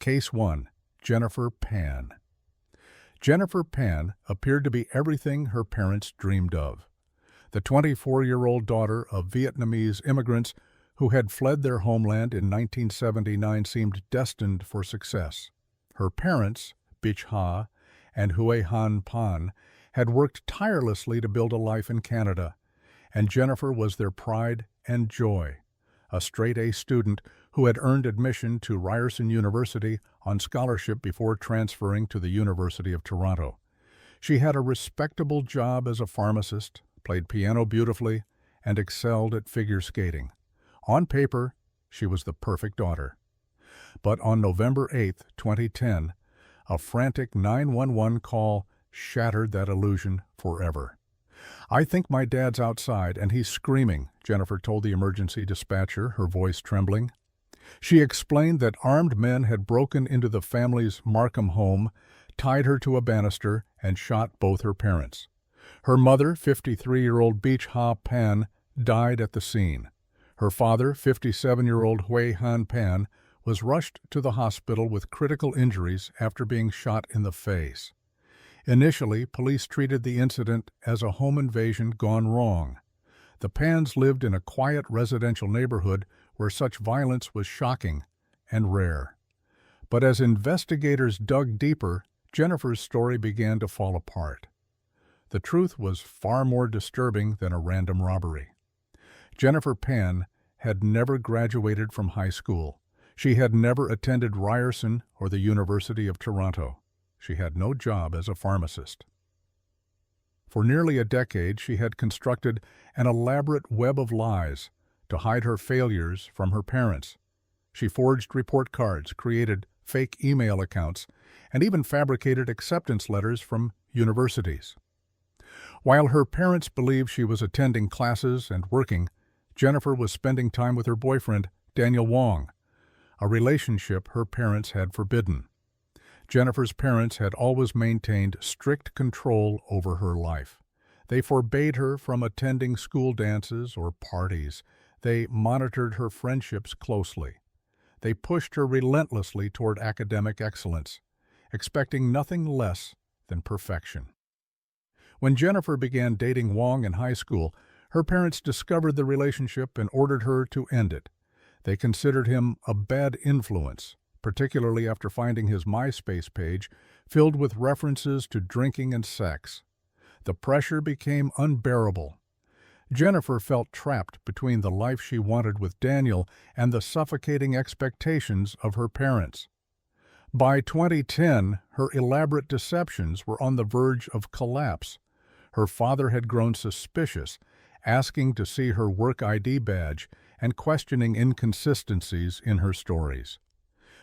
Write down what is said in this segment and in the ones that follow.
Case 1. Jennifer Pan. Jennifer Pan appeared to be everything her parents dreamed of. The 24-year-old daughter of Vietnamese immigrants who had fled their homeland in 1979 seemed destined for success. Her parents, Bich Ha and Hue Han Pan, had worked tirelessly to build a life in Canada, and Jennifer was their pride and joy, a straight-A student who had earned admission to Ryerson University on scholarship before transferring to the University of Toronto. She had a respectable job as a pharmacist, played piano beautifully, and excelled at figure skating. On paper, she was the perfect daughter. But on November 8, 2010, a frantic 911 call shattered that illusion forever. "I think my dad's outside and he's screaming," Jennifer told the emergency dispatcher, her voice trembling. She explained that armed men had broken into the family's Markham home, tied her to a banister, and shot both her parents. Her mother, 53-year-old Bich Ha Pan, died at the scene. Her father, 57-year-old Hue Han Pan, was rushed to the hospital with critical injuries after being shot in the face. Initially, police treated the incident as a home invasion gone wrong. The Pans lived in a quiet residential neighborhood where such violence was shocking and rare. But as investigators dug deeper, Jennifer's story began to fall apart. The truth was far more disturbing than a random robbery. Jennifer Pan had never graduated from high school. She had never attended Ryerson or the University of Toronto. She had no job as a pharmacist. For nearly a decade, she had constructed an elaborate web of lies to hide her failures from her parents. She forged report cards, created fake email accounts, and even fabricated acceptance letters from universities. While her parents believed she was attending classes and working, Jennifer was spending time with her boyfriend, Daniel Wong, a relationship her parents had forbidden. Jennifer's parents had always maintained strict control over her life. They forbade her from attending school dances or parties. They monitored her friendships closely. They pushed her relentlessly toward academic excellence, expecting nothing less than perfection. When Jennifer began dating Wong in high school, her parents discovered the relationship and ordered her to end it. They considered him a bad influence, particularly after finding his MySpace page filled with references to drinking and sex. The pressure became unbearable. Jennifer felt trapped between the life she wanted with Daniel and the suffocating expectations of her parents. By 2010, her elaborate deceptions were on the verge of collapse. Her father had grown suspicious, asking to see her work ID badge and questioning inconsistencies in her stories.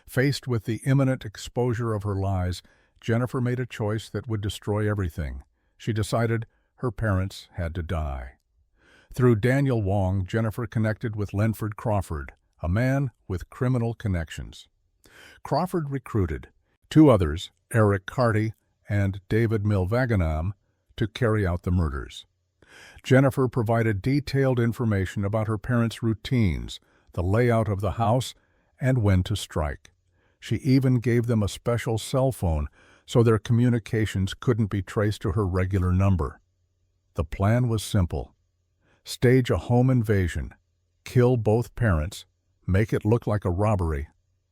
Faced with the imminent exposure of her lies, Jennifer made a choice that would destroy everything. She decided her parents had to die. Through Daniel Wong, Jennifer connected with Lenford Crawford, a man with criminal connections. Crawford recruited two others, Eric Carty and David Milvaganam, to carry out the murders. Jennifer provided detailed information about her parents' routines, the layout of the house, and when to strike. She even gave them a special cell phone so their communications couldn't be traced to her regular number. The plan was simple. Stage a home invasion, kill both parents, make it look like a robbery,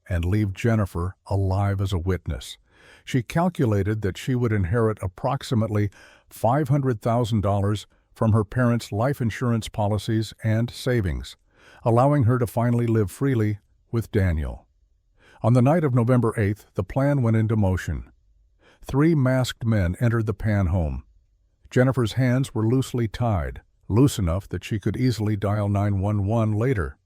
and leave Jennifer alive as a witness. She calculated that she would inherit approximately $500,000 from her parents' life insurance policies and savings, allowing her to finally live freely with Daniel. On the night of November 8th, the plan went into motion. 3 masked men entered the Pan home. Jennifer's hands were loosely tied, loose enough that she could easily dial 911 later.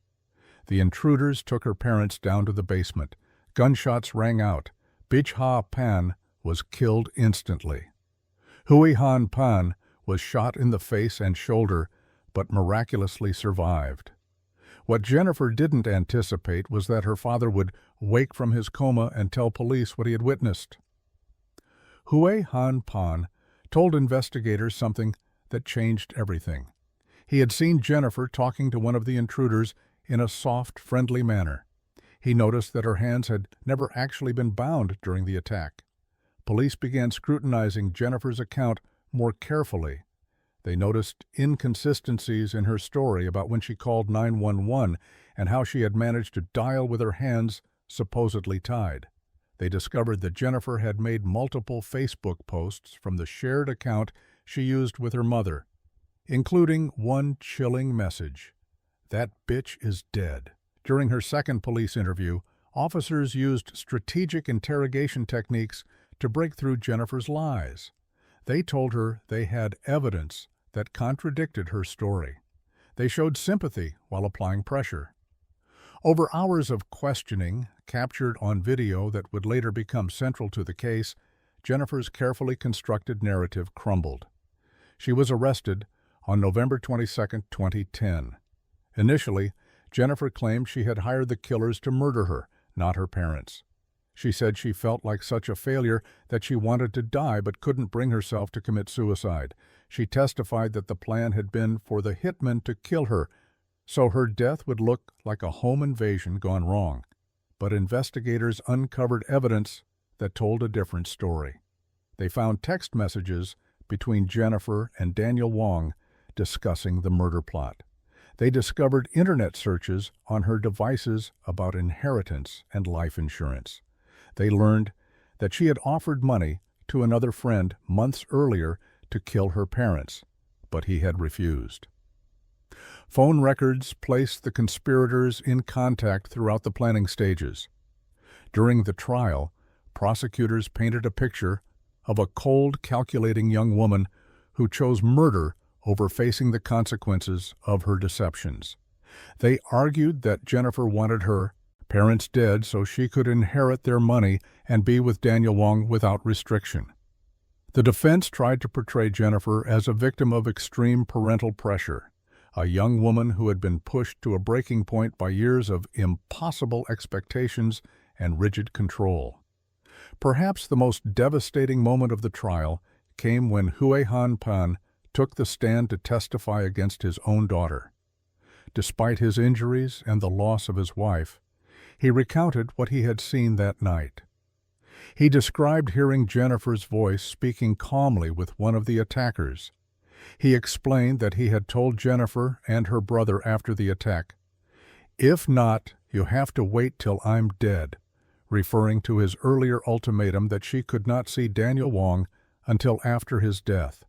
The intruders took her parents down to the basement. Gunshots rang out. Bich Ha Pan was killed instantly. Hue Han Pan was shot in the face and shoulder, but miraculously survived. What Jennifer didn't anticipate was that her father would wake from his coma and tell police what he had witnessed. Hue Han Pan told investigators something that changed everything. He had seen Jennifer talking to one of the intruders in a soft, friendly manner. He noticed that her hands had never actually been bound during the attack. Police began scrutinizing Jennifer's account more carefully. They noticed inconsistencies in her story about when she called 911 and how she had managed to dial with her hands supposedly tied. They discovered that Jennifer had made multiple Facebook posts from the shared account she used with her mother, including one chilling message: "That bitch is dead." During her second police interview, officers used strategic interrogation techniques to break through Jennifer's lies. They told her they had evidence that contradicted her story. They showed sympathy while applying pressure. Over hours of questioning, captured on video that would later become central to the case, Jennifer's carefully constructed narrative crumbled. She was arrested on November 22, 2010. Initially, Jennifer claimed she had hired the killers to murder her, not her parents. She said she felt like such a failure that she wanted to die but couldn't bring herself to commit suicide. She testified that the plan had been for the hitmen to kill her, so her death would look like a home invasion gone wrong. But investigators uncovered evidence that told a different story. They found text messages between Jennifer and Daniel Wong discussing the murder plot. They discovered internet searches on her devices about inheritance and life insurance. They learned that she had offered money to another friend months earlier to kill her parents, but he had refused. Phone records placed the conspirators in contact throughout the planning stages. During the trial, prosecutors painted a picture of a cold, calculating young woman who chose murder over facing the consequences of her deceptions. They argued that Jennifer wanted her parents dead so she could inherit their money and be with Daniel Wong without restriction. The defense tried to portray Jennifer as a victim of extreme parental pressure, a young woman who had been pushed to a breaking point by years of impossible expectations and rigid control. Perhaps the most devastating moment of the trial came when Hue Han Pan took the stand to testify against his own daughter. Despite his injuries and the loss of his wife, he recounted what he had seen that night. He described hearing Jennifer's voice speaking calmly with one of the attackers. He explained that he had told Jennifer and her brother after the attack, "If not, you have to wait till I'm dead," referring to his earlier ultimatum that she could not see Daniel Wong until after his death.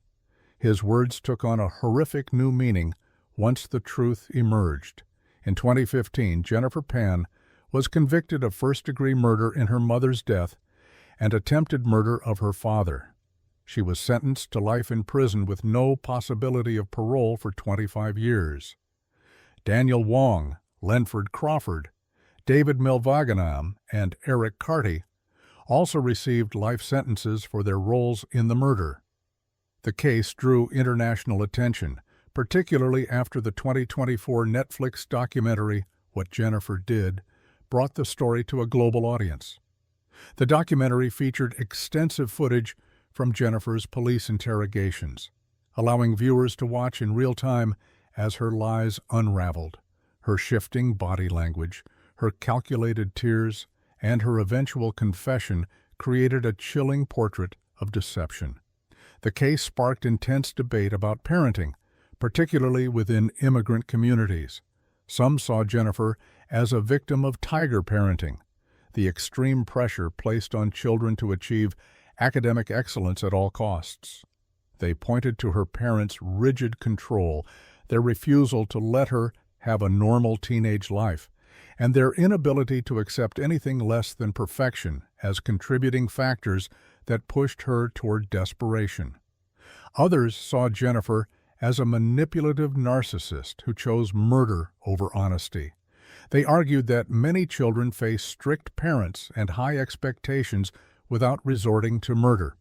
His words took on a horrific new meaning once the truth emerged. In 2015, Jennifer Pan was convicted of first-degree murder in her mother's death and attempted murder of her father. She was sentenced to life in prison with no possibility of parole for 25 years. Daniel Wong, Lenford Crawford, David Milvaganam, and Eric Carty also received life sentences for their roles in the murder. The case drew international attention, particularly after the 2024 Netflix documentary What Jennifer Did brought the story to a global audience. The documentary featured extensive footage from Jennifer's police interrogations, allowing viewers to watch in real time as her lies unraveled. Her shifting body language, her calculated tears, and her eventual confession created a chilling portrait of deception. The case sparked intense debate about parenting, particularly within immigrant communities. Some saw Jennifer as a victim of tiger parenting, the extreme pressure placed on children to achieve academic excellence at all costs. They pointed to her parents' rigid control, their refusal to let her have a normal teenage life, and their inability to accept anything less than perfection as contributing factors that pushed her toward desperation. Others saw Jennifer as a manipulative narcissist who chose murder over honesty. They argued that many children face strict parents and high expectations without resorting to murder.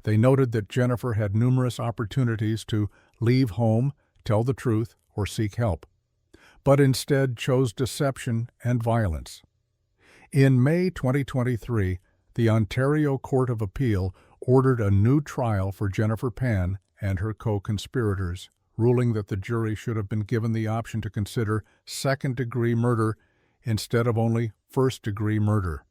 They noted that Jennifer had numerous opportunities to leave home, tell the truth, or seek help, but instead chose deception and violence. In May 2023, the Ontario Court of Appeal ordered a new trial for Jennifer Pan and her co-conspirators, ruling that the jury should have been given the option to consider second-degree murder instead of only first-degree murder.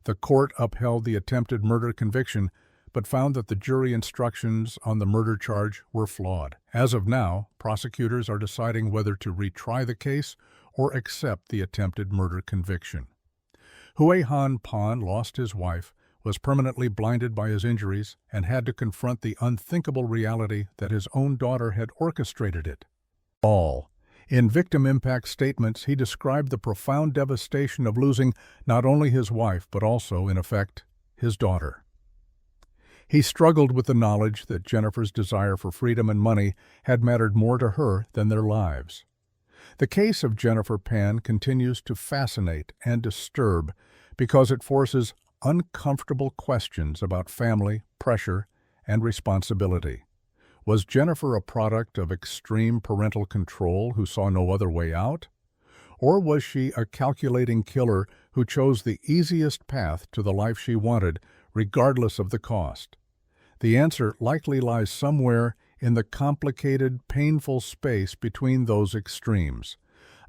The court upheld the attempted murder conviction, but found that the jury instructions on the murder charge were flawed. As of now, prosecutors are deciding whether to retry the case or accept the attempted murder conviction. Hue Han Pan lost his wife, was permanently blinded by his injuries, and had to confront the unthinkable reality that his own daughter had orchestrated it all. In victim impact statements, he described the profound devastation of losing not only his wife, but also, in effect, his daughter. He struggled with the knowledge that Jennifer's desire for freedom and money had mattered more to her than their lives. The case of Jennifer Pan continues to fascinate and disturb because it forces uncomfortable questions about family, pressure, and responsibility. Was Jennifer a product of extreme parental control who saw no other way out? Or was she a calculating killer who chose the easiest path to the life she wanted, regardless of the cost? The answer likely lies somewhere in the complicated, painful space between those extremes,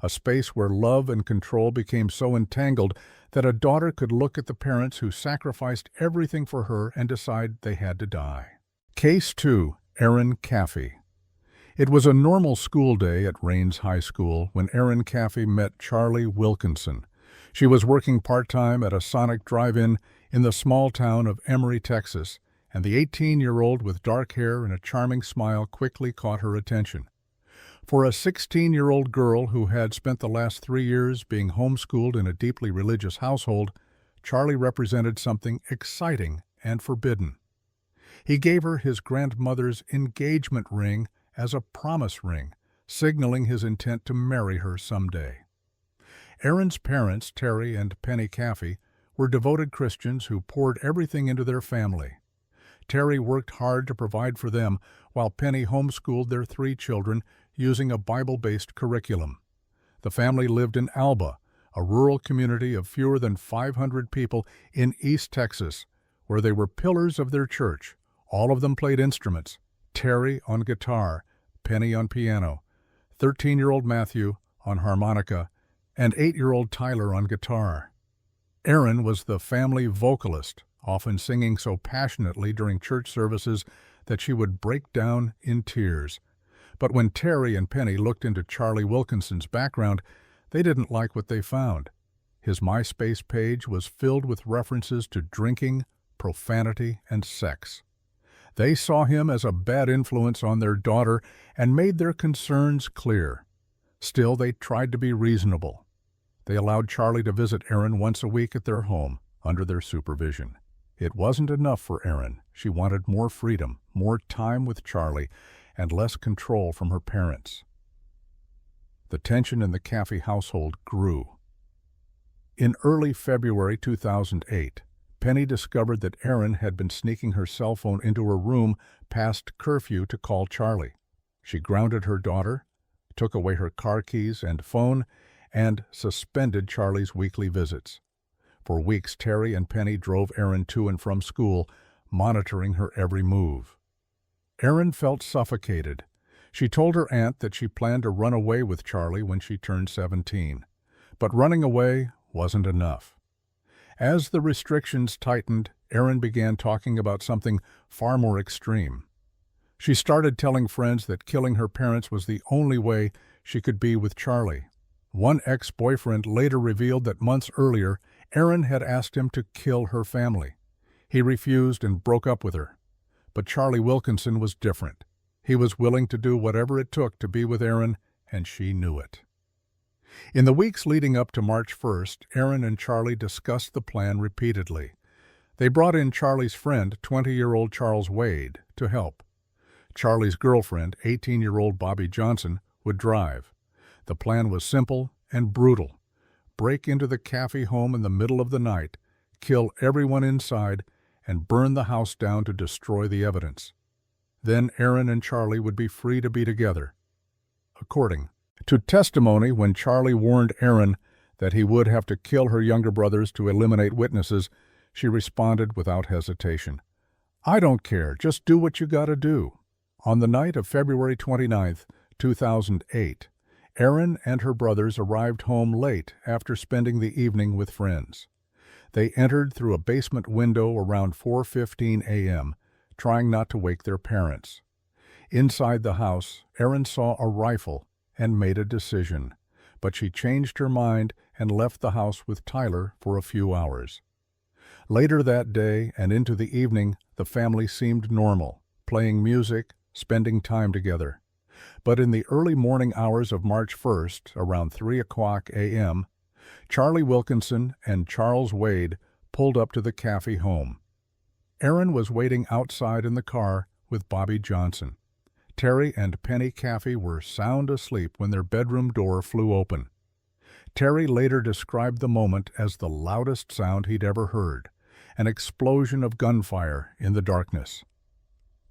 a space where love and control became so entangled that a daughter could look at the parents who sacrificed everything for her and decide they had to die. Case 2. Erin Caffey. It was a normal school day at Rains High School when Erin Caffey met Charlie Wilkinson. She was working part-time at a Sonic drive-in in the small town of Emory, Texas, and the 18-year-old with dark hair and a charming smile quickly caught her attention. For a 16-year-old girl who had spent the last 3 years being homeschooled in a deeply religious household, Charlie represented something exciting and forbidden. He gave her his grandmother's engagement ring as a promise ring, signaling his intent to marry her someday. Erin's parents, Terry and Penny Caffey, were devoted Christians who poured everything into their family. Terry worked hard to provide for them, while Penny homeschooled their 3 children using a Bible-based curriculum. The family lived in Alba, a rural community of fewer than 500 people in East Texas, where they were pillars of their church. All of them played instruments, Terry on guitar, Penny on piano, 13-year-old Matthew on harmonica, and 8-year-old Tyler on guitar. Erin was the family vocalist, often singing so passionately during church services that she would break down in tears. But when Terry and Penny looked into Charlie Wilkinson's background, they didn't like what they found. His MySpace page was filled with references to drinking, profanity, and sex. They saw him as a bad influence on their daughter and made their concerns clear. Still, they tried to be reasonable. They allowed Charlie to visit Erin once a week at their home, under their supervision. It wasn't enough for Erin. She wanted more freedom, more time with Charlie, and less control from her parents. The tension in the Caffey household grew. In early February 2008, Penny discovered that Erin had been sneaking her cell phone into her room past curfew to call Charlie. She grounded her daughter, took away her car keys and phone, and suspended Charlie's weekly visits. For weeks, Terry and Penny drove Erin to and from school, monitoring her every move. Erin felt suffocated. She told her aunt that she planned to run away with Charlie when she turned 17. But running away wasn't enough. As the restrictions tightened, Erin began talking about something far more extreme. She started telling friends that killing her parents was the only way she could be with Charlie. One ex-boyfriend later revealed that months earlier, Erin had asked him to kill her family. He refused and broke up with her. But Charlie Wilkinson was different. He was willing to do whatever it took to be with Erin, and she knew it. In the weeks leading up to March 1st, Erin and Charlie discussed the plan repeatedly. They brought in Charlie's friend, 20-year-old Charles Wade, to help. Charlie's girlfriend, 18-year-old Bobby Johnson, would drive. The plan was simple and brutal. Break into the Caffey home in the middle of the night, kill everyone inside, and burn the house down to destroy the evidence. Then Erin and Charlie would be free to be together. According to testimony, when Charlie warned Erin that he would have to kill her younger brothers to eliminate witnesses, she responded without hesitation, "I don't care, just do what you gotta do." On the night of February 29, 2008, Erin and her brothers arrived home late after spending the evening with friends. They entered through a basement window around 4:15 a.m., trying not to wake their parents. Inside the house, Erin saw a rifle and made a decision, but she changed her mind and left the house with Tyler for a few hours. Later that day and into the evening, the family seemed normal, playing music, spending time together. But in the early morning hours of March 1st, around 3 o'clock a.m., Charlie Wilkinson and Charles Wade pulled up to the Caffey home. Erin was waiting outside in the car with Bobby Johnson. Terry and Penny Caffey were sound asleep when their bedroom door flew open. Terry later described the moment as the loudest sound he'd ever heard, an explosion of gunfire in the darkness.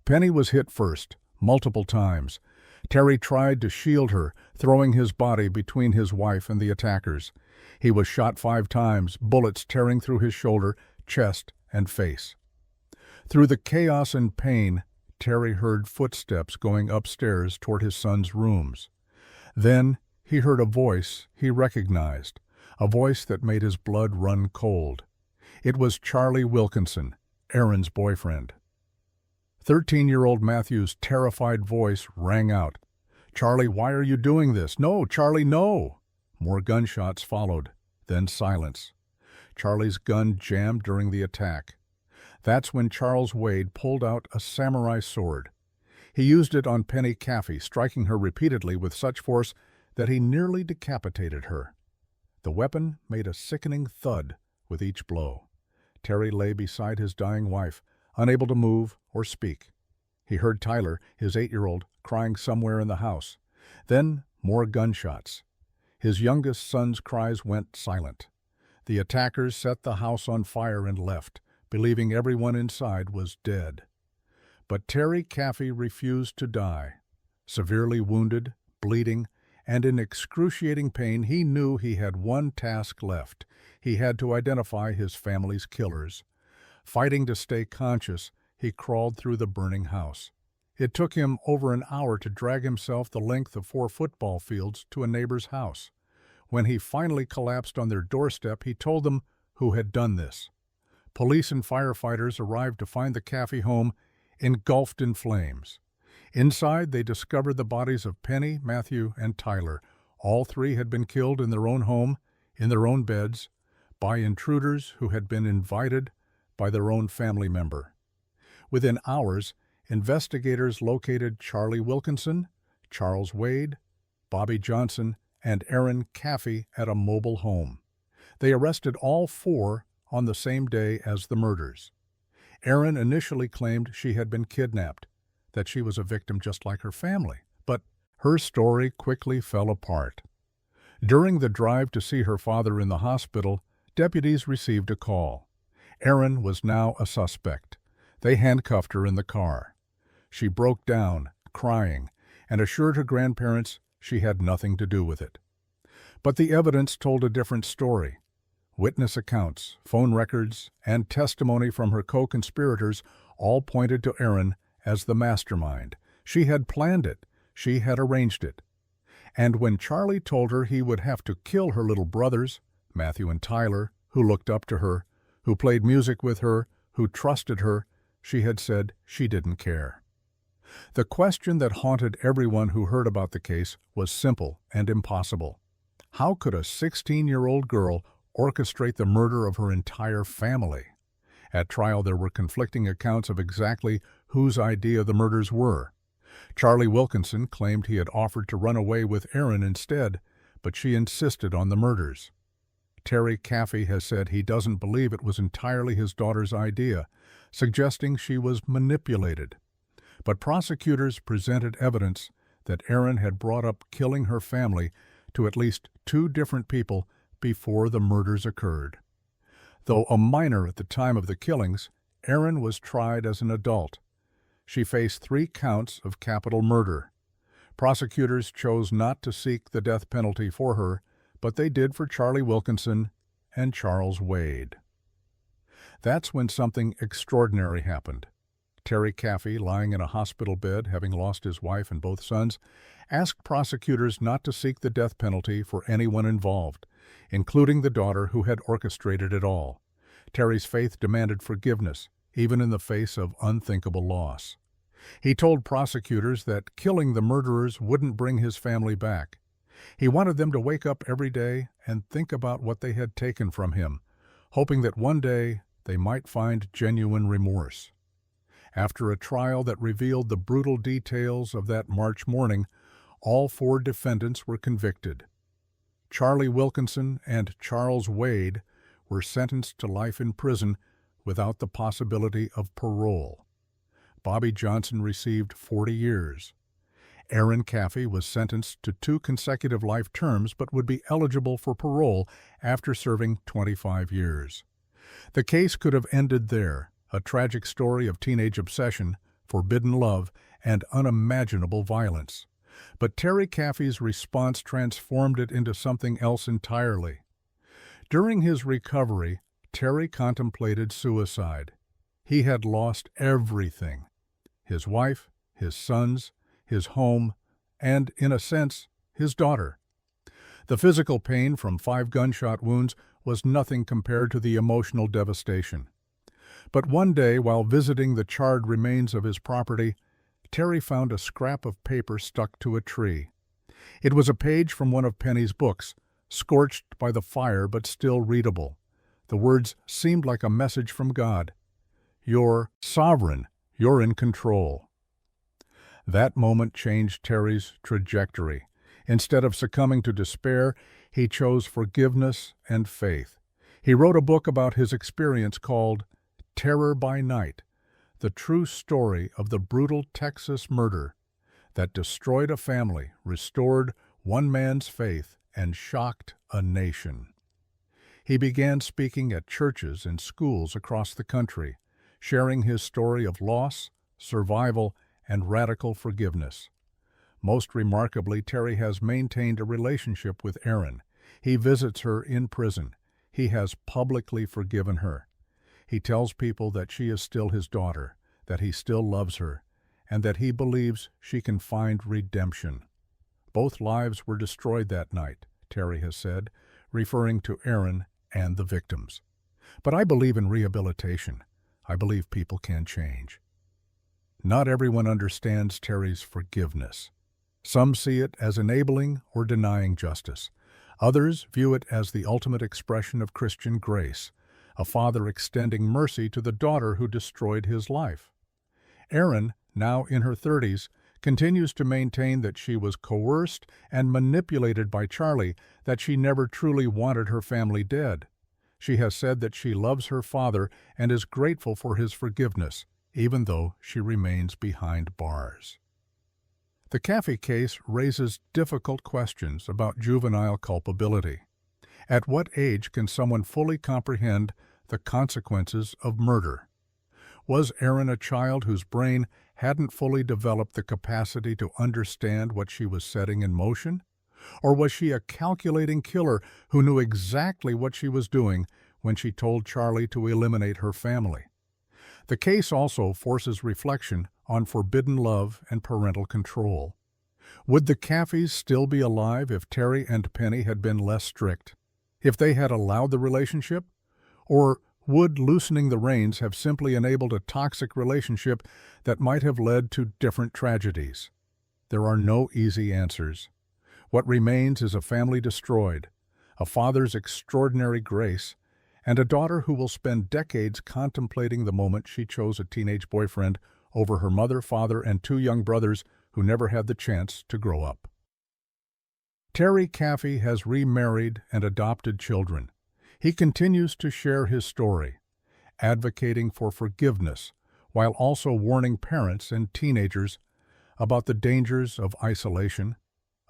Penny was hit first, multiple times. Terry tried to shield her, throwing his body between his wife and the attackers. He was shot 5 times, bullets tearing through his shoulder, chest, and face. Through the chaos and pain, Terry heard footsteps going upstairs toward his son's rooms. Then he heard a voice he recognized, a voice that made his blood run cold. It was Charlie Wilkinson, Erin's boyfriend. 13-year-old Matthew's terrified voice rang out. "Charlie, why are you doing this? No, Charlie, no!" More gunshots followed, then silence. Charlie's gun jammed during the attack. That's when Charles Wade pulled out a samurai sword. He used it on Penny Caffey, striking her repeatedly with such force that he nearly decapitated her. The weapon made a sickening thud with each blow. Terry lay beside his dying wife, unable to move or speak. He heard Tyler, his 8-year-old, crying somewhere in the house. Then more gunshots. His youngest son's cries went silent. The attackers set the house on fire and left, believing everyone inside was dead. But Terry Caffey refused to die. Severely wounded, bleeding, and in excruciating pain, he knew he had one task left. He had to identify his family's killers. Fighting to stay conscious, he crawled through the burning house. It took him over an hour to drag himself the length of 4 football fields to a neighbor's house. When he finally collapsed on their doorstep, he told them who had done this. Police and firefighters arrived to find the Caffey home engulfed in flames. Inside, they discovered the bodies of Penny, Matthew, and Tyler. All 3 had been killed in their own home, in their own beds, by intruders who had been invited by their own family member. Within hours, investigators located Charlie Wilkinson, Charles Wade, Bobby Johnson, and Erin Caffey at a mobile home. They arrested all 4 on the same day as the murders. Erin initially claimed she had been kidnapped, that she was a victim just like her family, but her story quickly fell apart. During the drive to see her father in the hospital, deputies received a call. Erin was now a suspect. They handcuffed her in the car. She broke down, crying, and assured her grandparents she had nothing to do with it. But the evidence told a different story. Witness accounts, phone records, and testimony from her co-conspirators all pointed to Erin as the mastermind. She had planned it. She had arranged it. And when Charlie told her he would have to kill her little brothers, Matthew and Tyler, who looked up to her, who played music with her, who trusted her, she had said she didn't care. The question that haunted everyone who heard about the case was simple and impossible. How could a 16-year-old girl orchestrate the murder of her entire family? At trial, there were conflicting accounts of exactly whose idea the murders were. Charlie Wilkinson claimed he had offered to run away with Erin instead, but she insisted on the murders. Terry Caffey has said he doesn't believe it was entirely his daughter's idea, suggesting she was manipulated. But prosecutors presented evidence that Erin had brought up killing her family to at least 2 different people before the murders occurred. Though a minor at the time of the killings, Erin was tried as an adult. She faced 3 counts of capital murder. Prosecutors chose not to seek the death penalty for her, but they did for Charlie Wilkinson and Charles Wade. That's when something extraordinary happened. Terry Caffey, lying in a hospital bed, having lost his wife and both sons, asked prosecutors not to seek the death penalty for anyone involved, including the daughter who had orchestrated it all. Terry's faith demanded forgiveness, even in the face of unthinkable loss. He told prosecutors that killing the murderers wouldn't bring his family back. He wanted them to wake up every day and think about what they had taken from him, hoping that one day they might find genuine remorse. After a trial that revealed the brutal details of that March morning, all 4 defendants were convicted. Charlie Wilkinson and Charles Wade were sentenced to life in prison without the possibility of parole. Bobby Johnson received 40 years. Aaron Caffey was sentenced to 2 consecutive life terms but would be eligible for parole after serving 25 years. The case could have ended there, a tragic story of teenage obsession, forbidden love, and unimaginable violence. But Terry Caffey's response transformed it into something else entirely. During his recovery, Terry contemplated suicide. He had lost everything: his wife, his sons, his home, and, in a sense, his daughter. The physical pain from 5 gunshot wounds was nothing compared to the emotional devastation. But one day, while visiting the charred remains of his property, Terry found a scrap of paper stuck to a tree. It was a page from one of Penny's books, scorched by the fire but still readable. The words seemed like a message from God. "You're sovereign. You're in control." That moment changed Terry's trajectory. Instead of succumbing to despair, he chose forgiveness and faith. He wrote a book about his experience called Terror by Night, the true story of the brutal Texas murder that destroyed a family, restored one man's faith, and shocked a nation. He began speaking at churches and schools across the country, sharing his story of loss, survival, and radical forgiveness. Most remarkably, Terry has maintained a relationship with Erin. He visits her in prison. He has publicly forgiven her. He tells people that she is still his daughter, that he still loves her, and that he believes she can find redemption. Both lives were destroyed that night, Terry has said, referring to Erin and the victims. But I believe in rehabilitation. I believe people can change. Not everyone understands Terry's forgiveness. Some see it as enabling or denying justice. Others view it as the ultimate expression of Christian grace, a father extending mercy to the daughter who destroyed his life. Erin, now in her 30s, continues to maintain that she was coerced and manipulated by Charlie, that she never truly wanted her family dead. She has said that she loves her father and is grateful for his forgiveness, even though she remains behind bars. The Caffey case raises difficult questions about juvenile culpability. At what age can someone fully comprehend the consequences of murder? Was Erin a child whose brain hadn't fully developed the capacity to understand what she was setting in motion? Or was she a calculating killer who knew exactly what she was doing when she told Charlie to eliminate her family? The case also forces reflection on forbidden love and parental control. Would the Caffeys still be alive if Terry and Penny had been less strict, if they had allowed the relationship? Or would loosening the reins have simply enabled a toxic relationship that might have led to different tragedies? There are no easy answers. What remains is a family destroyed, a father's extraordinary grace, and a daughter who will spend decades contemplating the moment she chose a teenage boyfriend over her mother, father, and 2 young brothers who never had the chance to grow up. Terry Caffey has remarried and adopted children. He continues to share his story, advocating for forgiveness while also warning parents and teenagers about the dangers of isolation,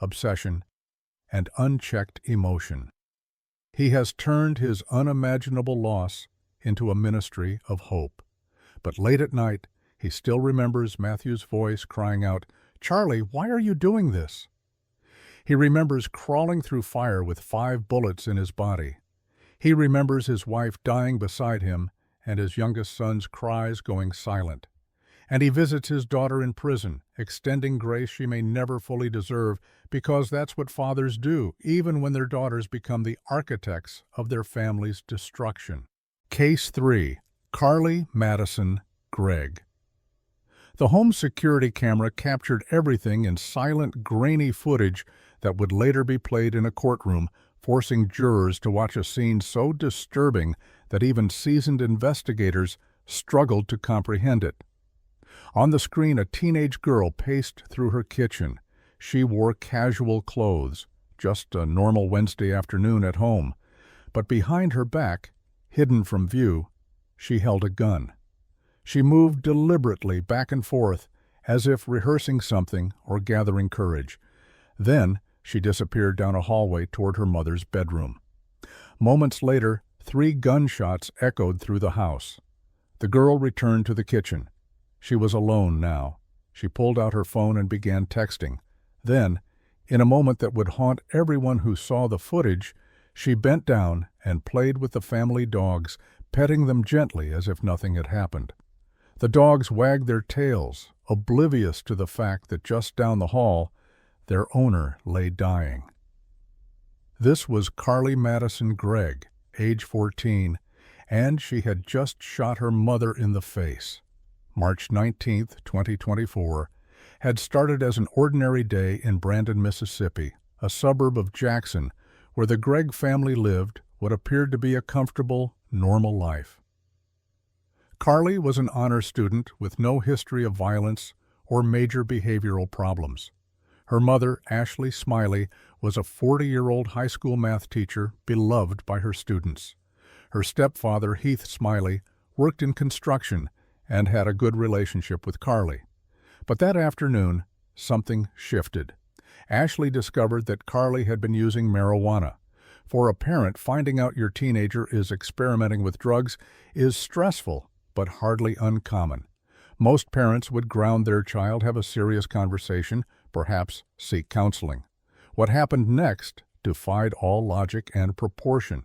obsession, and unchecked emotion. He has turned his unimaginable loss into a ministry of hope. But late at night, he still remembers Matthew's voice crying out, "Charlie, why are you doing this?" He remembers crawling through fire with 5 bullets in his body. He remembers his wife dying beside him and his youngest son's cries going silent. And he visits his daughter in prison, extending grace she may never fully deserve, because that's what fathers do, even when their daughters become the architects of their family's destruction. Case 3. Carly Madison Gregg. The home security camera captured everything in silent, grainy footage that would later be played in a courtroom, forcing jurors to watch a scene so disturbing that even seasoned investigators struggled to comprehend it. On the screen, a teenage girl paced through her kitchen. She wore casual clothes, just a normal Wednesday afternoon at home. But behind her back, hidden from view, she held a gun. She moved deliberately back and forth, as if rehearsing something or gathering courage. Then she disappeared down a hallway toward her mother's bedroom. Moments later, 3 gunshots echoed through the house. The girl returned to the kitchen. She was alone now. She pulled out her phone and began texting. Then, in a moment that would haunt everyone who saw the footage, she bent down and played with the family dogs, petting them gently as if nothing had happened. The dogs wagged their tails, oblivious to the fact that just down the hall, their owner lay dying. This was Carly Madison Gregg, age 14, and she had just shot her mother in the face. March 19, 2024, had started as an ordinary day in Brandon, Mississippi, a suburb of Jackson, where the Gregg family lived what appeared to be a comfortable, normal life. Carly was an honor student with no history of violence or major behavioral problems. Her mother, Ashley Smiley, was a 40-year-old high school math teacher beloved by her students. Her stepfather, Heath Smiley, worked in construction and had a good relationship with Carly. But that afternoon, something shifted. Ashley discovered that Carly had been using marijuana. For a parent, finding out your teenager is experimenting with drugs is stressful, but hardly uncommon. Most parents would ground their child, have a serious conversation, perhaps seek counseling. What happened next defied all logic and proportion.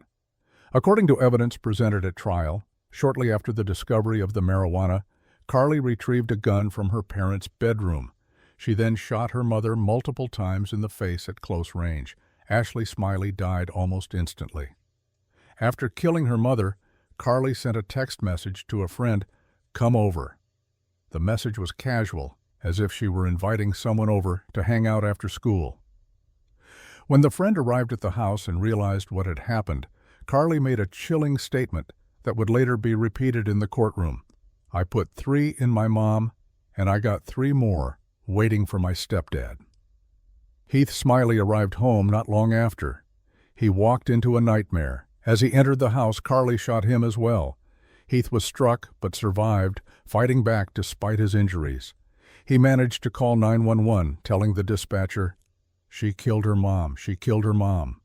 According to evidence presented at trial, shortly after the discovery of the marijuana, Carly retrieved a gun from her parents' bedroom. She then shot her mother multiple times in the face at close range. Ashley Smiley died almost instantly. After killing her mother, Carly sent a text message to a friend, "Come over." The message was casual, as if she were inviting someone over to hang out after school. When the friend arrived at the house and realized what had happened, Carly made a chilling statement that would later be repeated in the courtroom. "I put 3 in my mom, and I got 3 more waiting for my stepdad." Heath Smiley arrived home not long after. He walked into a nightmare. As he entered the house, Carly shot him as well. Heath was struck but survived, fighting back despite his injuries. He managed to call 911, telling the dispatcher, "She killed her mom. She killed her mom."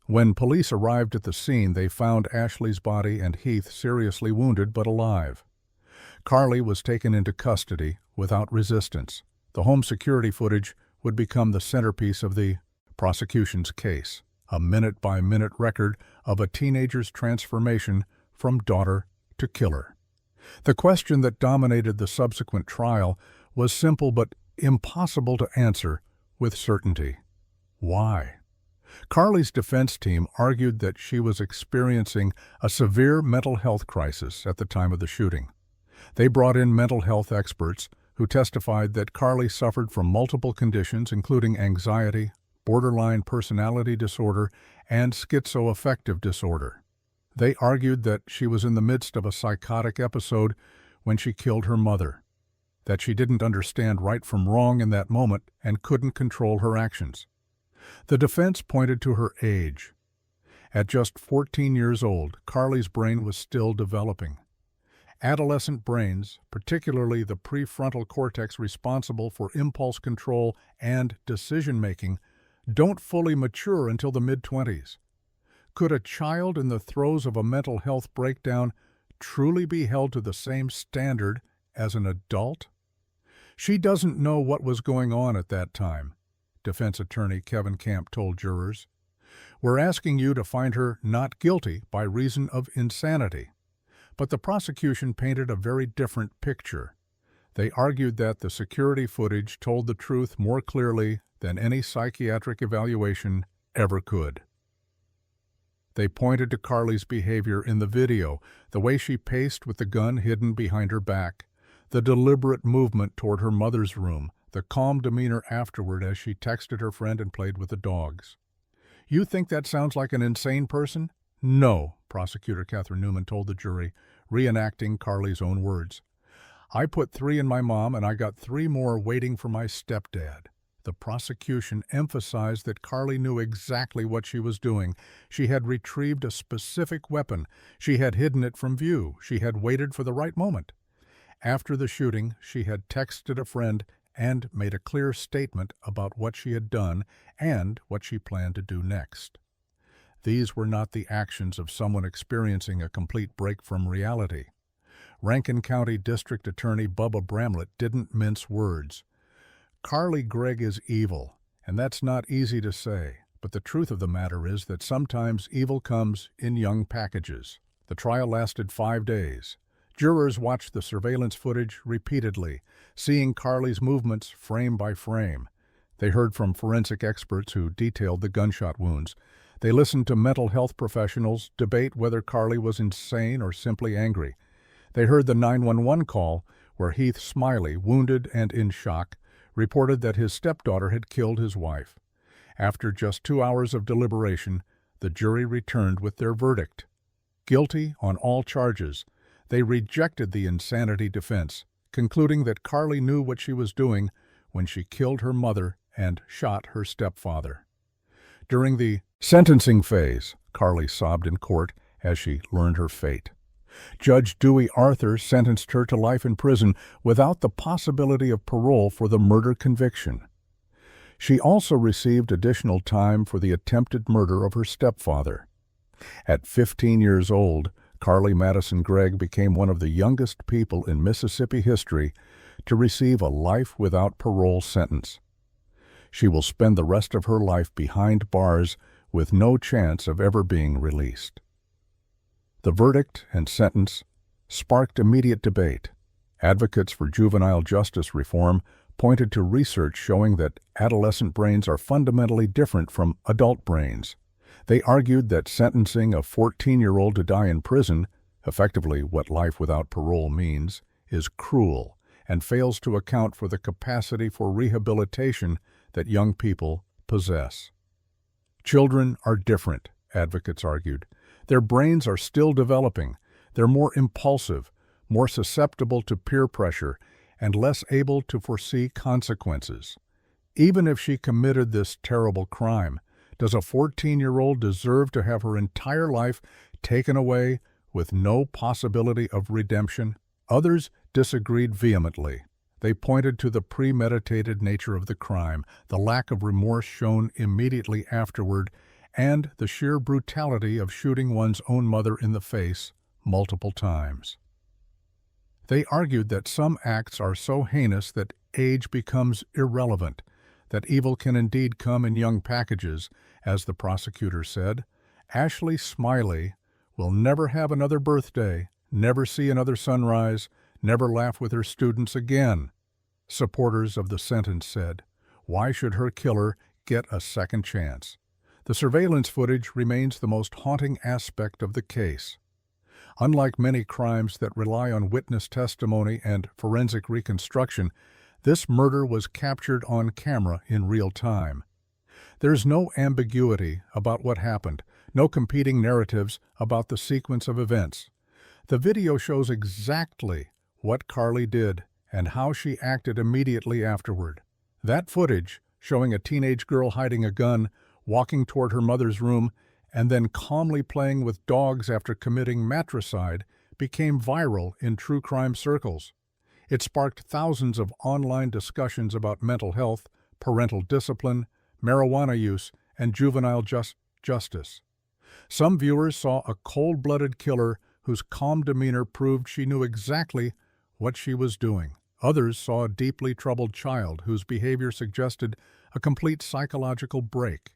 When police arrived at the scene, they found Ashley's body and Heath seriously wounded but alive. Carly was taken into custody without resistance. The home security footage would become the centerpiece of the prosecution's case, a minute-by-minute record of a teenager's transformation from daughter to killer. The question that dominated the subsequent trial was simple but impossible to answer with certainty. Why? Carly's defense team argued that she was experiencing a severe mental health crisis at the time of the shooting. They brought in mental health experts who testified that Carly suffered from multiple conditions including anxiety, borderline personality disorder, and schizoaffective disorder. They argued that she was in the midst of a psychotic episode when she killed her mother, that she didn't understand right from wrong in that moment and couldn't control her actions. The defense pointed to her age. At just 14 years old, Carly's brain was still developing. Adolescent brains, particularly the prefrontal cortex responsible for impulse control and decision-making, don't fully mature until the mid-20s. Could a child in the throes of a mental health breakdown truly be held to the same standard as an adult? She doesn't know what was going on at that time, defense attorney Kevin Camp told jurors. We're asking you to find her not guilty by reason of insanity. But the prosecution painted a very different picture. They argued that the security footage told the truth more clearly than any psychiatric evaluation ever could. They pointed to Carly's behavior in the video, the way she paced with the gun hidden behind her back, the deliberate movement toward her mother's room, the calm demeanor afterward as she texted her friend and played with the dogs. "You think that sounds like an insane person?" "No," Prosecutor Catherine Newman told the jury, reenacting Carly's own words. "I put 3 in my mom and I got 3 more waiting for my stepdad." The prosecution emphasized that Carly knew exactly what she was doing. She had retrieved a specific weapon. She had hidden it from view. She had waited for the right moment. After the shooting, she had texted a friend and made a clear statement about what she had done and what she planned to do next. These were not the actions of someone experiencing a complete break from reality. Rankin County District Attorney Bubba Bramlett didn't mince words. Carly Gregg is evil, and that's not easy to say, but the truth of the matter is that sometimes evil comes in young packages. The trial lasted 5 days. Jurors watched the surveillance footage repeatedly, seeing Carly's movements frame by frame. They heard from forensic experts who detailed the gunshot wounds. They listened to mental health professionals debate whether Carly was insane or simply angry. They heard the 911 call where Heath Smiley, wounded and in shock, reported that his stepdaughter had killed his wife. After just 2 hours of deliberation, the jury returned with their verdict. Guilty on all charges, they rejected the insanity defense, concluding that Carly knew what she was doing when she killed her mother and shot her stepfather. During the sentencing phase, Carly sobbed in court as she learned her fate. Judge Dewey Arthur sentenced her to life in prison without the possibility of parole for the murder conviction. She also received additional time for the attempted murder of her stepfather. At 15 years old, Carly Madison Gregg became one of the youngest people in Mississippi history to receive a life without parole sentence. She will spend the rest of her life behind bars with no chance of ever being released. The verdict and sentence sparked immediate debate. Advocates for juvenile justice reform pointed to research showing that adolescent brains are fundamentally different from adult brains. They argued that sentencing a 14-year-old to die in prison, effectively what life without parole means, is cruel and fails to account for the capacity for rehabilitation that young people possess. Children are different, advocates argued. Their brains are still developing. They're more impulsive, more susceptible to peer pressure, and less able to foresee consequences. Even if she committed this terrible crime, does a 14-year-old deserve to have her entire life taken away with no possibility of redemption? Others disagreed vehemently. They pointed to the premeditated nature of the crime, the lack of remorse shown immediately afterward, and the sheer brutality of shooting one's own mother in the face multiple times. They argued that some acts are so heinous that age becomes irrelevant, that evil can indeed come in young packages, as the prosecutor said. Ashley Smiley will never have another birthday, never see another sunrise, never laugh with her students again, supporters of the sentence said. Why should her killer get a second chance? The surveillance footage remains the most haunting aspect of the case. Unlike many crimes that rely on witness testimony and forensic reconstruction, this murder was captured on camera in real time. There's no ambiguity about what happened, no competing narratives about the sequence of events. The video shows exactly what Carly did and how she acted immediately afterward. That footage, showing a teenage girl hiding a gun, walking toward her mother's room, and then calmly playing with dogs after committing matricide, became viral in true crime circles. It sparked thousands of online discussions about mental health, parental discipline, marijuana use, and juvenile justice. Some viewers saw a cold-blooded killer whose calm demeanor proved she knew exactly what she was doing. Others saw a deeply troubled child whose behavior suggested a complete psychological break.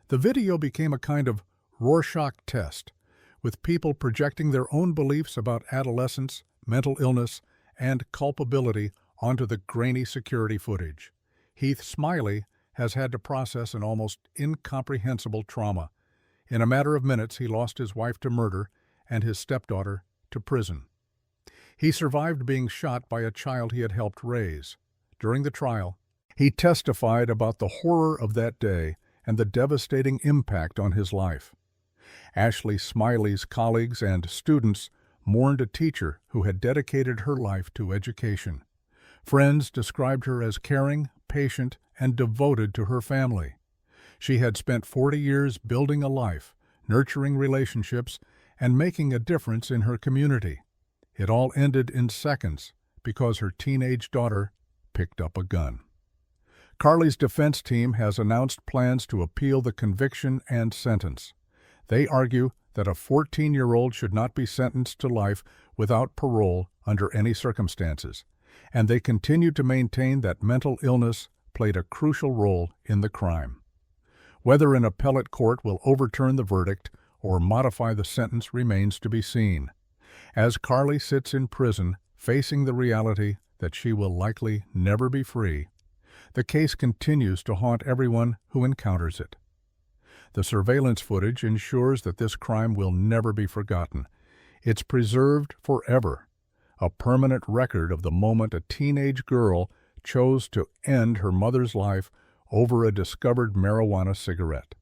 The video became a kind of Rorschach test, with people projecting their own beliefs about adolescence, mental illness, and culpability onto the grainy security footage. Heath Smiley has had to process an almost incomprehensible trauma. In a matter of minutes, he lost his wife to murder and his stepdaughter to prison. He survived being shot by a child he had helped raise. During the trial, he testified about the horror of that day and the devastating impact on his life. Ashley Smiley's colleagues and students mourned a teacher who had dedicated her life to education. Friends described her as caring, patient, and devoted to her family. She had spent 40 years building a life, nurturing relationships, and making a difference in her community. It all ended in seconds because her teenage daughter picked up a gun. Carly's defense team has announced plans to appeal the conviction and sentence. They argue that a 14-year-old should not be sentenced to life without parole under any circumstances, and they continue to maintain that mental illness played a crucial role in the crime. Whether an appellate court will overturn the verdict or modify the sentence remains to be seen. As Carly sits in prison, facing the reality that she will likely never be free, the case continues to haunt everyone who encounters it. The surveillance footage ensures that this crime will never be forgotten. It's preserved forever, a permanent record of the moment a teenage girl chose to end her mother's life over a discovered marijuana cigarette.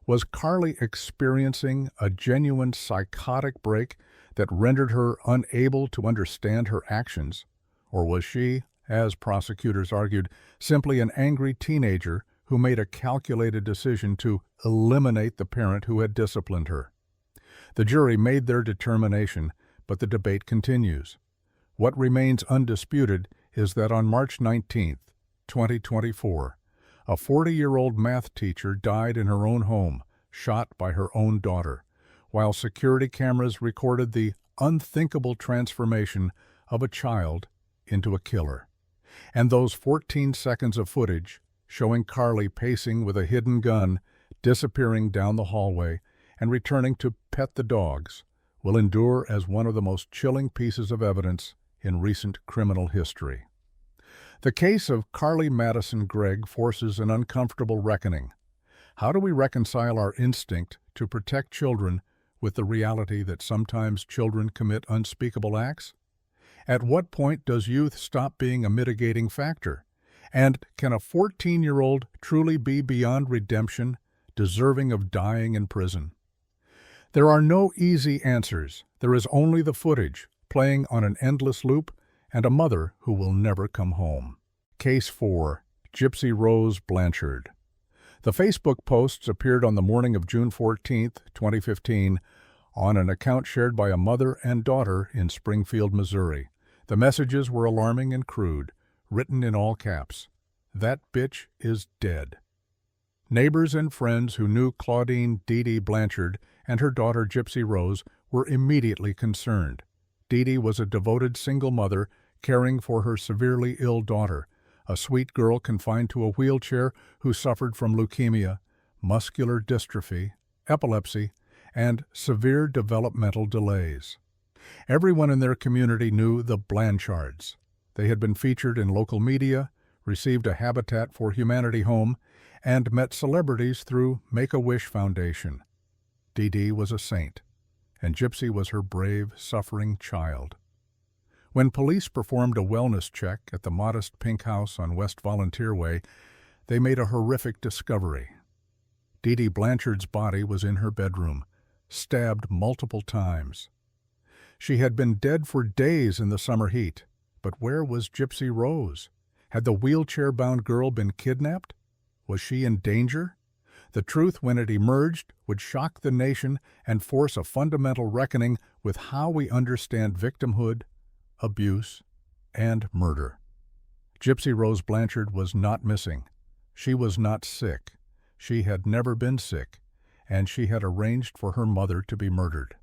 Was Carly experiencing a genuine psychotic break that rendered her unable to understand her actions? Or was she, as prosecutors argued, simply an angry teenager who made a calculated decision to eliminate the parent who had disciplined her? The jury made their determination, but the debate continues. What remains undisputed is that on March 19, 2024, a 40-year-old math teacher died in her own home, shot by her own daughter, while security cameras recorded the unthinkable transformation of a child into a killer. And those 14 seconds of footage showing Carly pacing with a hidden gun, disappearing down the hallway, and returning to pet the dogs will endure as one of the most chilling pieces of evidence in recent criminal history. The case of Carly Madison Gregg forces an uncomfortable reckoning. How do we reconcile our instinct to protect children with the reality that sometimes children commit unspeakable acts? At what point does youth stop being a mitigating factor? And can a 14-year-old truly be beyond redemption, deserving of dying in prison? There are no easy answers. There is only the footage, playing on an endless loop, and a mother who will never come home. Case 4. Gypsy Rose Blanchard. The Facebook posts appeared on the morning of June 14, 2015, on an account shared by a mother and daughter in Springfield, Missouri. The messages were alarming and crude, written in all caps. "That bitch is dead." Neighbors and friends who knew Claudine Dee Dee Blanchard and her daughter Gypsy Rose were immediately concerned. Dee Dee was a devoted single mother caring for her severely ill daughter, a sweet girl confined to a wheelchair who suffered from leukemia, muscular dystrophy, epilepsy, and severe developmental delays. Everyone in their community knew the Blanchards. They had been featured in local media, received a Habitat for Humanity home, and met celebrities through Make-A-Wish Foundation. Dee Dee was a saint, and Gypsy was her brave, suffering child. When police performed a wellness check at the modest pink house on West Volunteer Way, they made a horrific discovery. Dee Dee Blanchard's body was in her bedroom, stabbed multiple times. She had been dead for days in the summer heat, but where was Gypsy Rose? Had the wheelchair-bound girl been kidnapped? Was she in danger? The truth, when it emerged, would shock the nation and force a fundamental reckoning with how we understand victimhood, abuse, and murder. Gypsy Rose Blanchard was not missing. She was not sick. She had never been sick, and she had arranged for her mother to be murdered.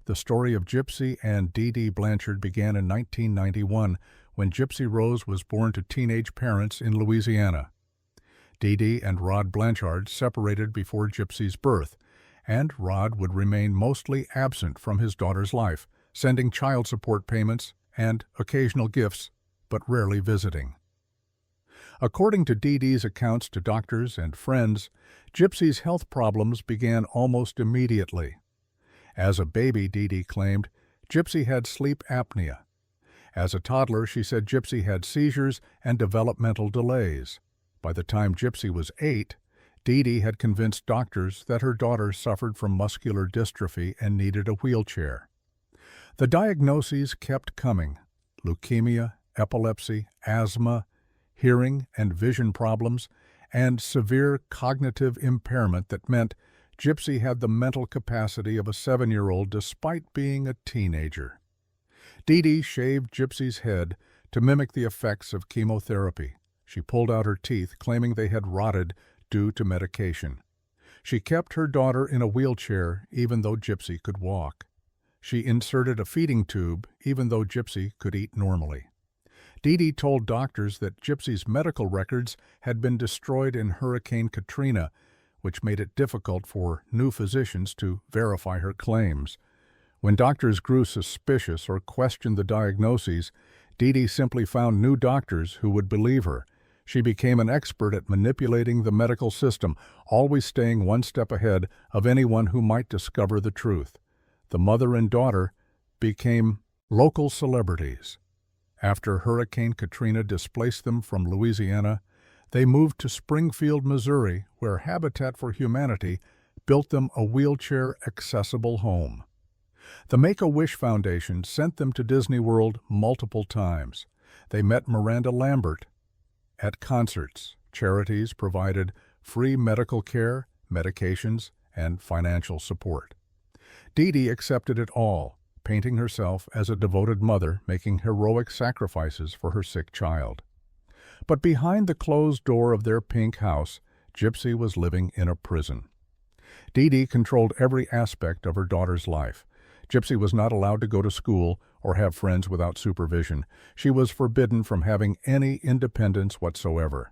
The story of Gypsy and Dee Dee Blanchard began in 1991 when Gypsy Rose was born to teenage parents in Louisiana. Dee Dee and Rod Blanchard separated before Gypsy's birth, and Rod would remain mostly absent from his daughter's life, sending child support payments and occasional gifts, but rarely visiting. According to Dee Dee's accounts to doctors and friends, Gypsy's health problems began almost immediately. As a baby, Dee Dee claimed, Gypsy had sleep apnea. As a toddler, she said Gypsy had seizures and developmental delays. By the time Gypsy was 8, Dee Dee had convinced doctors that her daughter suffered from muscular dystrophy and needed a wheelchair. The diagnoses kept coming: leukemia, epilepsy, asthma, hearing and vision problems, and severe cognitive impairment that meant Gypsy had the mental capacity of a 7-year-old despite being a teenager. Dee Dee shaved Gypsy's head to mimic the effects of chemotherapy. She pulled out her teeth, claiming they had rotted due to medication. She kept her daughter in a wheelchair even though Gypsy could walk. She inserted a feeding tube even though Gypsy could eat normally. Dee Dee told doctors that Gypsy's medical records had been destroyed in Hurricane Katrina, which made it difficult for new physicians to verify her claims. When doctors grew suspicious or questioned the diagnoses, Dee Dee simply found new doctors who would believe her. She became an expert at manipulating the medical system, always staying one step ahead of anyone who might discover the truth. The mother and daughter became local celebrities. After Hurricane Katrina displaced them from Louisiana, they moved to Springfield, Missouri, where Habitat for Humanity built them a wheelchair-accessible home. The Make-A-Wish Foundation sent them to Disney World multiple times. They met Miranda Lambert at concerts. Charities provided free medical care, medications, and financial support. Dee Dee accepted it all, painting herself as a devoted mother making heroic sacrifices for her sick child. But behind the closed door of their pink house, Gypsy was living in a prison. Dee Dee controlled every aspect of her daughter's life. Gypsy was not allowed to go to school or have friends without supervision. She was forbidden from having any independence whatsoever.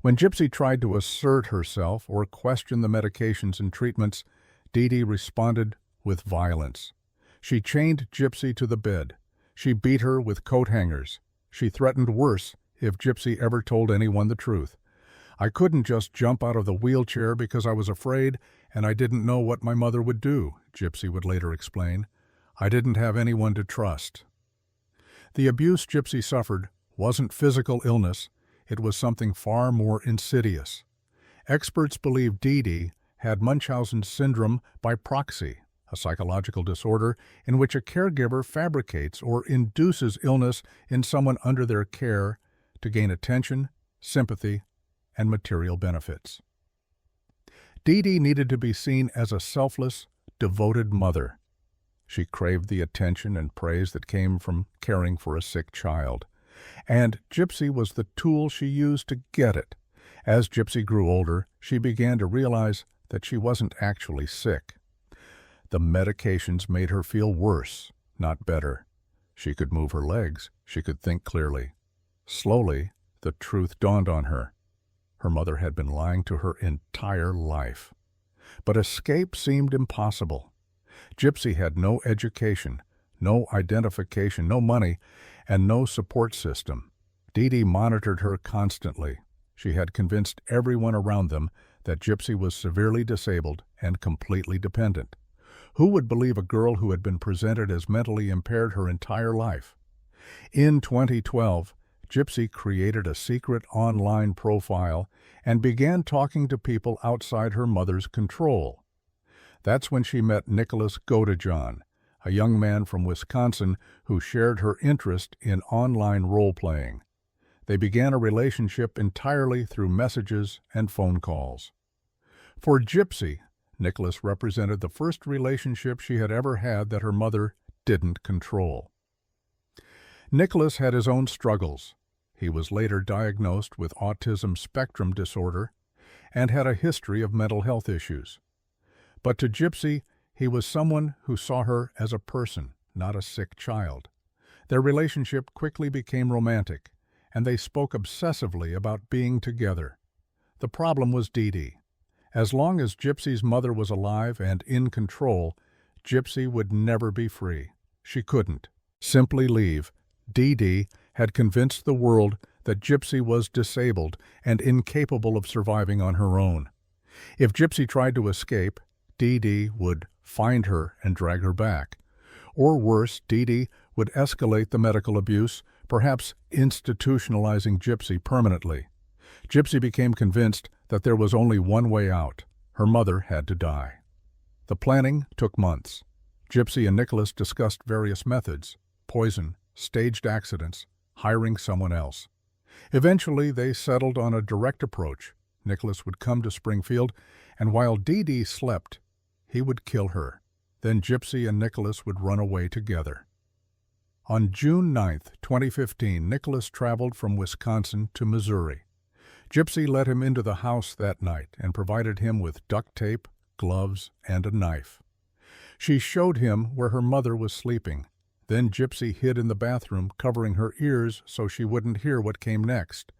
When Gypsy tried to assert herself or question the medications and treatments, Dee Dee responded with violence. She chained Gypsy to the bed. She beat her with coat hangers. She threatened worse if Gypsy ever told anyone the truth. I couldn't just jump out of the wheelchair because I was afraid and I didn't know what my mother would do, Gypsy would later explain. I didn't have anyone to trust. The abuse Gypsy suffered wasn't physical illness. It was something far more insidious. Experts believe Dee Dee had Munchausen syndrome by proxy, a psychological disorder in which a caregiver fabricates or induces illness in someone under their care to gain attention, sympathy, and material benefits. Dee Dee needed to be seen as a selfless, devoted mother. She craved the attention and praise that came from caring for a sick child. And Gypsy was the tool she used to get it. As Gypsy grew older, she began to realize that she wasn't actually sick. The medications made her feel worse, not better. She could move her legs. She could think clearly. Slowly, the truth dawned on her. Her mother had been lying to her entire life. But escape seemed impossible. Gypsy had no education, no identification, no money, and no support system. Dee Dee monitored her constantly. She had convinced everyone around them that Gypsy was severely disabled and completely dependent. Who would believe a girl who had been presented as mentally impaired her entire life? In 2012, Gypsy created a secret online profile and began talking to people outside her mother's control. That's when she met Nicholas Godejohn, a young man from Wisconsin who shared her interest in online role-playing. They began a relationship entirely through messages and phone calls. For Gypsy, Nicholas represented the first relationship she had ever had that her mother didn't control. Nicholas had his own struggles. He was later diagnosed with autism spectrum disorder and had a history of mental health issues. But to Gypsy, he was someone who saw her as a person, not a sick child. Their relationship quickly became romantic, and they spoke obsessively about being together. The problem was Dee Dee. As long as Gypsy's mother was alive and in control, Gypsy would never be free. She couldn't. Simply leave. Dee Dee had convinced the world that Gypsy was disabled and incapable of surviving on her own. If Gypsy tried to escape, Dee Dee would find her and drag her back. Or worse, Dee Dee would escalate the medical abuse, perhaps institutionalizing Gypsy permanently. Gypsy became convinced that there was only one way out. Her mother had to die. The planning took months. Gypsy and Nicholas discussed various methods: poison, staged accidents, hiring someone else. Eventually, they settled on a direct approach. Nicholas would come to Springfield, and while Dee Dee slept, he would kill her. Then Gypsy and Nicholas would run away together. On June 9, 2015, Nicholas traveled from Wisconsin to Missouri. Gypsy let him into the house that night and provided him with duct tape, gloves, and a knife. She showed him where her mother was sleeping. Then Gypsy hid in the bathroom, covering her ears so she wouldn't hear what came next.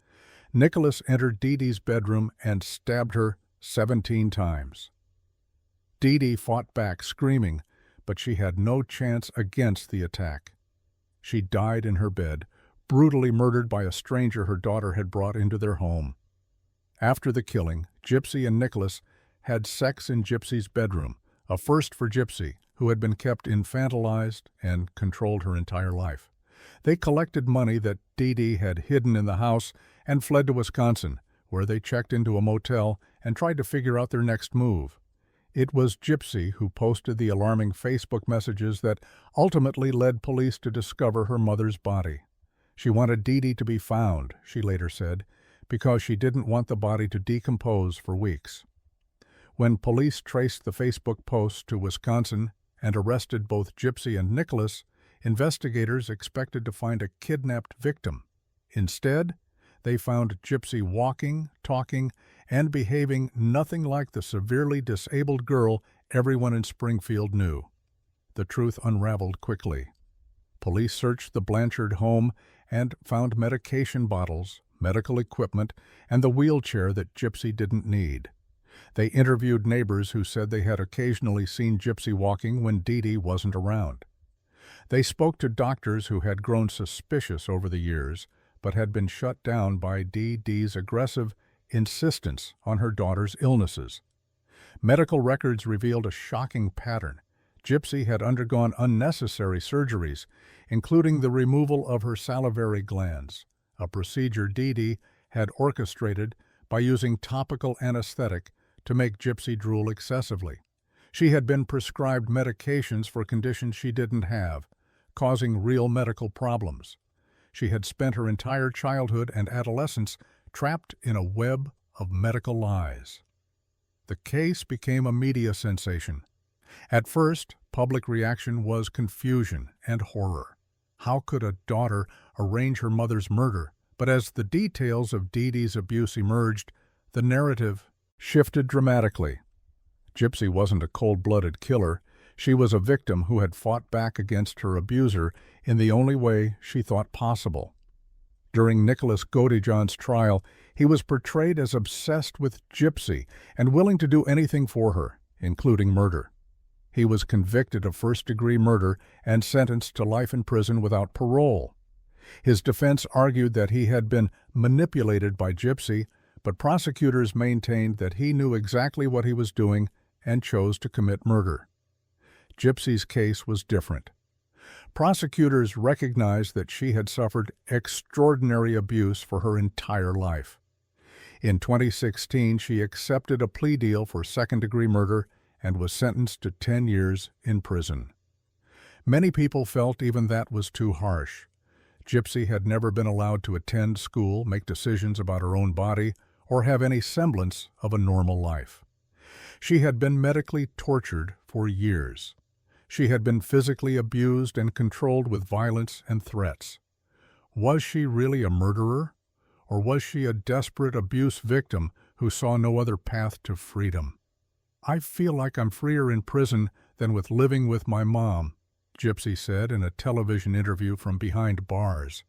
Nicholas entered Dee Dee's bedroom and stabbed her 17 times. Dee Dee fought back, screaming, but she had no chance against the attack. She died in her bed, brutally murdered by a stranger her daughter had brought into their home. After the killing, Gypsy and Nicholas had sex in Gypsy's bedroom, a first for Gypsy, who had been kept infantilized and controlled her entire life. They collected money that Dee Dee had hidden in the house and fled to Wisconsin, where they checked into a motel and tried to figure out their next move. It was Gypsy who posted the alarming Facebook messages that ultimately led police to discover her mother's body. She wanted Dee Dee to be found, she later said, because she didn't want the body to decompose for weeks. When police traced the Facebook posts to Wisconsin and arrested both Gypsy and Nicholas, investigators expected to find a kidnapped victim. Instead, they found Gypsy walking, talking, and behaving nothing like the severely disabled girl everyone in Springfield knew. The truth unraveled quickly. Police searched the Blanchard home and found medication bottles, medical equipment, and the wheelchair that Gypsy didn't need. They interviewed neighbors who said they had occasionally seen Gypsy walking when Dee Dee wasn't around. They spoke to doctors who had grown suspicious over the years, but had been shut down by Dee Dee's aggressive insistence on her daughter's illnesses. Medical records revealed a shocking pattern. Gypsy had undergone unnecessary surgeries, including the removal of her salivary glands, a procedure Dee Dee had orchestrated by using topical anesthetic to make Gypsy drool excessively. She had been prescribed medications for conditions she didn't have, causing real medical problems. She had spent her entire childhood and adolescence trapped in a web of medical lies. The case became a media sensation. At first, public reaction was confusion and horror. How could a daughter arrange her mother's murder? But as the details of Dee Dee's abuse emerged, the narrative shifted dramatically. Gypsy wasn't a cold-blooded killer. She was a victim who had fought back against her abuser in the only way she thought possible. During Nicholas Godejohn's trial, he was portrayed as obsessed with Gypsy and willing to do anything for her, including murder. He was convicted of first-degree murder and sentenced to life in prison without parole. His defense argued that he had been manipulated by Gypsy, but prosecutors maintained that he knew exactly what he was doing and chose to commit murder. Gypsy's case was different. Prosecutors recognized that she had suffered extraordinary abuse for her entire life. In 2016, she accepted a plea deal for second-degree murder and was sentenced to 10 years in prison. Many people felt even that was too harsh. Gypsy had never been allowed to attend school, make decisions about her own body, or have any semblance of a normal life. She had been medically tortured for years. She had been physically abused and controlled with violence and threats. Was she really a murderer? Or was she a desperate abuse victim who saw no other path to freedom? "I feel like I'm freer in prison than with living with my mom," Gypsy said in a television interview from behind bars,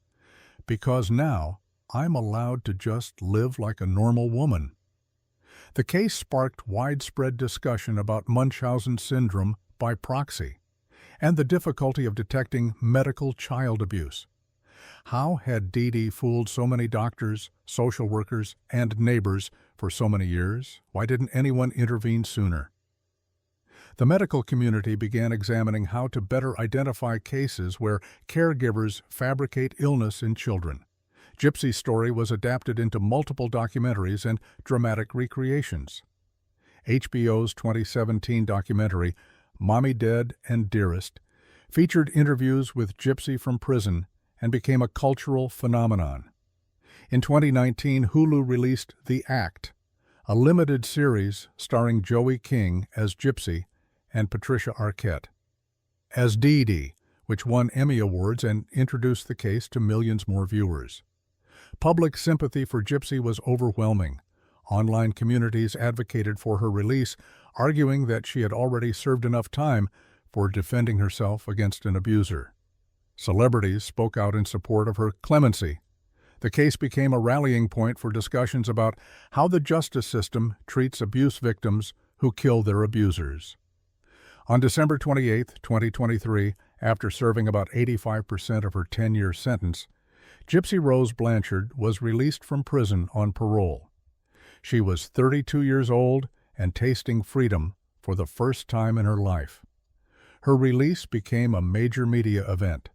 "because now I'm allowed to just live like a normal woman." The case sparked widespread discussion about Munchausen syndrome by proxy. and the difficulty of detecting medical child abuse. How had Dee Dee fooled so many doctors, social workers, and neighbors for so many years? Why didn't anyone intervene sooner? The medical community began examining how to better identify cases where caregivers fabricate illness in children. Gypsy's story was adapted into multiple documentaries and dramatic recreations. HBO's 2017 documentary, Mommy Dead and Dearest, featured interviews with Gypsy from prison and became a cultural phenomenon. In 2019, Hulu released The Act, a limited series starring Joey King as Gypsy and Patricia Arquette as Dee Dee, which won Emmy Awards and introduced the case to millions more viewers. Public sympathy for Gypsy was overwhelming. Online communities advocated for her release, arguing that she had already served enough time for defending herself against an abuser. Celebrities spoke out in support of her clemency. The case became a rallying point for discussions about how the justice system treats abuse victims who kill their abusers. On December 28, 2023, after serving about 85% of her 10-year sentence, Gypsy Rose Blanchard was released from prison on parole. She was 32 years old and tasting freedom for the first time in her life. Her release became a major media event.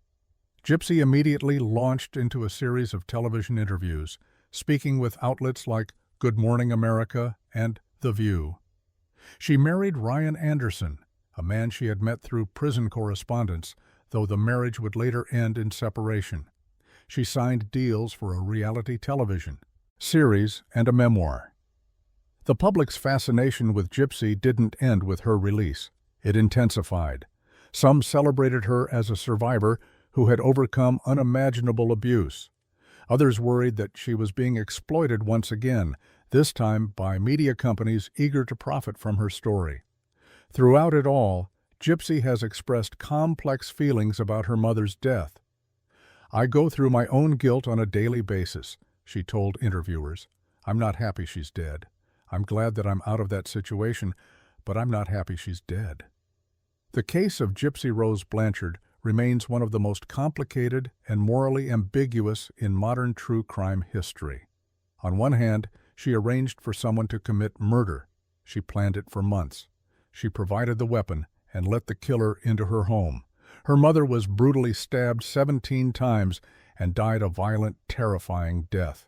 Gypsy immediately launched into a series of television interviews, speaking with outlets like Good Morning America and The View. She married Ryan Anderson, a man she had met through prison correspondence, though the marriage would later end in separation. She signed deals for a reality television series and a memoir. The public's fascination with Gypsy didn't end with her release. It intensified. Some celebrated her as a survivor who had overcome unimaginable abuse. Others worried that she was being exploited once again, this time by media companies eager to profit from her story. Throughout it all, Gypsy has expressed complex feelings about her mother's death. "I go through my own guilt on a daily basis," she told interviewers. "I'm not happy she's dead. I'm glad that I'm out of that situation, but I'm not happy she's dead." The case of Gypsy Rose Blanchard remains one of the most complicated and morally ambiguous in modern true crime history. On one hand, she arranged for someone to commit murder. She planned it for months. She provided the weapon and let the killer into her home. Her mother was brutally stabbed 17 times and died a violent, terrifying death.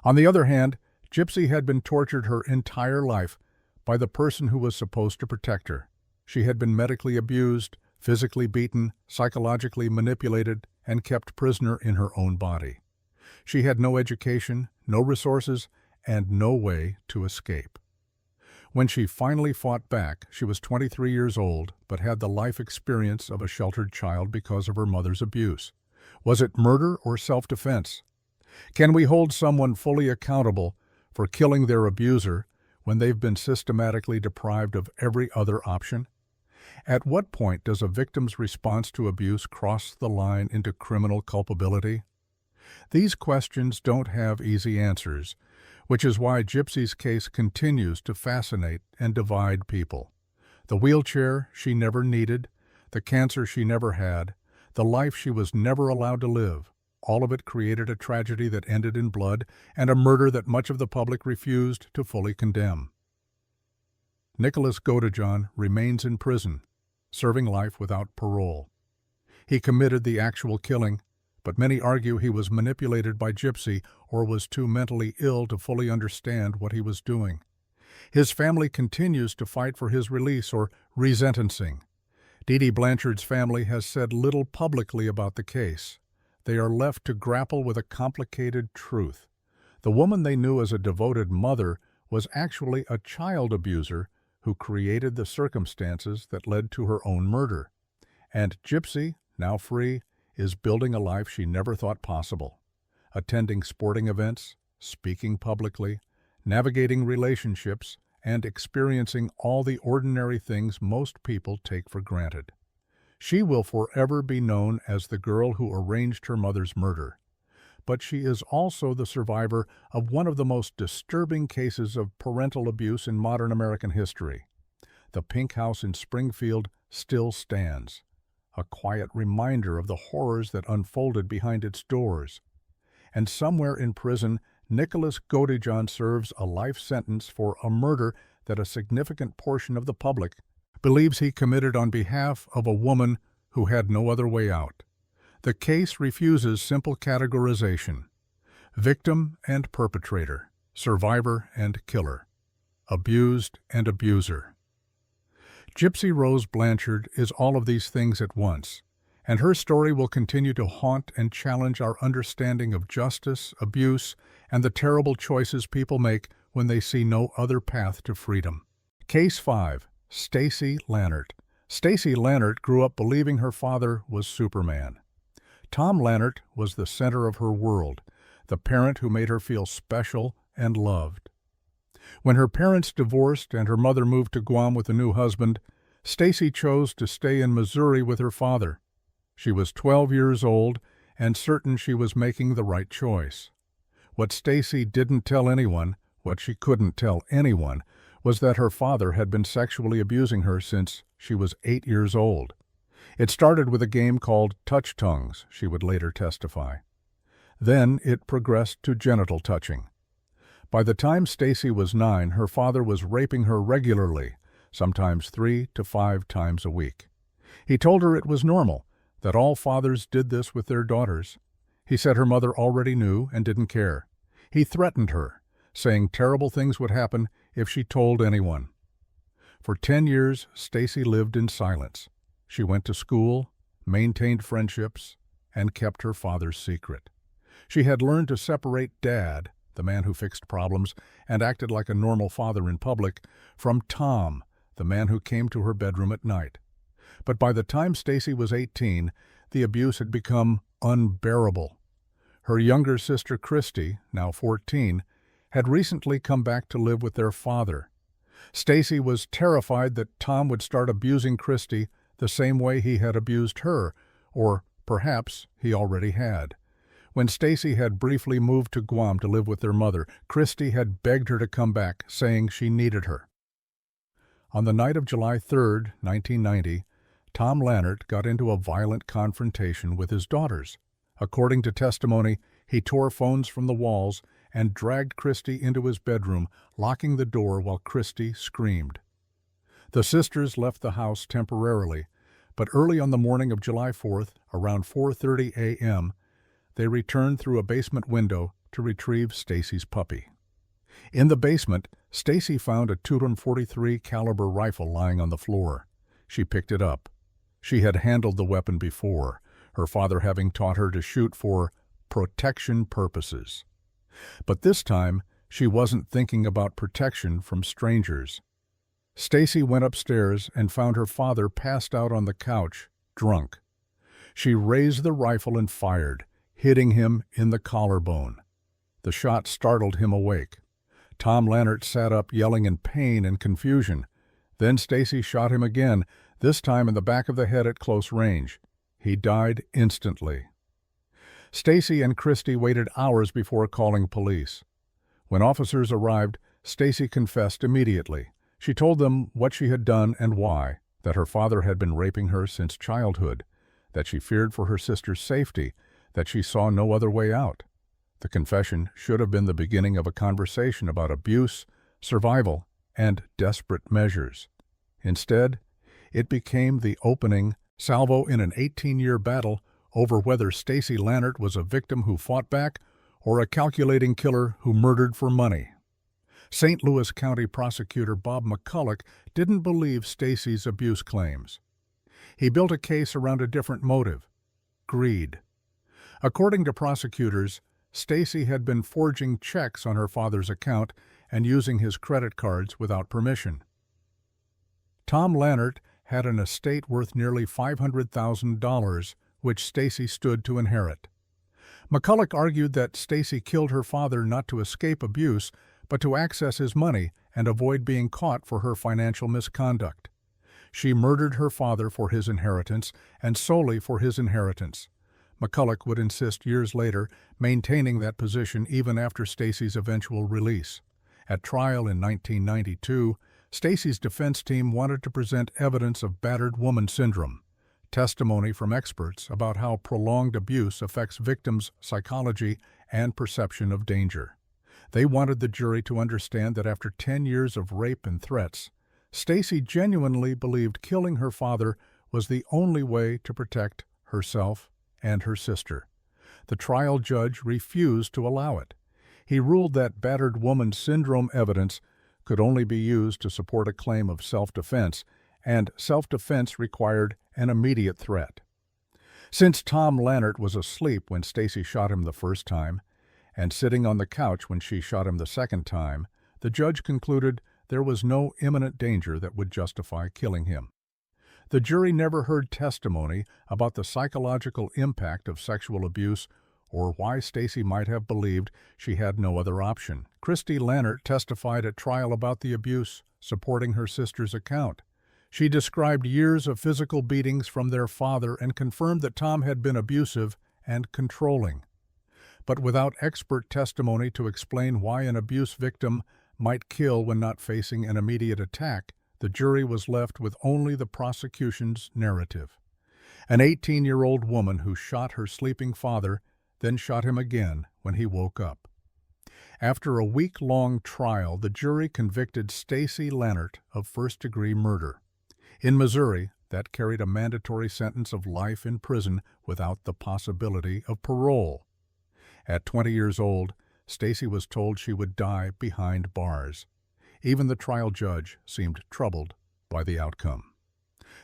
On the other hand, Gypsy had been tortured her entire life by the person who was supposed to protect her. She had been medically abused, physically beaten, psychologically manipulated, and kept prisoner in her own body. She had no education, no resources, and no way to escape. When she finally fought back, she was 23 years old, but had the life experience of a sheltered child because of her mother's abuse. Was it murder or self-defense? Can we hold someone fully accountable for killing their abuser when they've been systematically deprived of every other option? At what point does a victim's response to abuse cross the line into criminal culpability? These questions don't have easy answers, which is why Gypsy's case continues to fascinate and divide people. The wheelchair she never needed, the cancer she never had, the life she was never allowed to live, all of it created a tragedy that ended in blood and a murder that much of the public refused to fully condemn. Nicholas Godejohn remains in prison, serving life without parole. He committed the actual killing, but many argue he was manipulated by Gypsy or was too mentally ill to fully understand what he was doing. His family continues to fight for his release or resentencing. Dee Dee Blanchard's family has said little publicly about the case. They are left to grapple with a complicated truth. The woman they knew as a devoted mother was actually a child abuser who created the circumstances that led to her own murder. And Gypsy, now free, is building a life she never thought possible. Attending sporting events, speaking publicly, navigating relationships, and experiencing all the ordinary things most people take for granted. She will forever be known as the girl who arranged her mother's murder. But she is also the survivor of one of the most disturbing cases of parental abuse in modern American history. The Pink House in Springfield still stands. a quiet reminder of the horrors that unfolded behind its doors. And somewhere in prison, Nicholas Godejohn serves a life sentence for a murder that a significant portion of the public believes he committed on behalf of a woman who had no other way out. The case refuses simple categorization: victim and perpetrator, survivor and killer, abused and abuser. Gypsy Rose Blanchard is all of these things at once, and her story will continue to haunt and challenge our understanding of justice, abuse, and the terrible choices people make when they see no other path to freedom. Case 5. Stacy Lannert. Stacy Lannert grew up believing her father was Superman. Tom Lannert was the center of her world, the parent who made her feel special and loved. When her parents divorced and her mother moved to Guam with a new husband, Stacy chose to stay in Missouri with her father. She was 12 years old and certain she was making the right choice. What Stacy didn't tell anyone, what she couldn't tell anyone, was that her father had been sexually abusing her since she was 8 years old. It started with a game called Touch Tongues, she would later testify. Then it progressed to genital touching. By the time Stacy was 9, her father was raping her regularly, sometimes 3 to 5 times a week. He told her it was normal, that all fathers did this with their daughters. He said her mother already knew and didn't care. He threatened her, saying terrible things would happen if she told anyone. For 10 years, Stacy lived in silence. She went to school, maintained friendships, and kept her father's secret. She had learned to separate Dad, the man who fixed problems and acted like a normal father in public, from Tom, the man who came to her bedroom at night. But by the time Stacy was 18, the abuse had become unbearable. Her younger sister Christy, now 14, had recently come back to live with their father. Stacy was terrified that Tom would start abusing Christy the same way he had abused her, or perhaps he already had. When Stacy had briefly moved to Guam to live with their mother, Christy had begged her to come back, saying she needed her. On the night of July 3, 1990, Tom Lannert got into a violent confrontation with his daughters. According to testimony, he tore phones from the walls and dragged Christy into his bedroom, locking the door while Christy screamed. The sisters left the house temporarily, but early on the morning of July 4th, around 4:30 a.m., they returned through a basement window to retrieve Stacy's puppy. In the basement, Stacy found a .243 caliber rifle lying on the floor. She picked it up. She had handled the weapon before, her father having taught her to shoot for protection purposes. But this time, she wasn't thinking about protection from strangers. Stacy went upstairs and found her father passed out on the couch, drunk. She raised the rifle and fired, hitting him in the collarbone. The shot startled him awake. Tom Lannert sat up, yelling in pain and confusion. Then Stacy shot him again, this time in the back of the head at close range. He died instantly. Stacy and Christy waited hours before calling police. When officers arrived, Stacy confessed immediately. She told them what she had done and why, that her father had been raping her since childhood, that she feared for her sister's safety, that she saw no other way out. The confession should have been the beginning of a conversation about abuse, survival, and desperate measures. Instead, it became the opening salvo in an 18-year battle over whether Stacy Lannert was a victim who fought back or a calculating killer who murdered for money. St. Louis County Prosecutor Bob McCulloch didn't believe Stacy's abuse claims. He built a case around a different motive: greed. According to prosecutors, Stacy had been forging checks on her father's account and using his credit cards without permission. Tom Lannert had an estate worth nearly $500,000, which Stacy stood to inherit. McCulloch argued that Stacy killed her father not to escape abuse, but to access his money and avoid being caught for her financial misconduct. She murdered her father for his inheritance and solely for his inheritance. McCulloch would insist years later, maintaining that position even after Stacy's eventual release. At trial in 1992, Stacy's defense team wanted to present evidence of battered woman syndrome. testimony from experts about how prolonged abuse affects victims' psychology and perception of danger. They wanted the jury to understand that after 10 years of rape and threats, Stacy genuinely believed killing her father was the only way to protect herself and her sister. The trial judge refused to allow it. He ruled that battered woman syndrome evidence could only be used to support a claim of self-defense, and self-defense required an immediate threat. Since Tom Lannert was asleep when Stacy shot him the first time, and sitting on the couch when she shot him the second time, the judge concluded there was no imminent danger that would justify killing him. The jury never heard testimony about the psychological impact of sexual abuse or why Stacy might have believed she had no other option. Christy Lannert testified at trial about the abuse, supporting her sister's account. She described years of physical beatings from their father and confirmed that Tom had been abusive and controlling. But without expert testimony to explain why an abuse victim might kill when not facing an immediate attack, the jury was left with only the prosecution's narrative. An 18-year-old woman who shot her sleeping father, then shot him again when he woke up. After a week-long trial, the jury convicted Stacy Lannert of first-degree murder. In Missouri, that carried a mandatory sentence of life in prison without the possibility of parole. At 20 years old, Stacy was told she would die behind bars. Even the trial judge seemed troubled by the outcome.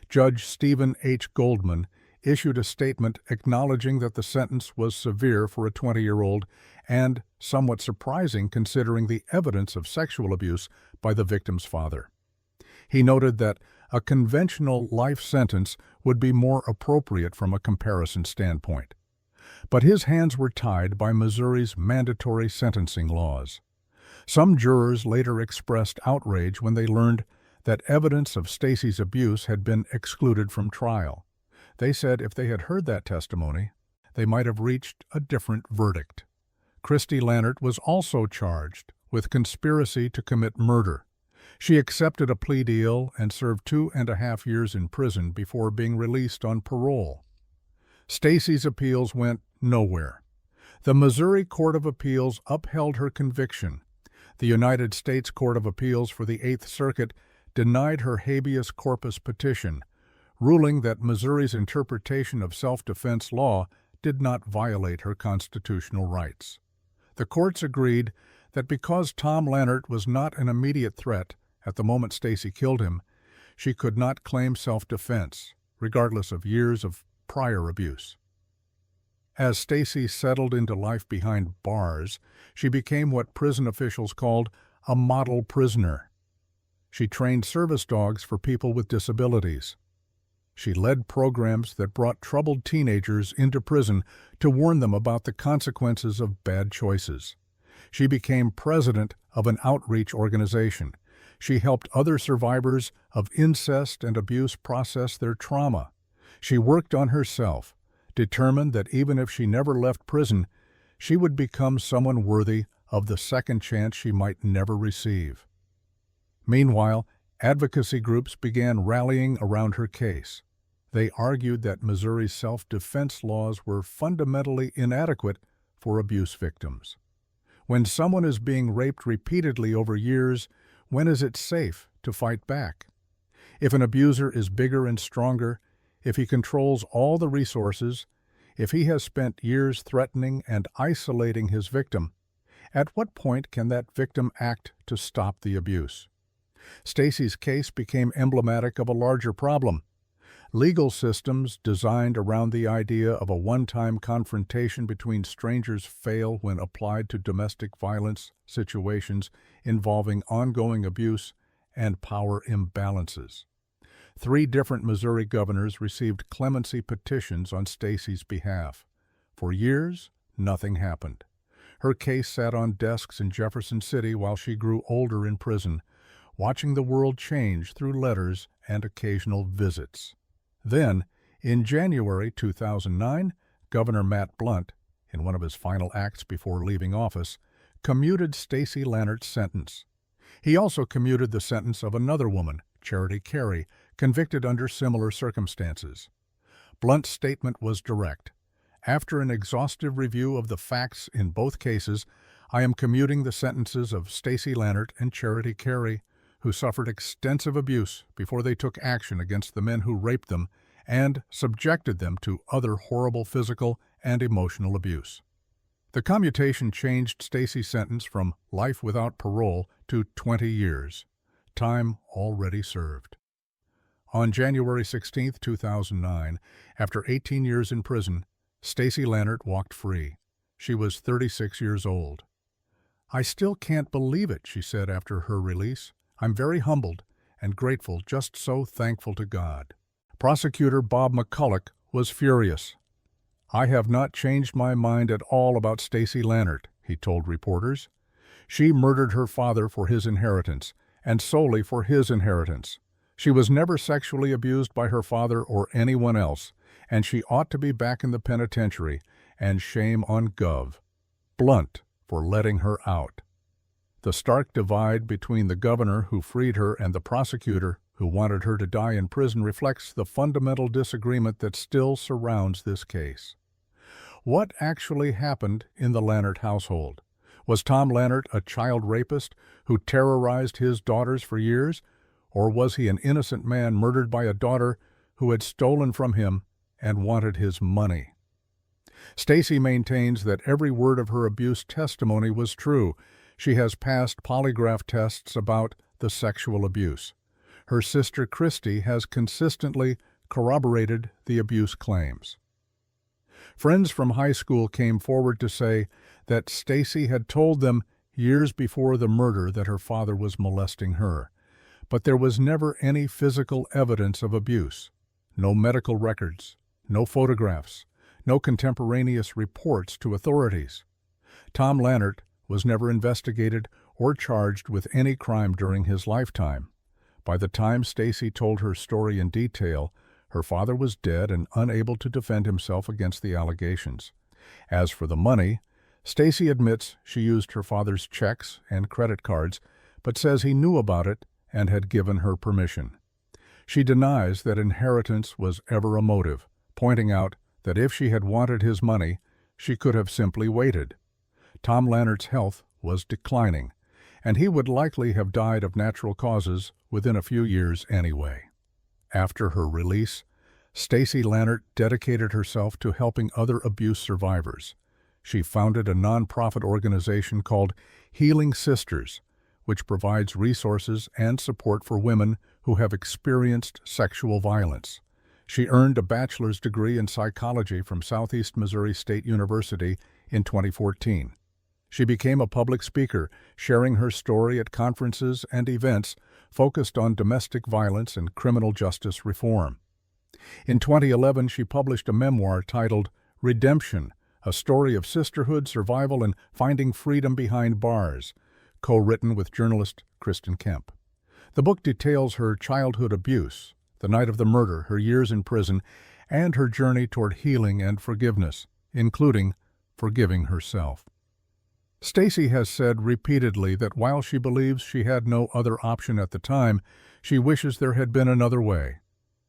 Judge Stephen H. Goldman issued a statement acknowledging that the sentence was severe for a 20-year-old and somewhat surprising considering the evidence of sexual abuse by the victim's father. He noted that a conventional life sentence would be more appropriate from a comparison standpoint. But his hands were tied by Missouri's mandatory sentencing laws. Some jurors later expressed outrage when they learned that evidence of Stacy's abuse had been excluded from trial. They said if they had heard that testimony, they might have reached a different verdict. Christy Lannert was also charged with conspiracy to commit murder. She accepted a plea deal and served 2.5 years in prison before being released on parole. Stacy's appeals went nowhere. The Missouri Court of Appeals upheld her conviction. The United States Court of Appeals for the Eighth Circuit denied her habeas corpus petition, ruling that Missouri's interpretation of self-defense law did not violate her constitutional rights. The courts agreed that because Tom Lannert was not an immediate threat at the moment Stacy killed him, she could not claim self-defense, regardless of years of prior abuse. As Stacy settled into life behind bars, she became what prison officials called a model prisoner. She trained service dogs for people with disabilities. She led programs that brought troubled teenagers into prison to warn them about the consequences of bad choices. She became president of an outreach organization. She helped other survivors of incest and abuse process their trauma. She worked on herself, determined that even if she never left prison, she would become someone worthy of the second chance she might never receive. Meanwhile, advocacy groups began rallying around her case. They argued that Missouri's self-defense laws were fundamentally inadequate for abuse victims. When someone is being raped repeatedly over years, when is it safe to fight back? If an abuser is bigger and stronger, if he controls all the resources, if he has spent years threatening and isolating his victim, at what point can that victim act to stop the abuse? Stacy's case became emblematic of a larger problem. Legal systems designed around the idea of a one-time confrontation between strangers fail when applied to domestic violence situations involving ongoing abuse and power imbalances. 3 different Missouri governors received clemency petitions on Stacy's behalf. For years, nothing happened. Her case sat on desks in Jefferson City while she grew older in prison, watching the world change through letters and occasional visits. Then, in January 2009, Governor Matt Blunt, in one of his final acts before leaving office, commuted Stacy Lannert's sentence. He also commuted the sentence of another woman, Charity Carey, convicted under similar circumstances. Blunt's statement was direct. After an exhaustive review of the facts in both cases, I am commuting the sentences of Stacy Lannert and Charity Carey, who suffered extensive abuse before they took action against the men who raped them and subjected them to other horrible physical and emotional abuse. The commutation changed Stacy's sentence from life without parole to 20 years, time already served. On January 16, 2009, after 18 years in prison, Stacy Lannert walked free. She was 36 years old. "I still can't believe it," she said after her release. "I'm very humbled and grateful, just so thankful to God." Prosecutor Bob McCulloch was furious. "I have not changed my mind at all about Stacy Lannert," he told reporters. "She murdered her father for his inheritance, and solely for his inheritance. She was never sexually abused by her father or anyone else, and she ought to be back in the penitentiary, and shame on Gov. Blunt for letting her out." The stark divide between the governor who freed her and the prosecutor who wanted her to die in prison reflects the fundamental disagreement that still surrounds this case. What actually happened in the Lannert household? Was Tom Lannert a child rapist who terrorized his daughters for years, or was he an innocent man murdered by a daughter who had stolen from him and wanted his money? Stacy maintains that every word of her abuse testimony was true. She has passed polygraph tests about the sexual abuse. Her sister Christy has consistently corroborated the abuse claims. Friends from high school came forward to say that Stacy had told them years before the murder that her father was molesting her, but there was never any physical evidence of abuse, no medical records, no photographs, no contemporaneous reports to authorities. Tom Lannert was never investigated or charged with any crime during his lifetime. By the time Stacy told her story in detail, her father was dead and unable to defend himself against the allegations. As for the money, Stacy admits she used her father's checks and credit cards, but says he knew about it and had given her permission. She denies that inheritance was ever a motive, pointing out that if she had wanted his money, she could have simply waited. Tom Lannert's health was declining, and he would likely have died of natural causes within a few years anyway. After her release, Stacy Lannert dedicated herself to helping other abuse survivors. She founded a nonprofit organization called Healing Sisters, which provides resources and support for women who have experienced sexual violence. She earned a bachelor's degree in psychology from Southeast Missouri State University in 2014. She became a public speaker, sharing her story at conferences and events focused on domestic violence and criminal justice reform. In 2011, she published a memoir titled Redemption, a story of sisterhood, survival, and finding freedom behind bars, co-written with journalist Kristen Kemp. The book details her childhood abuse, the night of the murder, her years in prison, and her journey toward healing and forgiveness, including forgiving herself. Stacy has said repeatedly that while she believes she had no other option at the time, she wishes there had been another way.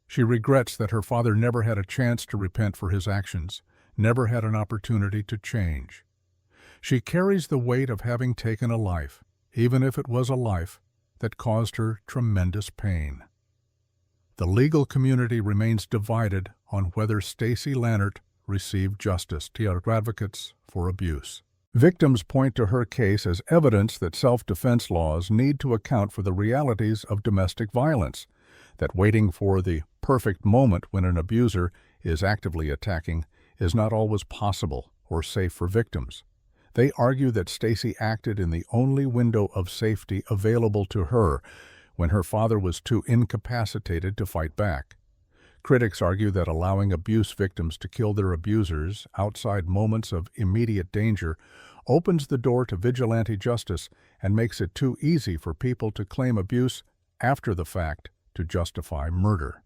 She regrets that her father never had a chance to repent for his actions, never had an opportunity to change. She carries the weight of having taken a life, even if it was a life that caused her tremendous pain. The legal community remains divided on whether Stacy Lannert received justice, to advocates for abuse. Victims point to her case as evidence that self-defense laws need to account for the realities of domestic violence, that waiting for the perfect moment when an abuser is actively attacking is not always possible or safe for victims. They argue that Stacy acted in the only window of safety available to her when her father was too incapacitated to fight back. Critics argue that allowing abuse victims to kill their abusers outside moments of immediate danger opens the door to vigilante justice and makes it too easy for people to claim abuse after the fact to justify murder.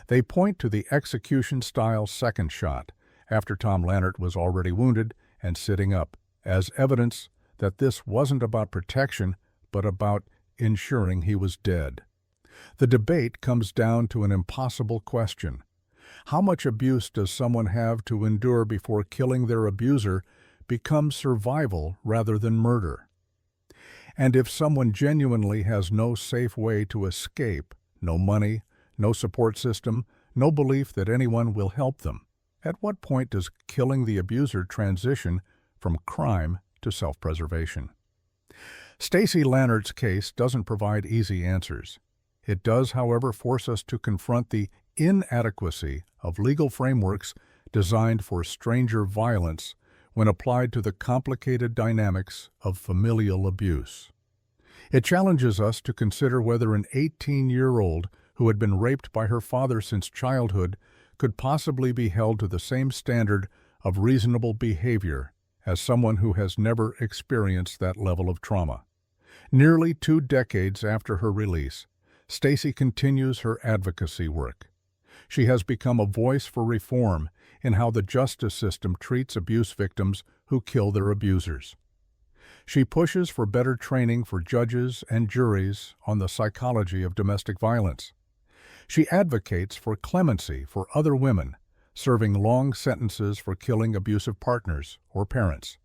They point to the execution-style second shot, after Tom Lannert was already wounded and sitting up, as evidence that this wasn't about protection, but about ensuring he was dead. The debate comes down to an impossible question. How much abuse does someone have to endure before killing their abuser becomes survival rather than murder? And if someone genuinely has no safe way to escape, no money, no support system, no belief that anyone will help them, at what point does killing the abuser transition from crime to self-preservation? Stacy Lannert's case doesn't provide easy answers. It does, however, force us to confront the inadequacy of legal frameworks designed for stranger violence when applied to the complicated dynamics of familial abuse. It challenges us to consider whether an 18-year-old who had been raped by her father since childhood could possibly be held to the same standard of reasonable behavior as someone who has never experienced that level of trauma. Nearly 2 decades after her release, Stacy continues her advocacy work. She has become a voice for reform in how the justice system treats abuse victims who kill their abusers. She pushes for better training for judges and juries on the psychology of domestic violence. She advocates for clemency for other women serving long sentences for killing abusive partners or parents.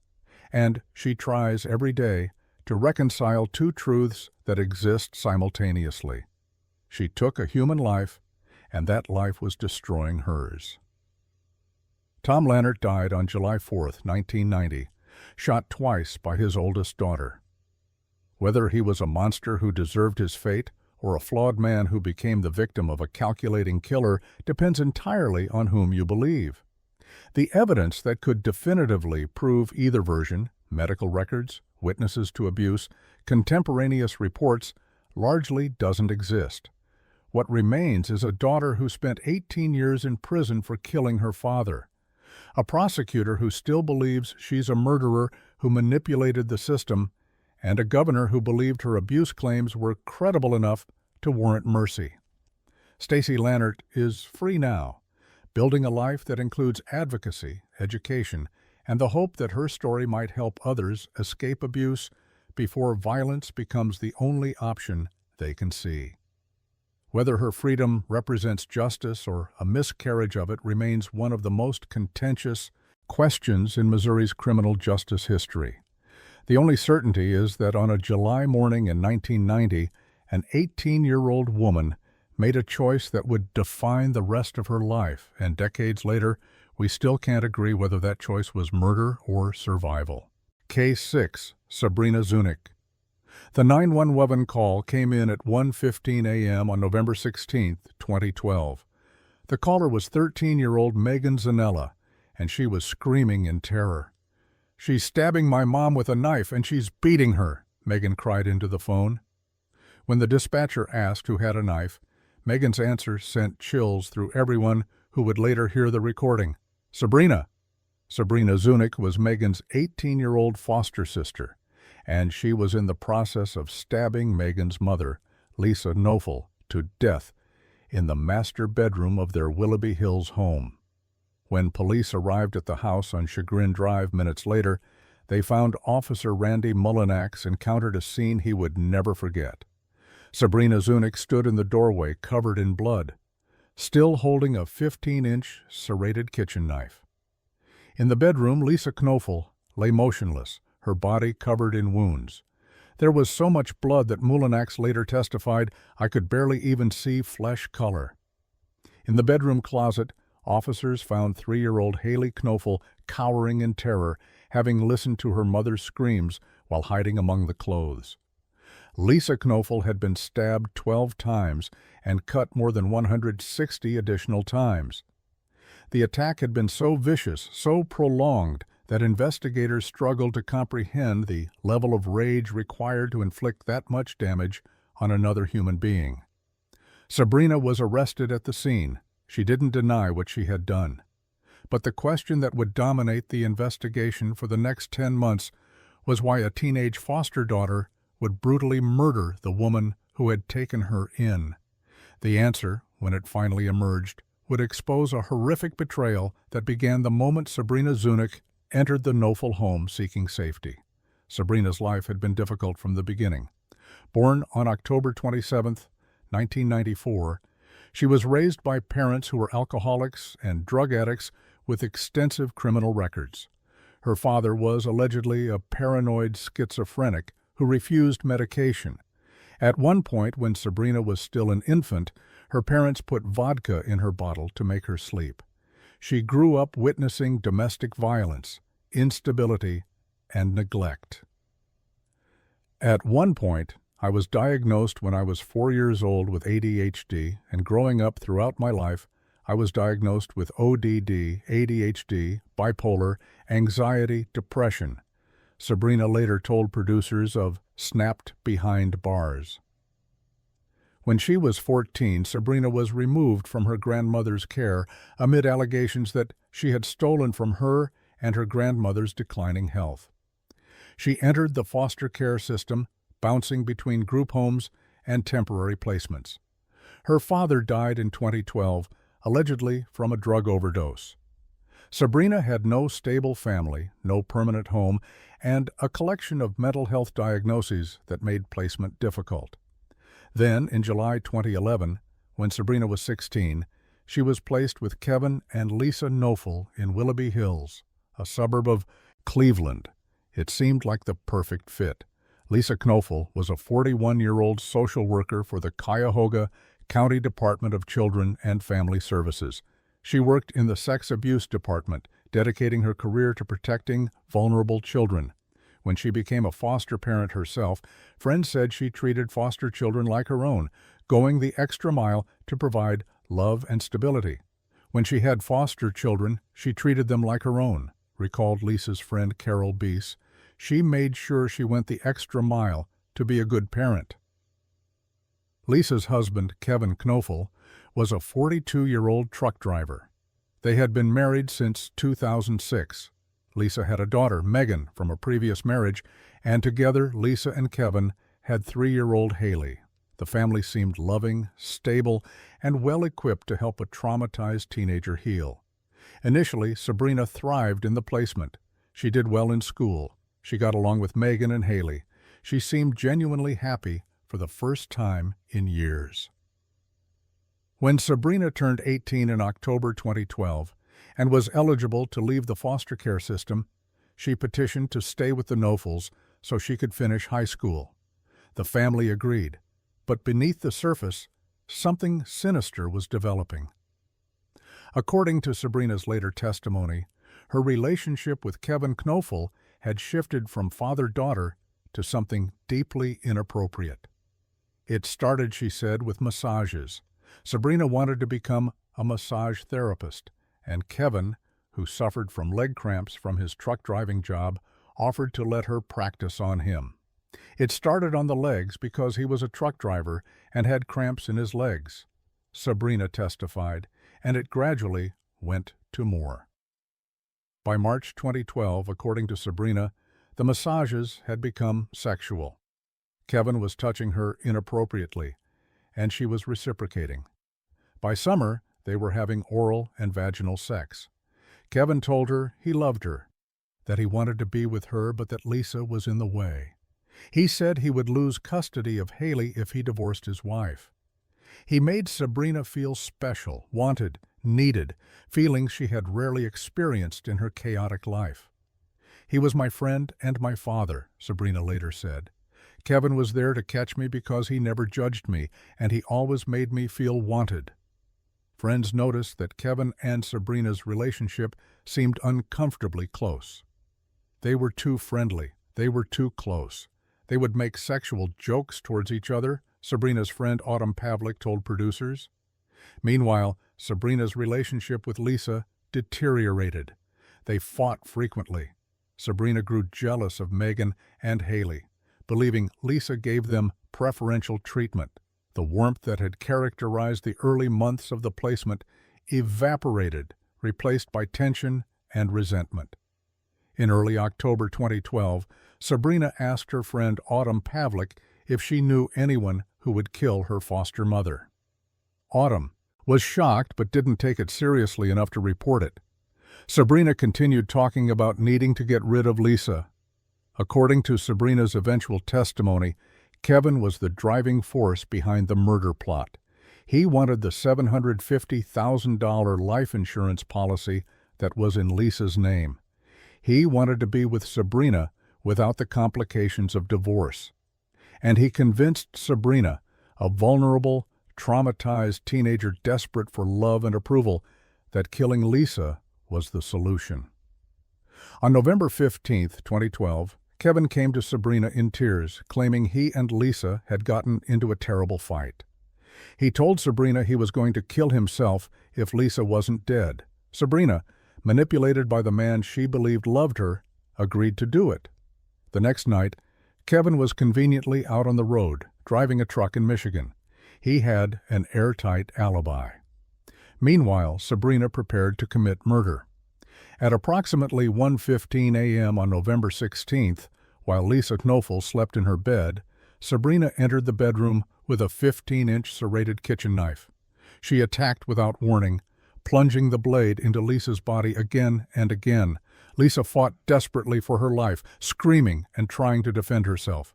And she tries every day to reconcile 2 truths that exist simultaneously. She took a human life, and that life was destroying hers. Tom Lannert died on July 4, 1990, shot twice by his oldest daughter. Whether he was a monster who deserved his fate or a flawed man who became the victim of a calculating killer depends entirely on whom you believe. The evidence that could definitively prove either version, medical records, witnesses to abuse, contemporaneous reports, largely doesn't exist. What remains is a daughter who spent 18 years in prison for killing her father, a prosecutor who still believes she's a murderer who manipulated the system, and a governor who believed her abuse claims were credible enough to warrant mercy. Stacy Lannert is free now, building a life that includes advocacy, education, and the hope that her story might help others escape abuse before violence becomes the only option they can see. Whether her freedom represents justice or a miscarriage of it remains one of the most contentious questions in Missouri's criminal justice history. The only certainty is that on a July morning in 1990, an 18-year-old woman made a choice that would define the rest of her life, and decades later, we still can't agree whether that choice was murder or survival. Case 6. Sabrina Zunick. The 911 call came in at 1:15 a.m. on November 16, 2012. The caller was 13-year-old Megan Zanella, and she was screaming in terror. "She's stabbing my mom with a knife, and she's beating her," Megan cried into the phone. When the dispatcher asked who had a knife, Megan's answer sent chills through everyone who would later hear the recording. Sabrina. Sabrina Zunick was Megan's 18-year-old foster sister, and she was in the process of stabbing Megan's mother, Lisa Knofel, to death in the master bedroom of their Willoughby Hills home. When police arrived at the house on Chagrin Drive minutes later, they found Officer Randy Mullinax encountered a scene he would never forget. Sabrina Zunick stood in the doorway covered in blood, still holding a 15-inch serrated kitchen knife. In the bedroom, Lisa Knofel lay motionless, her body covered in wounds. There was so much blood that Mullinax later testified, "I could barely even see flesh color." In the bedroom closet, officers found 3-year-old Haley Knofel cowering in terror, having listened to her mother's screams while hiding among the clothes. Lisa Knofel had been stabbed 12 times and cut more than 160 additional times. The attack had been so vicious, so prolonged, that investigators struggled to comprehend the level of rage required to inflict that much damage on another human being. Sabrina was arrested at the scene. She didn't deny what she had done. But the question that would dominate the investigation for the next 10 months was why a teenage foster daughter would brutally murder the woman who had taken her in. The answer, when it finally emerged, would expose a horrific betrayal that began the moment Sabrina Zunick entered the Knofel home seeking safety. Sabrina's life had been difficult from the beginning. Born on October 27, 1994, She was raised by parents who were alcoholics and drug addicts with extensive criminal records. Her father was allegedly a paranoid schizophrenic who refused medication. At one point, when Sabrina was still an infant, her parents put vodka in her bottle to make her sleep. She grew up witnessing domestic violence, instability, and neglect. At one point, I was diagnosed when I was 4 years old with ADHD, and growing up throughout my life, I was diagnosed with ODD, ADHD, bipolar, anxiety, depression. Sabrina later told producers of Snapped Behind Bars. When she was 14, Sabrina was removed from her grandmother's care amid allegations that she had stolen from her and her grandmother's declining health. She entered the foster care system, bouncing between group homes and temporary placements. Her father died in 2012, allegedly from a drug overdose. Sabrina had no stable family, no permanent home, and a collection of mental health diagnoses that made placement difficult. Then, in July 2011, when Sabrina was 16, she was placed with Kevin and Lisa Knofel in Willoughby Hills, a suburb of Cleveland. It seemed like the perfect fit. Lisa Knofel was a 41-year-old social worker for the Cuyahoga County Department of Children and Family Services. She worked in the sex abuse department, dedicating her career to protecting vulnerable children. When she became a foster parent herself, friends said she treated foster children like her own, going the extra mile to provide love and stability. When she had foster children, she treated them like her own, recalled Lisa's friend Carol Beese. She made sure she went the extra mile to be a good parent. Lisa's husband, Kevin Knofel, was a 42-year-old truck driver. They had been married since 2006. Lisa had a daughter, Megan, from a previous marriage, and together Lisa and Kevin had 3-year-old Haley. The family seemed loving, stable, and well-equipped to help a traumatized teenager heal. Initially, Sabrina thrived in the placement. She did well in school. She got along with Megan and Haley. She seemed genuinely happy for the first time in years. When Sabrina turned 18 in October 2012 and was eligible to leave the foster care system, she petitioned to stay with the Knofels so she could finish high school. The family agreed, but beneath the surface, something sinister was developing. According to Sabrina's later testimony, her relationship with Kevin Knofel had shifted from father-daughter to something deeply inappropriate. It started, she said, with massages. Sabrina wanted to become a massage therapist, and Kevin, who suffered from leg cramps from his truck driving job, offered to let her practice on him. It started on the legs because he was a truck driver and had cramps in his legs, Sabrina testified, and it gradually went to more. By March 2012, according to Sabrina, the massages had become sexual. Kevin was touching her inappropriately, and she was reciprocating. By summer, they were having oral and vaginal sex. Kevin told her he loved her, that he wanted to be with her, but that Lisa was in the way. He said he would lose custody of Haley if he divorced his wife. He made Sabrina feel special, wanted, needed, feelings she had rarely experienced in her chaotic life. He was my friend and my father, Sabrina later said. Kevin was there to catch me because he never judged me, and he always made me feel wanted. Friends noticed that Kevin and Sabrina's relationship seemed uncomfortably close. They were too friendly. They were too close. They would make sexual jokes towards each other, Sabrina's friend Autumn Pavlik told producers. Meanwhile, Sabrina's relationship with Lisa deteriorated. They fought frequently. Sabrina grew jealous of Megan and Haley, believing Lisa gave them preferential treatment. The warmth that had characterized the early months of the placement evaporated, replaced by tension and resentment. In early October 2012, Sabrina asked her friend Autumn Pavlik if she knew anyone who would kill her foster mother. Autumn was shocked but didn't take it seriously enough to report it. Sabrina continued talking about needing to get rid of Lisa. According to Sabrina's eventual testimony, Kevin was the driving force behind the murder plot. He wanted the $750,000 life insurance policy that was in Lisa's name. He wanted to be with Sabrina without the complications of divorce. And he convinced Sabrina, a vulnerable, traumatized teenager desperate for love and approval, that killing Lisa was the solution. On November 15, 2012, Kevin came to Sabrina in tears, claiming he and Lisa had gotten into a terrible fight. He told Sabrina he was going to kill himself if Lisa wasn't dead. Sabrina, manipulated by the man she believed loved her, agreed to do it. The next night, Kevin was conveniently out on the road, driving a truck in Michigan. He had an airtight alibi. Meanwhile, Sabrina prepared to commit murder. At approximately 1:15 a.m. on November 16th, while Lisa Knoefel slept in her bed, Sabrina entered the bedroom with a 15-inch serrated kitchen knife. She attacked without warning, plunging the blade into Lisa's body again and again. Lisa fought desperately for her life, screaming and trying to defend herself.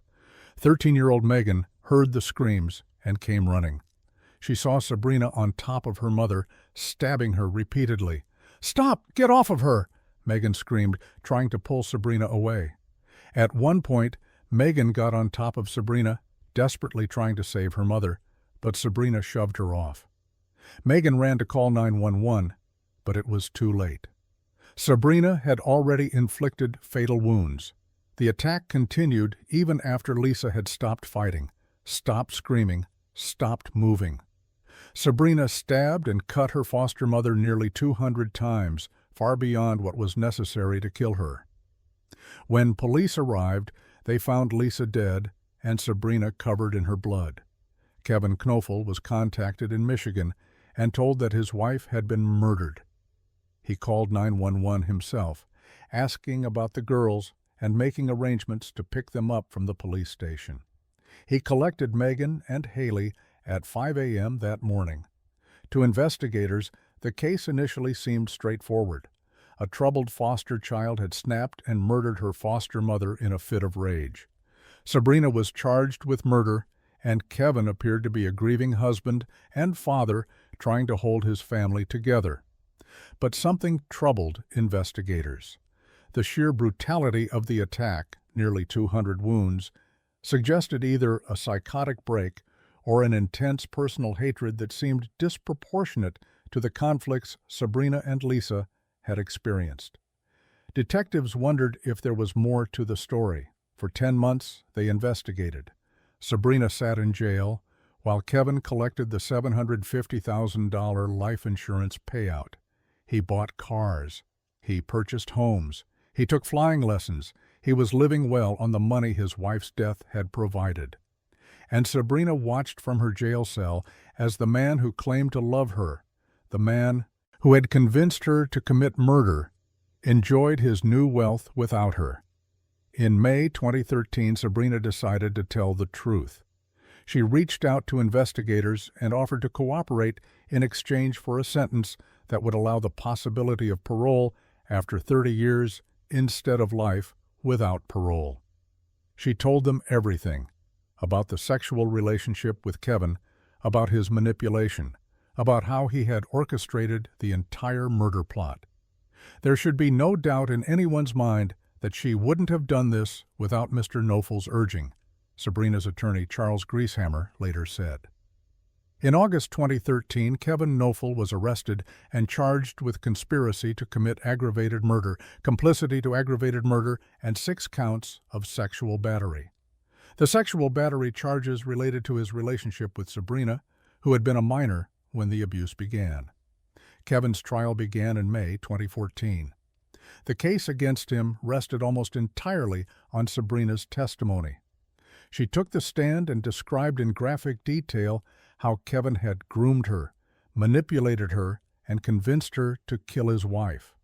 13-year-old Megan heard the screams and came running. She saw Sabrina on top of her mother, stabbing her repeatedly. "Stop! Get off of her!" Megan screamed, trying to pull Sabrina away. At one point, Megan got on top of Sabrina, desperately trying to save her mother, but Sabrina shoved her off. Megan ran to call 911, but it was too late. Sabrina had already inflicted fatal wounds. The attack continued even after Lisa had stopped fighting, stopped screaming, stopped moving. Sabrina stabbed and cut her foster mother nearly 200 times, far beyond what was necessary to kill her. When police arrived, they found Lisa dead and Sabrina covered in her blood. Kevin Knoefel was contacted in Michigan and told that his wife had been murdered. He called 911 himself, asking about the girls and making arrangements to pick them up from the police station. He collected Megan and Haley at 5 a.m. that morning. To investigators, the case initially seemed straightforward. A troubled foster child had snapped and murdered her foster mother in a fit of rage. Sabrina was charged with murder, and Kevin appeared to be a grieving husband and father trying to hold his family together. But something troubled investigators. The sheer brutality of the attack, nearly 200 wounds, suggested either a psychotic break or an intense personal hatred that seemed disproportionate to the conflicts Sabrina and Lisa had experienced. Detectives wondered if there was more to the story. For 10 months, they investigated. Sabrina sat in jail, while Kevin collected the $750,000 life insurance payout. He bought cars. He purchased homes. He took flying lessons. He was living well on the money his wife's death had provided. And Sabrina watched from her jail cell as the man who claimed to love her, the man who had convinced her to commit murder, enjoyed his new wealth without her. In May 2013, Sabrina decided to tell the truth. She reached out to investigators and offered to cooperate in exchange for a sentence that would allow the possibility of parole after 30 years instead of life without parole. She told them everything about the sexual relationship with Kevin, about his manipulation, about how he had orchestrated the entire murder plot. There should be no doubt in anyone's mind that she wouldn't have done this without Mr. Knoeffel's urging, Sabrina's attorney Charles Grieshammer later said. In August 2013, Kevin Knoefel was arrested and charged with conspiracy to commit aggravated murder, complicity to aggravated murder, and 6 counts of sexual battery. The sexual battery charges related to his relationship with Sabrina, who had been a minor when the abuse began. Kevin's trial began in May 2014. The case against him rested almost entirely on Sabrina's testimony. She took the stand and described in graphic detail how Kevin had groomed her, manipulated her, and convinced her to kill his wife.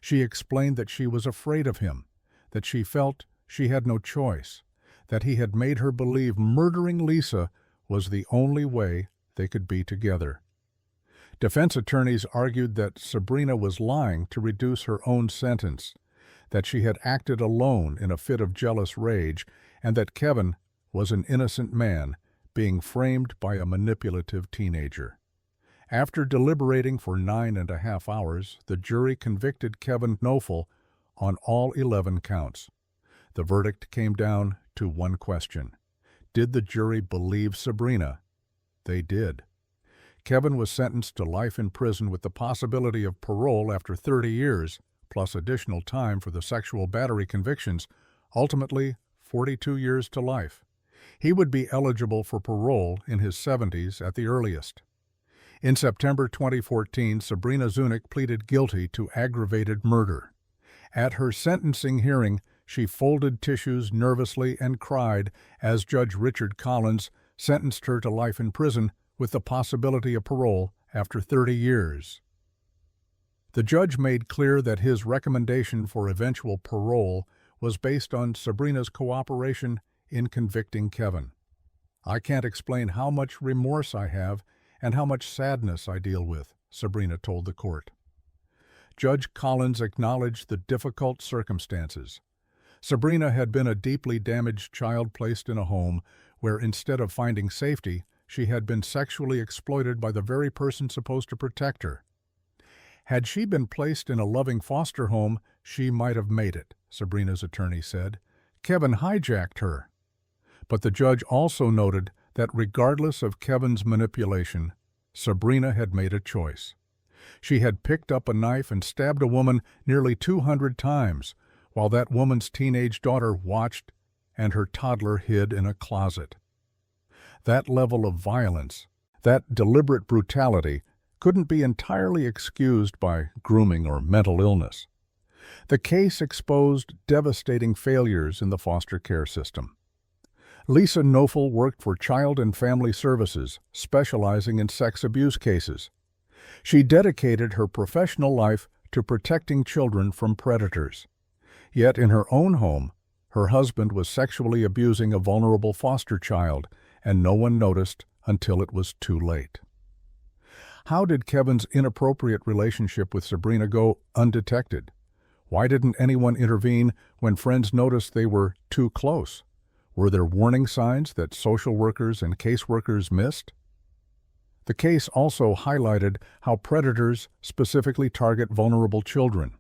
She explained that she was afraid of him, that she felt she had no choice, that he had made her believe murdering Lisa was the only way they could be together. Defense attorneys argued that Sabrina was lying to reduce her own sentence, that she had acted alone in a fit of jealous rage, and that Kevin was an innocent man being framed by a manipulative teenager. After deliberating for 9.5 hours, the jury convicted Kevin Knoefel on all 11 counts. The verdict came down to one question. Did the jury believe Sabrina? They did. Kevin was sentenced to life in prison with the possibility of parole after 30 years, plus additional time for the sexual battery convictions, ultimately 42 years to life. He would be eligible for parole in his 70s at the earliest. In September 2014, Sabrina Zunick pleaded guilty to aggravated murder. At her sentencing hearing, she folded tissues nervously and cried as Judge Richard Collins sentenced her to life in prison with the possibility of parole after 30 years. The judge made clear that his recommendation for eventual parole was based on Sabrina's cooperation in convicting Kevin. "I can't explain how much remorse I have and how much sadness I deal with," Sabrina told the court. Judge Collins acknowledged the difficult circumstances. Sabrina had been a deeply damaged child placed in a home where, instead of finding safety, she had been sexually exploited by the very person supposed to protect her. Had she been placed in a loving foster home, she might have made it, Sabrina's attorney said. Kevin hijacked her. But the judge also noted that regardless of Kevin's manipulation, Sabrina had made a choice. She had picked up a knife and stabbed a woman nearly 200 times, while that woman's teenage daughter watched and her toddler hid in a closet. That level of violence, that deliberate brutality, couldn't be entirely excused by grooming or mental illness. The case exposed devastating failures in the foster care system. Lisa Knoefel worked for Child and Family Services, specializing in sex abuse cases. She dedicated her professional life to protecting children from predators. Yet in her own home, her husband was sexually abusing a vulnerable foster child, and no one noticed until it was too late. How did Kevin's inappropriate relationship with Sabrina go undetected? Why didn't anyone intervene when friends noticed they were too close? Were there warning signs that social workers and caseworkers missed? The case also highlighted how predators specifically target vulnerable children.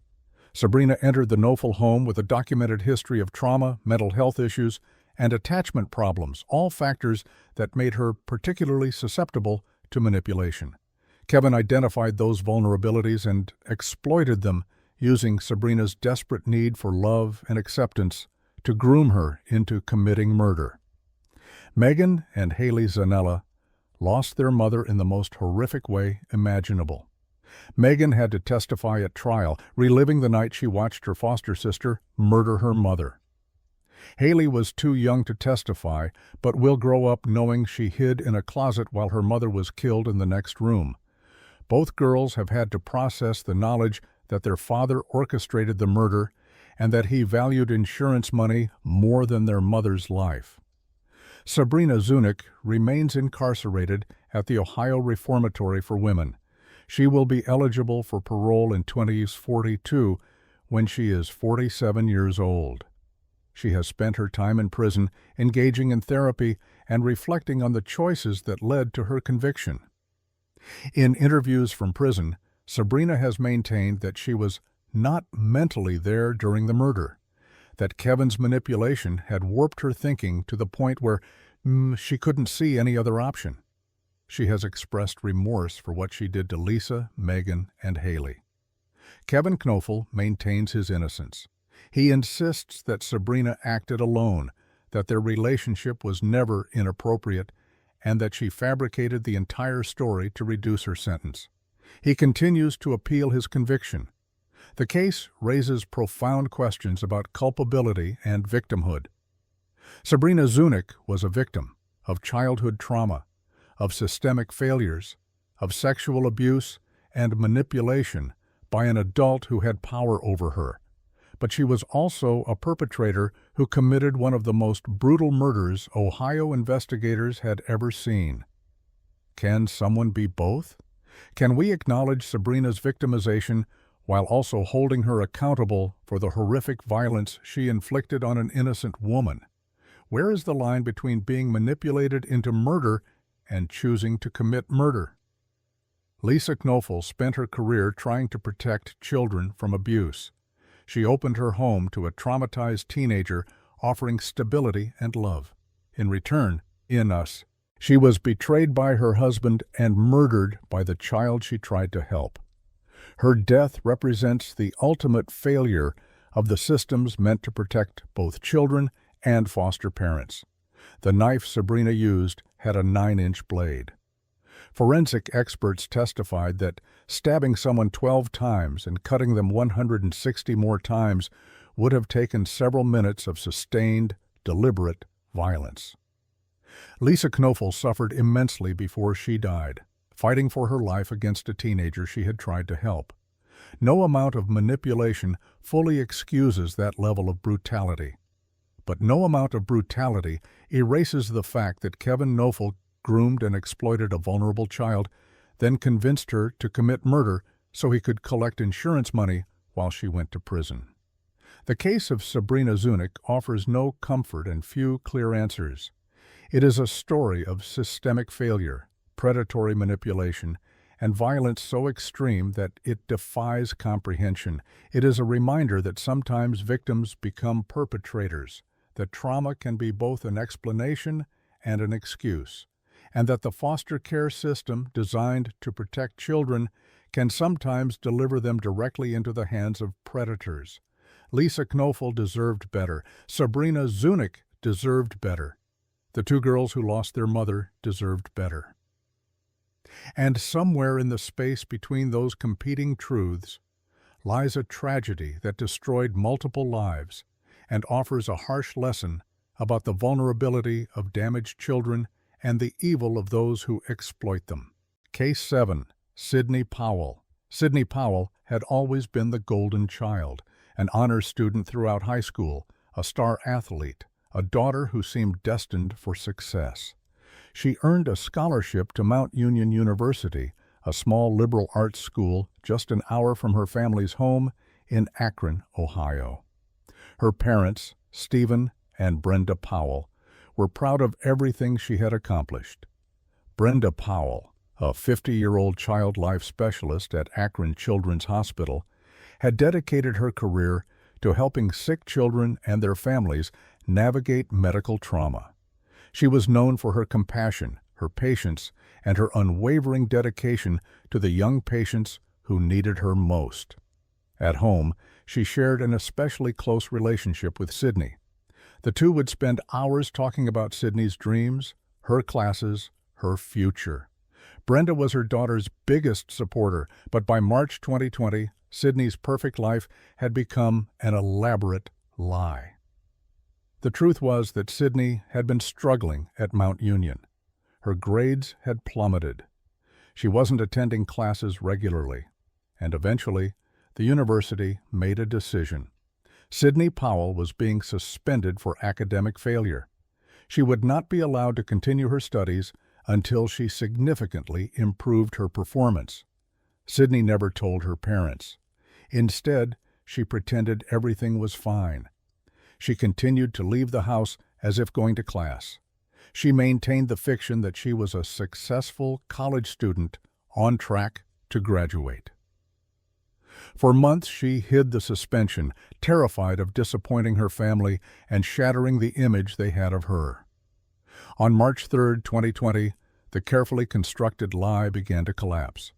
Sabrina entered the Knoefel home with a documented history of trauma, mental health issues, and attachment problems, all factors that made her particularly susceptible to manipulation. Kevin identified those vulnerabilities and exploited them, using Sabrina's desperate need for love and acceptance to groom her into committing murder. Megan and Haley Zanella lost their mother in the most horrific way imaginable. Megan had to testify at trial, reliving the night she watched her foster sister murder her mother. Haley was too young to testify, but will grow up knowing she hid in a closet while her mother was killed in the next room. Both girls have had to process the knowledge that their father orchestrated the murder and that he valued insurance money more than their mother's life. Sabrina Zunick remains incarcerated at the Ohio Reformatory for Women. She will be eligible for parole in 2042 when she is 47 years old. She has spent her time in prison engaging in therapy and reflecting on the choices that led to her conviction. In interviews from prison, Sabrina has maintained that she was not mentally there during the murder, that Kevin's manipulation had warped her thinking to the point where she couldn't see any other option. She has expressed remorse for what she did to Lisa, Megan, and Haley. Kevin Knoefel maintains his innocence. He insists that Sabrina acted alone, that their relationship was never inappropriate, and that she fabricated the entire story to reduce her sentence. He continues to appeal his conviction. The case raises profound questions about culpability and victimhood. Sabrina Zunick was a victim of childhood trauma, of systemic failures, of sexual abuse and manipulation by an adult who had power over her. But she was also a perpetrator who committed one of the most brutal murders Ohio investigators had ever seen. Can someone be both? Can we acknowledge Sabrina's victimization while also holding her accountable for the horrific violence she inflicted on an innocent woman? Where is the line between being manipulated into murder and choosing to commit murder? Lisa Knoefel spent her career trying to protect children from abuse. She opened her home to a traumatized teenager, offering stability and love. In return, she was betrayed by her husband and murdered by the child she tried to help. Her death represents the ultimate failure of the systems meant to protect both children and foster parents. The knife Sabrina used had a 9-inch blade. Forensic experts testified that stabbing someone 12 times and cutting them 160 more times would have taken several minutes of sustained, deliberate violence. Lisa Knoefel suffered immensely before she died, fighting for her life against a teenager she had tried to help. No amount of manipulation fully excuses that level of brutality. But no amount of brutality erases the fact that Kevin Knoefel groomed and exploited a vulnerable child, then convinced her to commit murder so he could collect insurance money while she went to prison. The case of Sabrina Zunic offers no comfort and few clear answers. It is a story of systemic failure, predatory manipulation, and violence so extreme that it defies comprehension. It is a reminder that sometimes victims become perpetrators, that trauma can be both an explanation and an excuse, and that the foster care system designed to protect children can sometimes deliver them directly into the hands of predators. Lisa Knoefel deserved better. Sabrina Zunic deserved better. The two girls who lost their mother deserved better. And somewhere in the space between those competing truths lies a tragedy that destroyed multiple lives and offers a harsh lesson about the vulnerability of damaged children and the evil of those who exploit them. Case 7. Sidney Powell. Sidney Powell had always been the golden child, an honors student throughout high school, a star athlete, a daughter who seemed destined for success. She earned a scholarship to Mount Union University, a small liberal arts school just an hour from her family's home in Akron, Ohio. Her parents, Stephen and Brenda Powell, were proud of everything she had accomplished. Brenda Powell, a 50-year-old child life specialist at Akron Children's Hospital, had dedicated her career to helping sick children and their families navigate medical trauma. She was known for her compassion, her patience, and her unwavering dedication to the young patients who needed her most. At home, she shared an especially close relationship with Sidney. The two would spend hours talking about Sidney's dreams, her classes, her future. Brenda was her daughter's biggest supporter, but by March 2020, Sidney's perfect life had become an elaborate lie. The truth was that Sidney had been struggling at Mount Union. Her grades had plummeted. She wasn't attending classes regularly, and eventually, the university made a decision. Sidney Powell was being suspended for academic failure. She would not be allowed to continue her studies until she significantly improved her performance. Sidney never told her parents. Instead, she pretended everything was fine. She continued to leave the house as if going to class. She maintained the fiction that she was a successful college student on track to graduate. For months she hid the suspension, terrified of disappointing her family and shattering the image they had of her. On March 3, 2020, the carefully constructed lie began to collapse.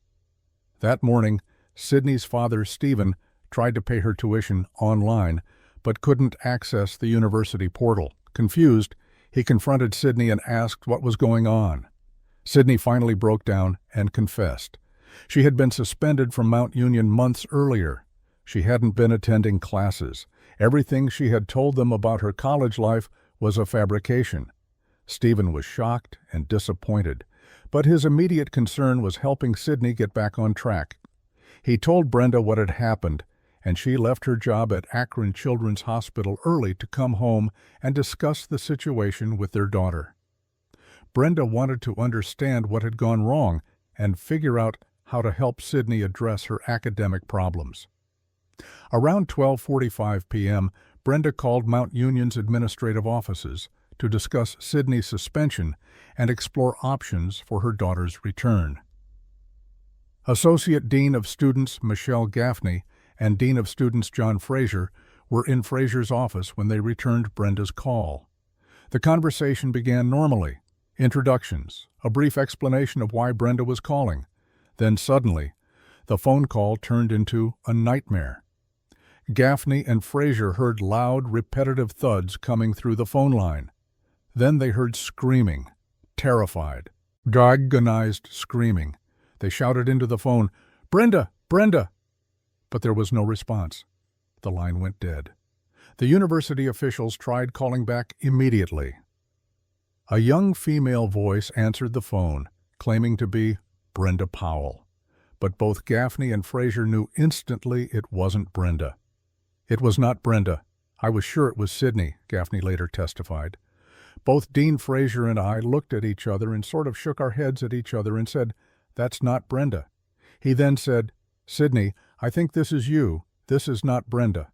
That morning, Sidney's father, Stephen, tried to pay her tuition online, but couldn't access the university portal. Confused, he confronted Sidney and asked what was going on. Sidney finally broke down and confessed. She had been suspended from Mount Union months earlier. She hadn't been attending classes. Everything she had told them about her college life was a fabrication. Stephen was shocked and disappointed, but his immediate concern was helping Sidney get back on track. He told Brenda what had happened, and she left her job at Akron Children's Hospital early to come home and discuss the situation with their daughter. Brenda wanted to understand what had gone wrong and figure out how to help Sidney address her academic problems. Around 12:45 p.m., Brenda called Mount Union's administrative offices to discuss Sydney's suspension and explore options for her daughter's return. Associate Dean of Students Michelle Gaffney and Dean of Students John Fraser were in Fraser's office when they returned Brenda's call. The conversation began normally. Introductions, a brief explanation of why Brenda was calling. Then suddenly, the phone call turned into a nightmare. Gaffney and Fraser heard loud, repetitive thuds coming through the phone line. Then they heard screaming, terrified, agonized screaming. They shouted into the phone, "Brenda! Brenda!" But there was no response. The line went dead. The university officials tried calling back immediately. A young female voice answered the phone, claiming to be Brenda Powell. But both Gaffney and Fraser knew instantly it wasn't Brenda. "It was not Brenda. I was sure it was Sydney," Gaffney later testified. "Both Dean Fraser and I looked at each other and sort of shook our heads at each other and said, 'That's not Brenda.' He then said, 'Sydney, I think this is you. This is not Brenda.'"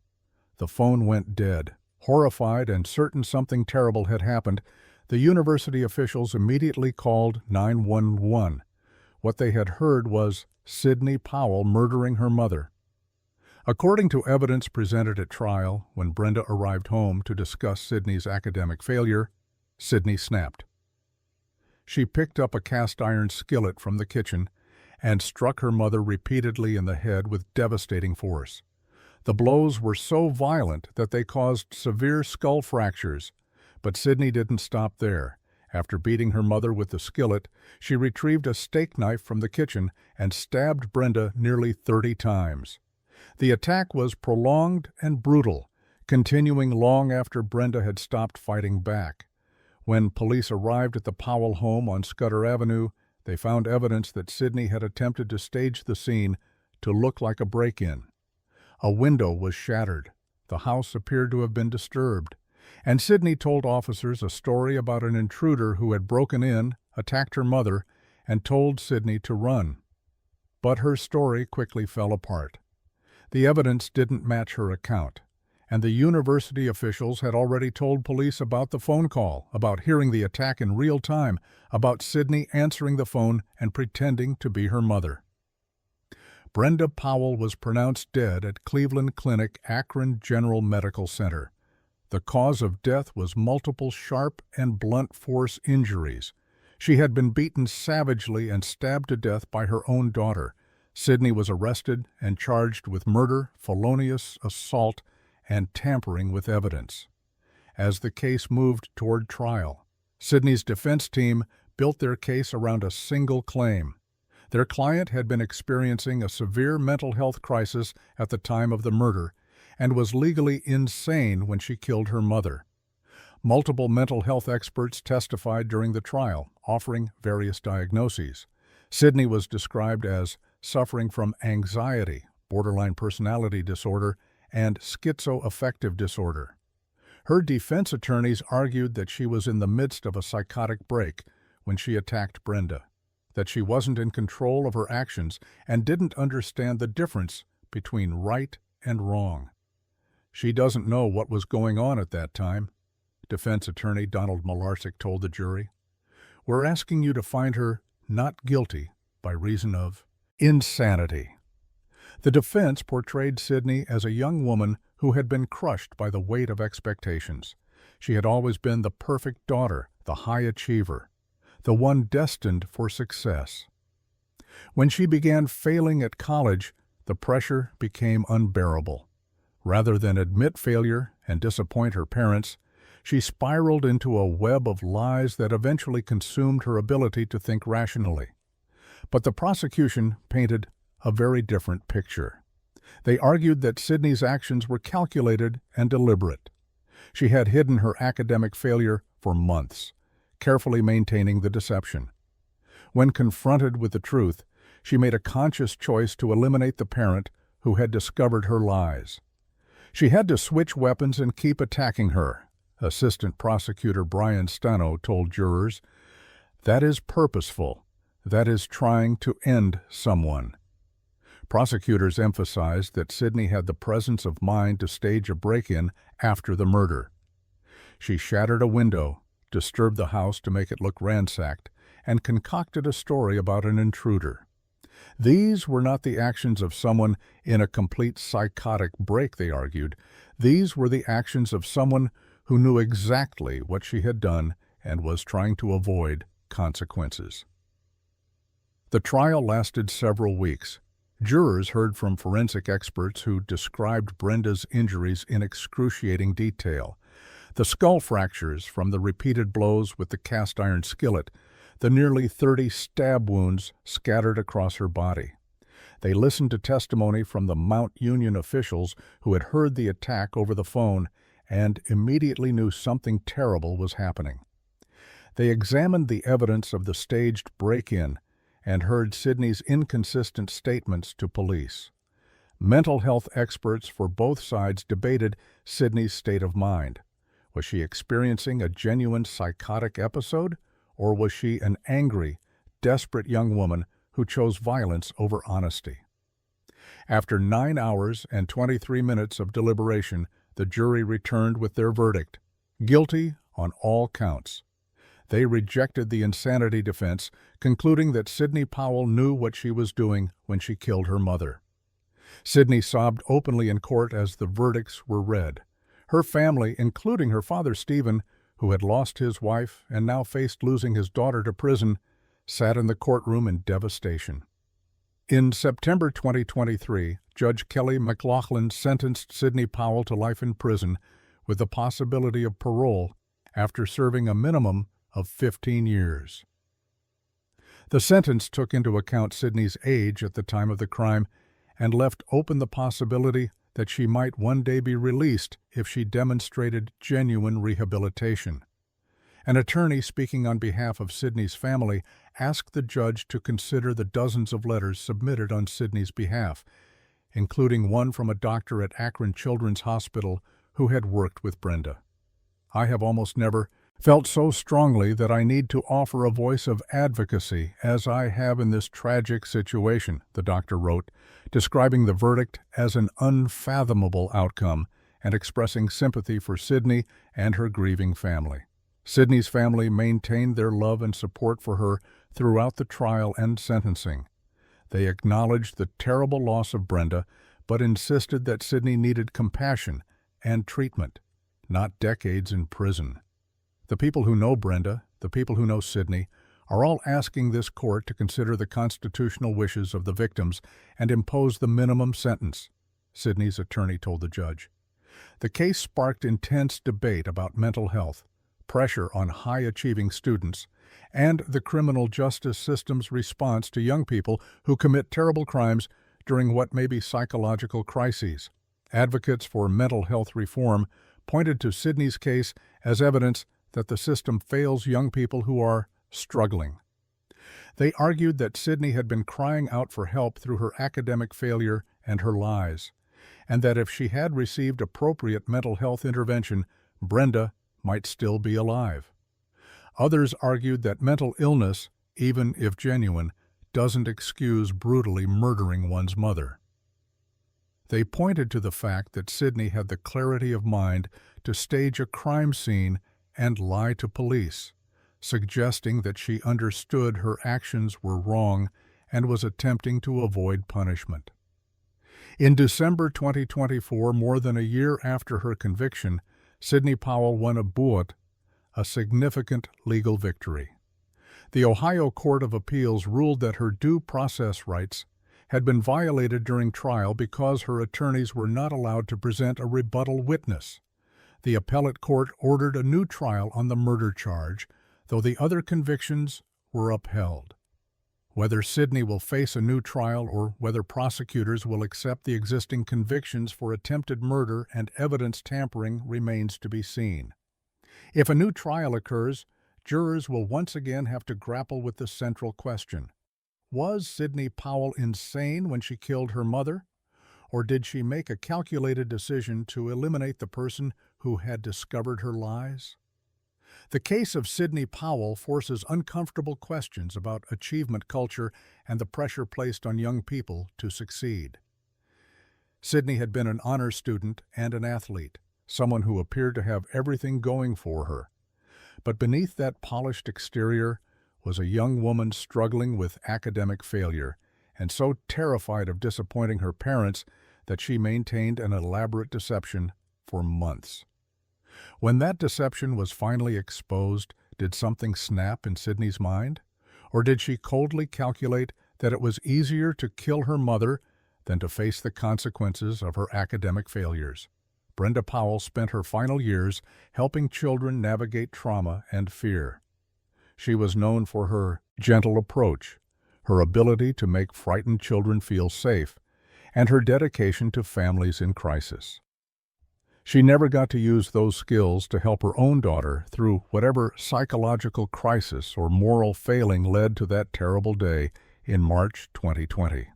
The phone went dead. Horrified and certain something terrible had happened, the university officials immediately called 911. What they had heard was Sydney Powell murdering her mother. According to evidence presented at trial, when Brenda arrived home to discuss Sydney's academic failure, Sydney snapped. She picked up a cast-iron skillet from the kitchen and struck her mother repeatedly in the head with devastating force. The blows were so violent that they caused severe skull fractures. But Sydney didn't stop there. After beating her mother with the skillet, she retrieved a steak knife from the kitchen and stabbed Brenda nearly 30 times. The attack was prolonged and brutal, continuing long after Brenda had stopped fighting back. When police arrived at the Powell home on Scudder Avenue, they found evidence that Sydney had attempted to stage the scene to look like a break-in. A window was shattered. The house appeared to have been disturbed. And Sydney told officers a story about an intruder who had broken in, attacked her mother, and told Sydney to run. But her story quickly fell apart. The evidence didn't match her account, and the university officials had already told police about the phone call, about hearing the attack in real time, about Sydney answering the phone and pretending to be her mother. Brenda Powell was pronounced dead at Cleveland Clinic Akron General Medical Center. The cause of death was multiple sharp and blunt force injuries. She had been beaten savagely and stabbed to death by her own daughter. Sydney was arrested and charged with murder, felonious assault, and tampering with evidence. As the case moved toward trial, Sydney's defense team built their case around a single claim. Their client had been experiencing a severe mental health crisis at the time of the murder and was legally insane when she killed her mother. Multiple mental health experts testified during the trial, offering various diagnoses. Sydney was described as suffering from anxiety, borderline personality disorder, and schizoaffective disorder. Her defense attorneys argued that she was in the midst of a psychotic break when she attacked Brenda, that she wasn't in control of her actions and didn't understand the difference between right and wrong. She doesn't know what was going on at that time, defense attorney Donald Malarsic told the jury. We're asking you to find her not guilty by reason of insanity. The defense portrayed Sydney as a young woman who had been crushed by the weight of expectations. She had always been the perfect daughter, the high achiever, the one destined for success. When she began failing at college, the pressure became unbearable. Rather than admit failure and disappoint her parents, she spiraled into a web of lies that eventually consumed her ability to think rationally. But the prosecution painted a very different picture. They argued that Sydney's actions were calculated and deliberate. She had hidden her academic failure for months, carefully maintaining the deception. When confronted with the truth, she made a conscious choice to eliminate the parent who had discovered her lies. She had to switch weapons and keep attacking her, Assistant Prosecutor Brian Stano told jurors. That is purposeful. That is trying to end someone. Prosecutors emphasized that Sydney had the presence of mind to stage a break-in after the murder. She shattered a window, disturbed the house to make it look ransacked, and concocted a story about an intruder. These were not the actions of someone in a complete psychotic break, they argued. These were the actions of someone who knew exactly what she had done and was trying to avoid consequences. The trial lasted several weeks. Jurors heard from forensic experts who described Brenda's injuries in excruciating detail. The skull fractures from the repeated blows with the cast-iron skillet, the nearly 30 stab wounds scattered across her body. They listened to testimony from the Mount Union officials who had heard the attack over the phone and immediately knew something terrible was happening. They examined the evidence of the staged break-in and heard Sidney's inconsistent statements to police. Mental health experts for both sides debated Sidney's state of mind. Was she experiencing a genuine psychotic episode, or was she an angry, desperate young woman who chose violence over honesty? After 9 hours and 23 minutes of deliberation, the jury returned with their verdict: guilty on all counts. They rejected the insanity defense, concluding that Sidney Powell knew what she was doing when she killed her mother. Sidney sobbed openly in court as the verdicts were read. Her family, including her father Stephen, who had lost his wife and now faced losing his daughter to prison, sat in the courtroom in devastation. In September 2023, Judge Kelly McLaughlin sentenced Sidney Powell to life in prison with the possibility of parole after serving a minimum of 15 years. The sentence took into account Sidney's age at the time of the crime and left open the possibility that she might one day be released if she demonstrated genuine rehabilitation. An attorney speaking on behalf of Sidney's family asked the judge to consider the dozens of letters submitted on Sidney's behalf, including one from a doctor at Akron Children's Hospital who had worked with Brenda. "I have almost never felt so strongly that I need to offer a voice of advocacy as I have in this tragic situation," the doctor wrote, describing the verdict as an unfathomable outcome and expressing sympathy for Sidney and her grieving family. Sidney's family maintained their love and support for her throughout the trial and sentencing. They acknowledged the terrible loss of Brenda, but insisted that Sidney needed compassion and treatment, not decades in prison. The people who know Brenda, the people who know Sidney, are all asking this court to consider the constitutional wishes of the victims and impose the minimum sentence, Sidney's attorney told the judge. The case sparked intense debate about mental health, pressure on high-achieving students, and the criminal justice system's response to young people who commit terrible crimes during what may be psychological crises. Advocates for mental health reform pointed to Sidney's case as evidence that the system fails young people who are struggling. They argued that Sidney had been crying out for help through her academic failure and her lies, and that if she had received appropriate mental health intervention, Brenda might still be alive. Others argued that mental illness, even if genuine, doesn't excuse brutally murdering one's mother. They pointed to the fact that Sidney had the clarity of mind to stage a crime scene and lie to police, suggesting that she understood her actions were wrong and was attempting to avoid punishment. In December 2024, more than a year after her conviction, Sidney Powell won a buot, a significant legal victory. The Ohio Court of Appeals ruled that her due process rights had been violated during trial because her attorneys were not allowed to present a rebuttal witness. The appellate court ordered a new trial on the murder charge, though the other convictions were upheld. Whether Sidney will face a new trial or whether prosecutors will accept the existing convictions for attempted murder and evidence tampering remains to be seen. If a new trial occurs, jurors will once again have to grapple with the central question: was Sidney Powell insane when she killed her mother? Or did she make a calculated decision to eliminate the person who had discovered her lies? The case of Sidney Powell forces uncomfortable questions about achievement culture and the pressure placed on young people to succeed. Sidney had been an honor student and an athlete, someone who appeared to have everything going for her. But beneath that polished exterior was a young woman struggling with academic failure, and so terrified of disappointing her parents that she maintained an elaborate deception for months. When that deception was finally exposed, did something snap in Sydney's mind? Or did she coldly calculate that it was easier to kill her mother than to face the consequences of her academic failures? Brenda Powell spent her final years helping children navigate trauma and fear. She was known for her gentle approach, her ability to make frightened children feel safe, and her dedication to families in crisis. She never got to use those skills to help her own daughter through whatever psychological crisis or moral failing led to that terrible day in March 2020.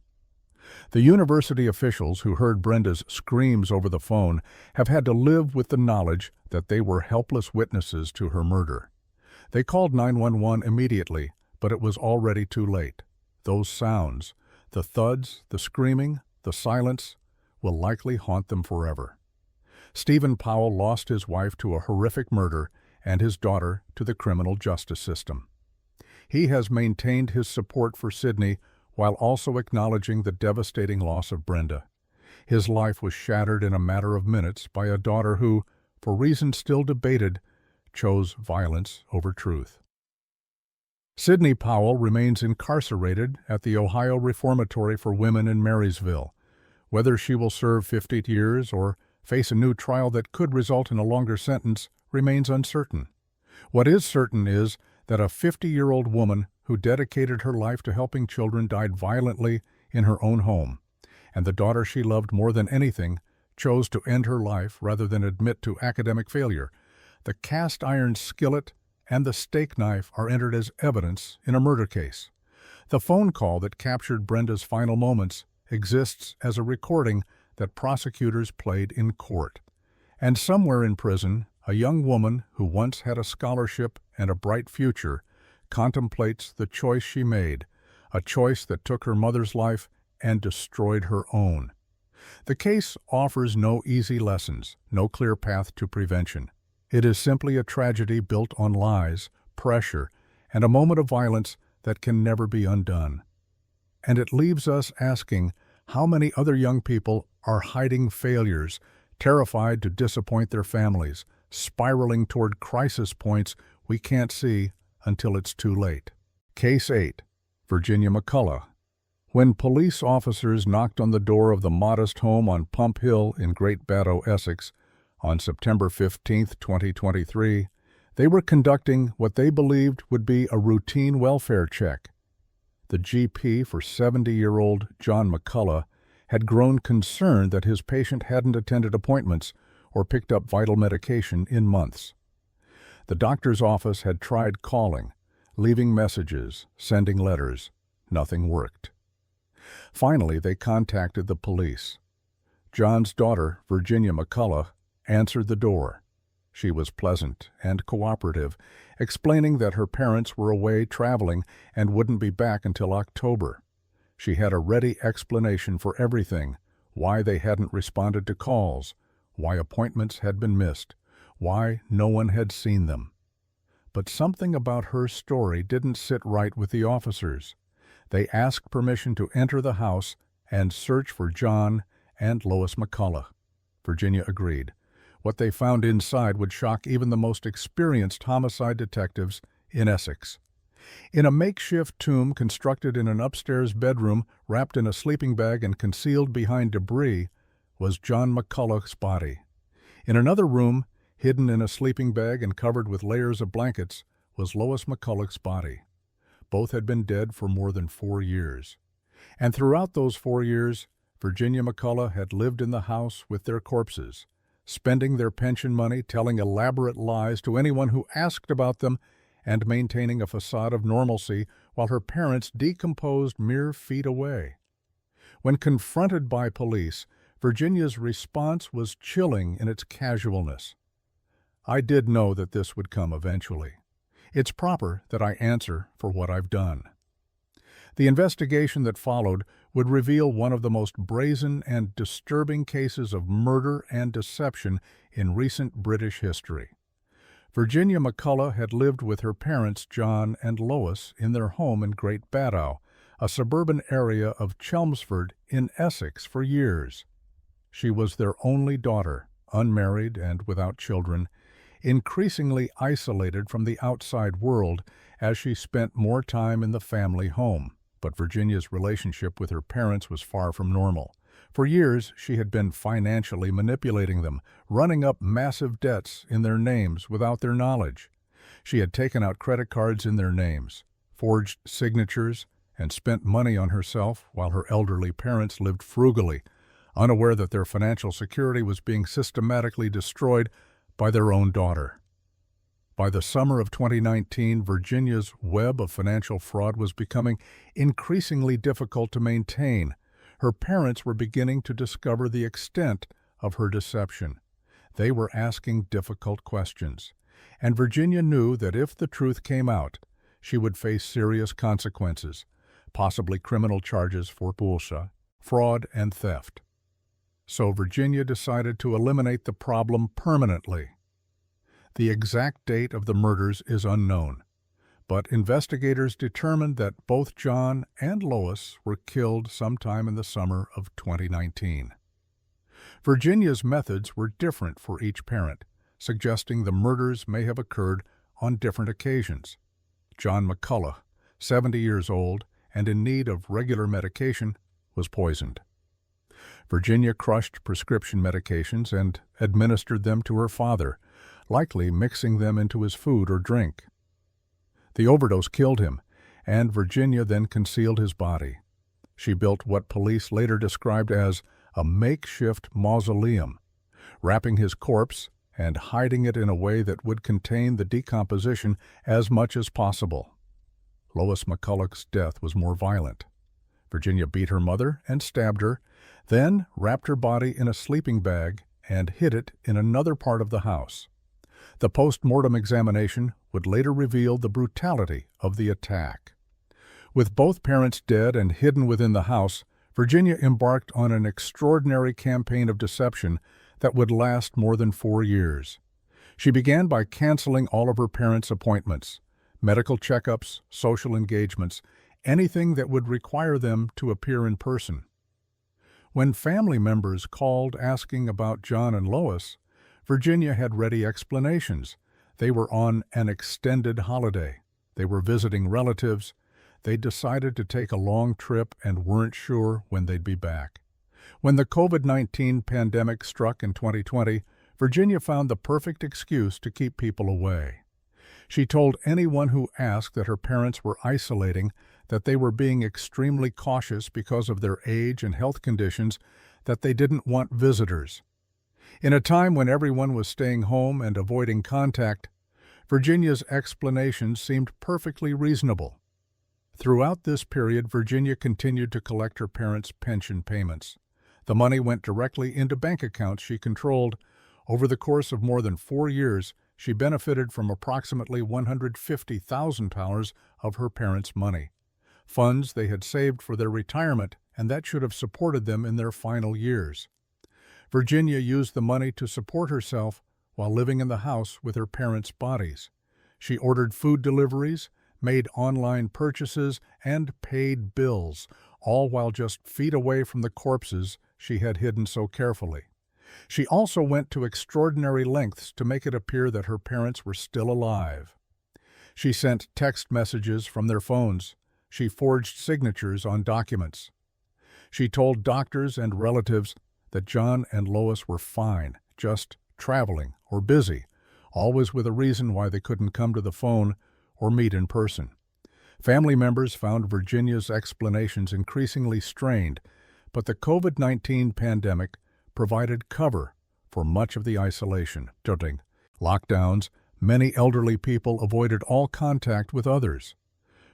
The university officials who heard Brenda's screams over the phone have had to live with the knowledge that they were helpless witnesses to her murder. They called 911 immediately, but it was already too late. Those sounds, the thuds, the screaming, the silence, will likely haunt them forever. Stephen Powell lost his wife to a horrific murder and his daughter to the criminal justice system. He has maintained his support for Sydney while also acknowledging the devastating loss of Brenda. His life was shattered in a matter of minutes by a daughter who, for reasons still debated, chose violence over truth. Sydney Powell remains incarcerated at the Ohio Reformatory for Women in Marysville. Whether she will serve 50 years or face a new trial that could result in a longer sentence remains uncertain. What is certain is that a 50-year-old woman who dedicated her life to helping children died violently in her own home, and the daughter she loved more than anything chose to end her life rather than admit to academic failure. The cast iron skillet and the steak knife are entered as evidence in a murder case. The phone call that captured Brenda's final moments exists as a recording that prosecutors played in court. And somewhere in prison, a young woman who once had a scholarship and a bright future contemplates the choice she made, a choice that took her mother's life and destroyed her own. The case offers no easy lessons, no clear path to prevention. It is simply a tragedy built on lies, pressure, and a moment of violence that can never be undone. And it leaves us asking how many other young people are hiding failures, terrified to disappoint their families, spiraling toward crisis points we can't see until it's too late. Case 8. Virginia McCullough. When police officers knocked on the door of the modest home on Pump Hill in Great Baddow, Essex, on September 15, 2023, they were conducting what they believed would be a routine welfare check. The GP for 70-year-old John McCullough had grown concerned that his patient hadn't attended appointments or picked up vital medication in months. The doctor's office had tried calling, leaving messages, sending letters. Nothing worked. Finally, they contacted the police. John's daughter, Virginia McCullough, answered the door. She was pleasant and cooperative, explaining that her parents were away traveling and wouldn't be back until October. She had a ready explanation for everything: why they hadn't responded to calls, why appointments had been missed, why no one had seen them. But something about her story didn't sit right with the officers. They asked permission to enter the house and search for John and Lois McCullough. Virginia agreed. What they found inside would shock even the most experienced homicide detectives in Essex. In a makeshift tomb constructed in an upstairs bedroom, wrapped in a sleeping bag and concealed behind debris, was John McCullough's body. In another room, hidden in a sleeping bag and covered with layers of blankets, was Lois McCullough's body. Both had been dead for more than 4 years. And throughout those 4 years, Virginia McCullough had lived in the house with their corpses, spending their pension money telling elaborate lies to anyone who asked about them, and maintaining a facade of normalcy while her parents decomposed mere feet away. When confronted by police, Virginia's response was chilling in its casualness. "I did know that this would come eventually. It's proper that I answer for what I've done." The investigation that followed would reveal one of the most brazen and disturbing cases of murder and deception in recent British history. Virginia McCullough had lived with her parents, John and Lois, in their home in Great Baddow, a suburban area of Chelmsford in Essex, for years. She was their only daughter, unmarried and without children, increasingly isolated from the outside world as she spent more time in the family home. But Virginia's relationship with her parents was far from normal. For years, she had been financially manipulating them, running up massive debts in their names without their knowledge. She had taken out credit cards in their names, forged signatures, and spent money on herself while her elderly parents lived frugally, unaware that their financial security was being systematically destroyed by their own daughter. By the summer of 2019, Virginia's web of financial fraud was becoming increasingly difficult to maintain. Her parents were beginning to discover the extent of her deception. They were asking difficult questions, and Virginia knew that if the truth came out, she would face serious consequences, possibly criminal charges for bullshit, fraud, and theft. So Virginia decided to eliminate the problem permanently. The exact date of the murders is unknown, but investigators determined that both John and Lois were killed sometime in the summer of 2019. Virginia's methods were different for each parent, suggesting the murders may have occurred on different occasions. John McCullough, 70 years old and in need of regular medication, was poisoned. Virginia crushed prescription medications and administered them to her father, likely mixing them into his food or drink. The overdose killed him, and Virginia then concealed his body. She built what police later described as a makeshift mausoleum, wrapping his corpse and hiding it in a way that would contain the decomposition as much as possible. Lois McCullough's death was more violent. Virginia beat her mother and stabbed her, then wrapped her body in a sleeping bag and hid it in another part of the house. The post-mortem examination would later reveal the brutality of the attack. With both parents dead and hidden within the house, Virginia embarked on an extraordinary campaign of deception that would last more than 4 years. She began by canceling all of her parents' appointments, medical checkups, social engagements, anything that would require them to appear in person. When family members called asking about John and Lois, Virginia had ready explanations. They were on an extended holiday. They were visiting relatives. They decided to take a long trip and weren't sure when they'd be back. When the COVID-19 pandemic struck in 2020, Virginia found the perfect excuse to keep people away. She told anyone who asked that her parents were isolating, that they were being extremely cautious because of their age and health conditions, that they didn't want visitors. In a time when everyone was staying home and avoiding contact, Virginia's explanations seemed perfectly reasonable. Throughout this period, Virginia continued to collect her parents' pension payments. The money went directly into bank accounts she controlled. Over the course of more than 4 years, she benefited from approximately $150,000 of her parents' money, funds they had saved for their retirement, and that should have supported them in their final years. Virginia used the money to support herself while living in the house with her parents' bodies. She ordered food deliveries, made online purchases, and paid bills, all while just feet away from the corpses she had hidden so carefully. She also went to extraordinary lengths to make it appear that her parents were still alive. She sent text messages from their phones. She forged signatures on documents. She told doctors and relatives that John and Lois were fine, just traveling or busy, always with a reason why they couldn't come to the phone or meet in person. Family members found Virginia's explanations increasingly strained, but the COVID-19 pandemic provided cover for much of the isolation. During lockdowns, many elderly people avoided all contact with others.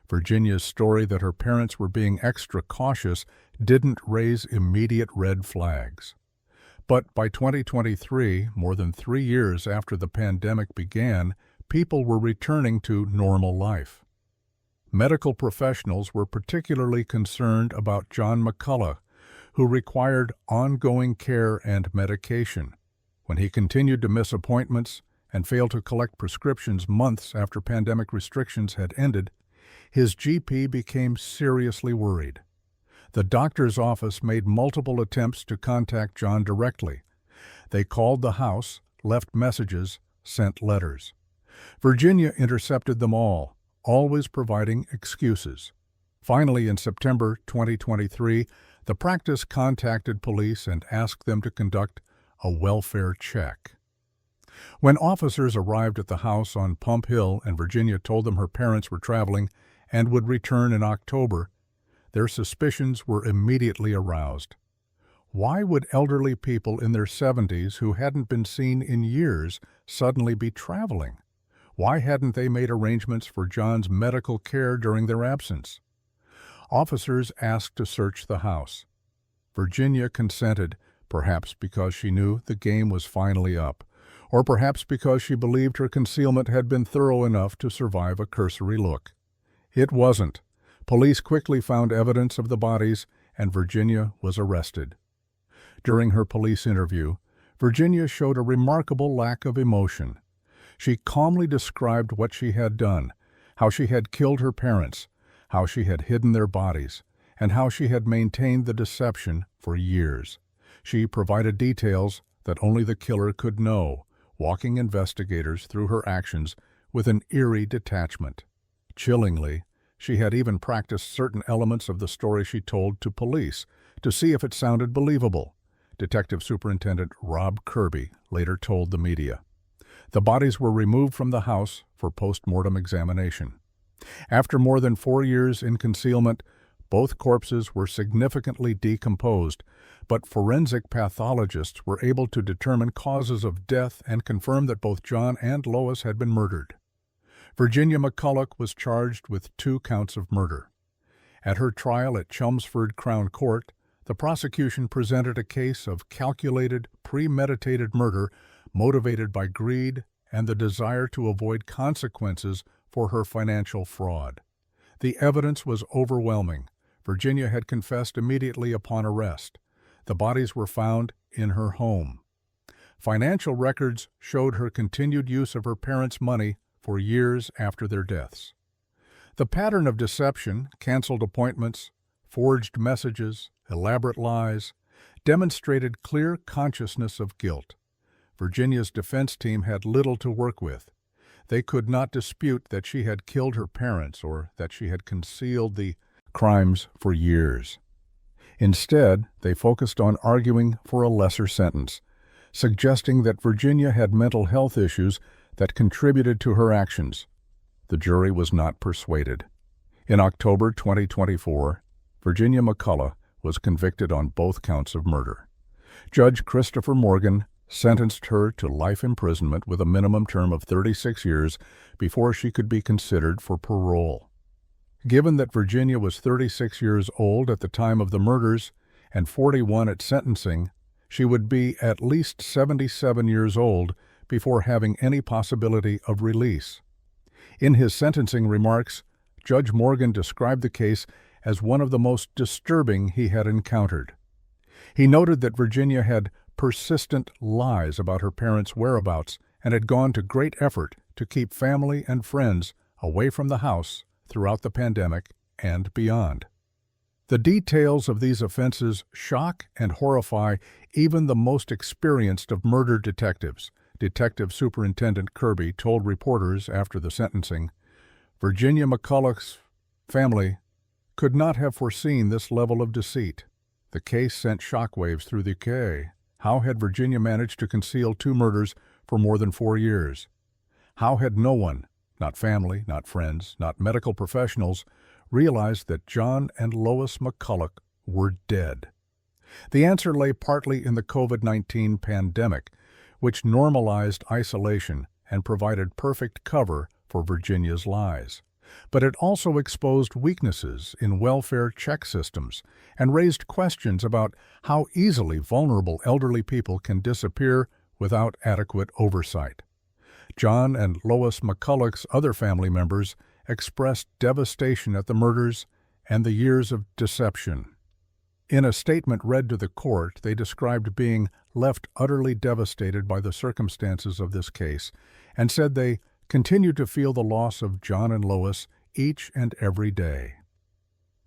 Virginia's story that her parents were being extra cautious didn't raise immediate red flags. But by 2023, more than 3 years after the pandemic began, people were returning to normal life. Medical professionals were particularly concerned about John McCullough, who required ongoing care and medication. When he continued to miss appointments and failed to collect prescriptions months after pandemic restrictions had ended, his GP became seriously worried. The doctor's office made multiple attempts to contact John directly. They called the house, left messages, sent letters. Virginia intercepted them all, always providing excuses. Finally, in September 2023, the practice contacted police and asked them to conduct a welfare check. When officers arrived at the house on Pump Hill and Virginia told them her parents were traveling and would return in October, their suspicions were immediately aroused. Why would elderly people in their 70s who hadn't been seen in years suddenly be traveling? Why hadn't they made arrangements for John's medical care during their absence? Officers asked to search the house. Virginia consented, perhaps because she knew the game was finally up, or perhaps because she believed her concealment had been thorough enough to survive a cursory look. It wasn't. Police quickly found evidence of the bodies, and Virginia was arrested. During her police interview, Virginia showed a remarkable lack of emotion. She calmly described what she had done, how she had killed her parents, how she had hidden their bodies, and how she had maintained the deception for years. She provided details that only the killer could know, walking investigators through her actions with an eerie detachment. Chillingly, she had even practiced certain elements of the story she told to police to see if it sounded believable. Detective Superintendent Rob Kirby later told the media. The bodies were removed from the house for post-mortem examination. After more than 4 years in concealment, both corpses were significantly decomposed, but forensic pathologists were able to determine causes of death and confirm that both John and Lois had been murdered. Virginia McCulloch was charged with 2 counts of murder. At her trial at Chelmsford Crown Court, the prosecution presented a case of calculated, premeditated murder motivated by greed and the desire to avoid consequences for her financial fraud. The evidence was overwhelming. Virginia had confessed immediately upon arrest. The bodies were found in her home. Financial records showed her continued use of her parents' money for years after their deaths. The pattern of deception, canceled appointments, forged messages, elaborate lies, demonstrated clear consciousness of guilt. Virginia's defense team had little to work with. They could not dispute that she had killed her parents or that she had concealed the crimes for years. Instead, they focused on arguing for a lesser sentence, suggesting that Virginia had mental health issues that contributed to her actions. The jury was not persuaded. In October 2024, Virginia McCulloch was convicted on both counts of murder. Judge Christopher Morgan sentenced her to life imprisonment with a minimum term of 36 years before she could be considered for parole. Given that Virginia was 36 years old at the time of the murders and 41 at sentencing, she would be at least 77 years old before having any possibility of release. In his sentencing remarks, Judge Morgan described the case as one of the most disturbing he had encountered. He noted that Virginia had persistent lies about her parents' whereabouts and had gone to great effort to keep family and friends away from the house throughout the pandemic and beyond. The details of these offenses shock and horrify even the most experienced of murder detectives. Detective Superintendent Kirby told reporters after the sentencing, Virginia McCulloch's family could not have foreseen this level of deceit. The case sent shockwaves through the UK. How had Virginia managed to conceal 2 murders for more than 4 years? How had no one, not family, not friends, not medical professionals, realized that John and Lois McCulloch were dead? The answer lay partly in the COVID-19 pandemic, which normalized isolation and provided perfect cover for Virginia's lies. But it also exposed weaknesses in welfare check systems and raised questions about how easily vulnerable elderly people can disappear without adequate oversight. John and Lois McCulloch's other family members expressed devastation at the murders and the years of deception. In a statement read to the court, they described being left utterly devastated by the circumstances of this case and said they continued to feel the loss of John and Lois each and every day.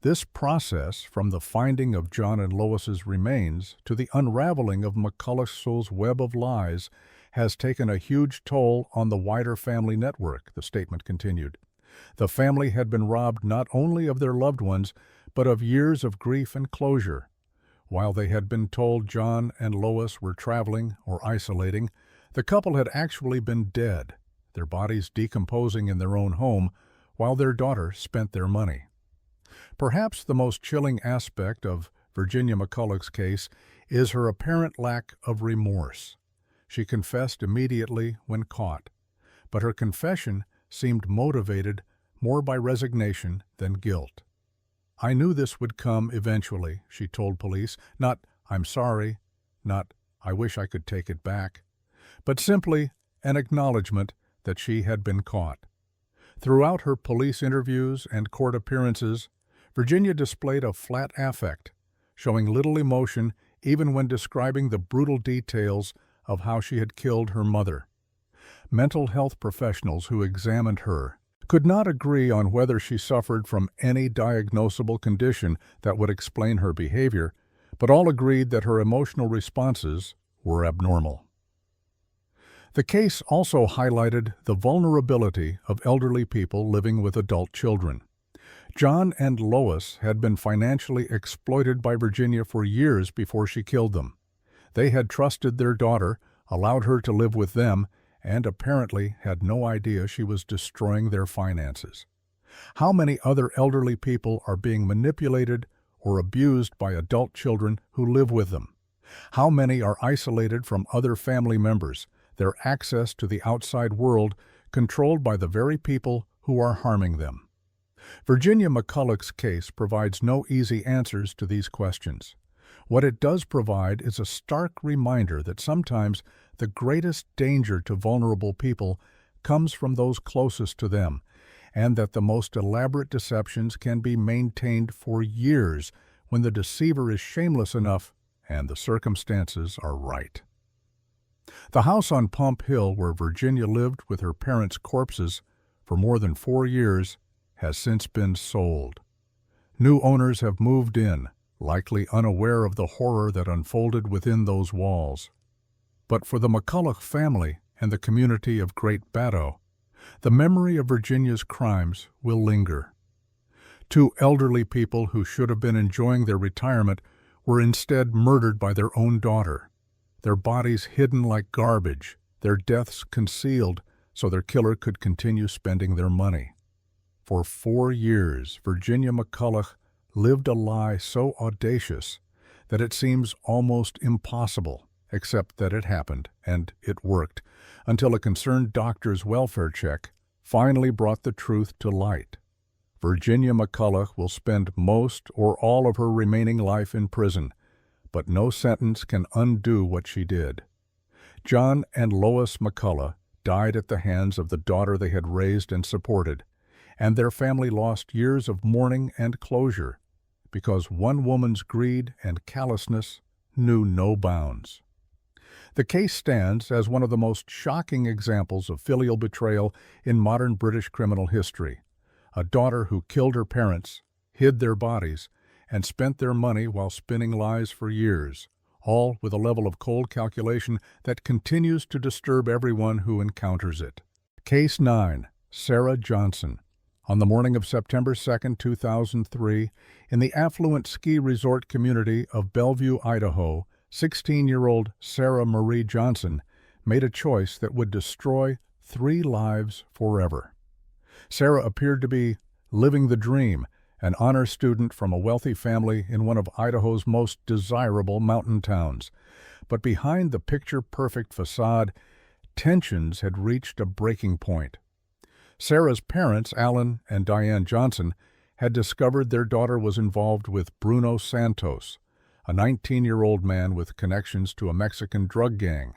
This process, from the finding of John and Lois's remains to the unraveling of McCulloch's web of lies, has taken a huge toll on the wider family network, the statement continued. The family had been robbed not only of their loved ones, but of years of grief and closure. While they had been told John and Lois were traveling or isolating, the couple had actually been dead, their bodies decomposing in their own home, while their daughter spent their money. Perhaps the most chilling aspect of Virginia McCulloch's case is her apparent lack of remorse. She confessed immediately when caught, but her confession seemed motivated more by resignation than guilt. "I knew this would come eventually," she told police, not "I'm sorry," not "I wish I could take it back," but simply an acknowledgement that she had been caught. Throughout her police interviews and court appearances, Virginia displayed a flat affect, showing little emotion even when describing the brutal details of how she had killed her mother. Mental health professionals who examined her could not agree on whether she suffered from any diagnosable condition that would explain her behavior, but all agreed that her emotional responses were abnormal. The case also highlighted the vulnerability of elderly people living with adult children. John and Lois had been financially exploited by Virginia for years before she killed them. They had trusted their daughter, allowed her to live with them, and apparently had no idea she was destroying their finances. How many other elderly people are being manipulated or abused by adult children who live with them? How many are isolated from other family members, their access to the outside world controlled by the very people who are harming them? Virginia McCulloch's case provides no easy answers to these questions. What it does provide is a stark reminder that sometimes the greatest danger to vulnerable people comes from those closest to them, and that the most elaborate deceptions can be maintained for years when the deceiver is shameless enough and the circumstances are right. The house on Pump Hill where Virginia lived with her parents' corpses for more than 4 years has since been sold. New owners have moved in, likely unaware of the horror that unfolded within those walls. But for the McCulloch family and the community of Great Baddow, the memory of Virginia's crimes will linger. 2 elderly people who should have been enjoying their retirement were instead murdered by their own daughter, their bodies hidden like garbage, their deaths concealed so their killer could continue spending their money. For 4 years, Virginia McCulloch lived a lie so audacious that it seems almost impossible, except that it happened, and it worked, until a concerned doctor's welfare check finally brought the truth to light. Virginia McCulloch will spend most or all of her remaining life in prison, but no sentence can undo what she did. John and Lois McCulloch died at the hands of the daughter they had raised and supported, and their family lost years of mourning and closure, because one woman's greed and callousness knew no bounds. The case stands as one of the most shocking examples of filial betrayal in modern British criminal history. A daughter who killed her parents, hid their bodies, and spent their money while spinning lies for years, all with a level of cold calculation that continues to disturb everyone who encounters it. Case 9. Sarah Johnson. On the morning of September 2, 2003, in the affluent ski resort community of Bellevue, Idaho, 16-year-old Sarah Marie Johnson made a choice that would destroy 3 lives forever. Sarah appeared to be living the dream, an honor student from a wealthy family in one of Idaho's most desirable mountain towns. But behind the picture-perfect facade, tensions had reached a breaking point. Sarah's parents, Alan and Diane Johnson, had discovered their daughter was involved with Bruno Santos, a 19-year-old man with connections to a Mexican drug gang.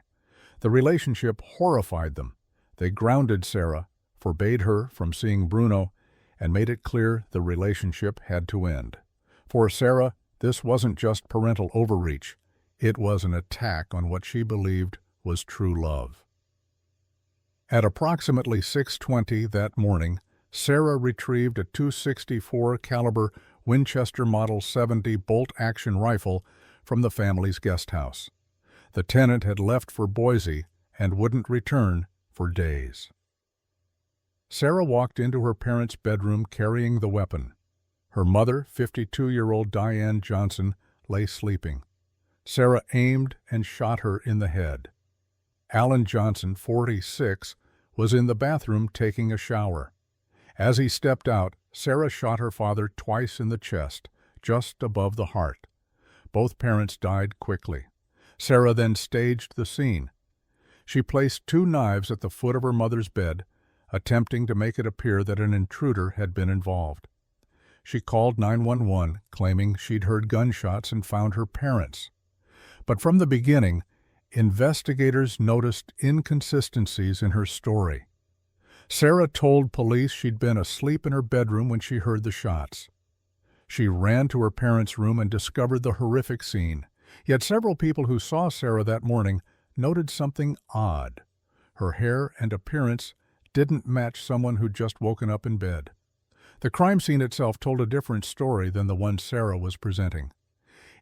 The relationship horrified them. They grounded Sarah, forbade her from seeing Bruno, and made it clear the relationship had to end. For Sarah, This wasn't just parental overreach. It was an attack on what she believed was true love. At approximately 6:20 that morning, Sarah retrieved a .264 caliber Winchester Model 70 bolt-action rifle from the family's guest house. The tenant had left for Boise and wouldn't return for days. Sarah walked into her parents' bedroom carrying the weapon. Her mother, 52-year-old Diane Johnson, lay sleeping. Sarah aimed and shot her in the head. Alan Johnson, 46, was in the bathroom taking a shower. As he stepped out, Sarah shot her father twice in the chest, just above the heart. Both parents died quickly. Sarah then staged the scene. She placed 2 knives at the foot of her mother's bed, attempting to make it appear that an intruder had been involved. She called 911, claiming she'd heard gunshots and found her parents. But from the beginning, investigators noticed inconsistencies in her story. Sarah told police she'd been asleep in her bedroom when she heard the shots. She ran to her parents' room and discovered the horrific scene. Yet several people who saw Sarah that morning noted something odd. Her hair and appearance didn't match someone who'd just woken up in bed. The crime scene itself told a different story than the one Sarah was presenting.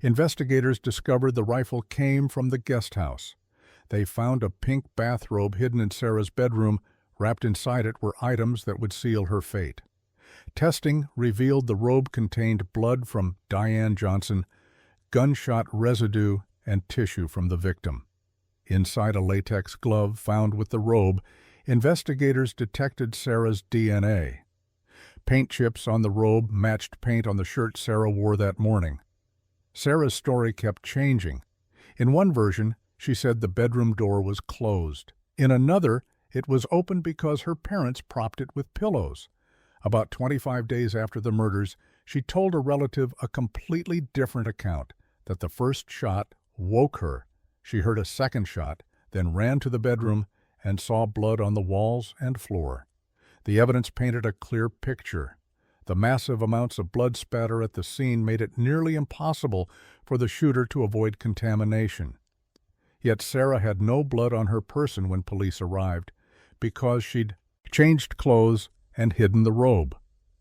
Investigators discovered the rifle came from the guest house. They found a pink bathrobe hidden in Sarah's bedroom. Wrapped inside it were items that would seal her fate. Testing revealed the robe contained blood from Diane Johnson, gunshot residue, and tissue from the victim. Inside a latex glove found with the robe, investigators detected Sarah's DNA. Paint chips on the robe matched paint on the shirt Sarah wore that morning. Sarah's story kept changing. In one version, she said the bedroom door was closed. In another, it was open because her parents propped it with pillows. About 25 days after the murders, she told a relative a completely different account, that the first shot woke her. She heard a second shot, then ran to the bedroom and saw blood on the walls and floor. The evidence painted a clear picture. The massive amounts of blood spatter at the scene made it nearly impossible for the shooter to avoid contamination. Yet Sarah had no blood on her person when police arrived, because she'd changed clothes and hidden the robe.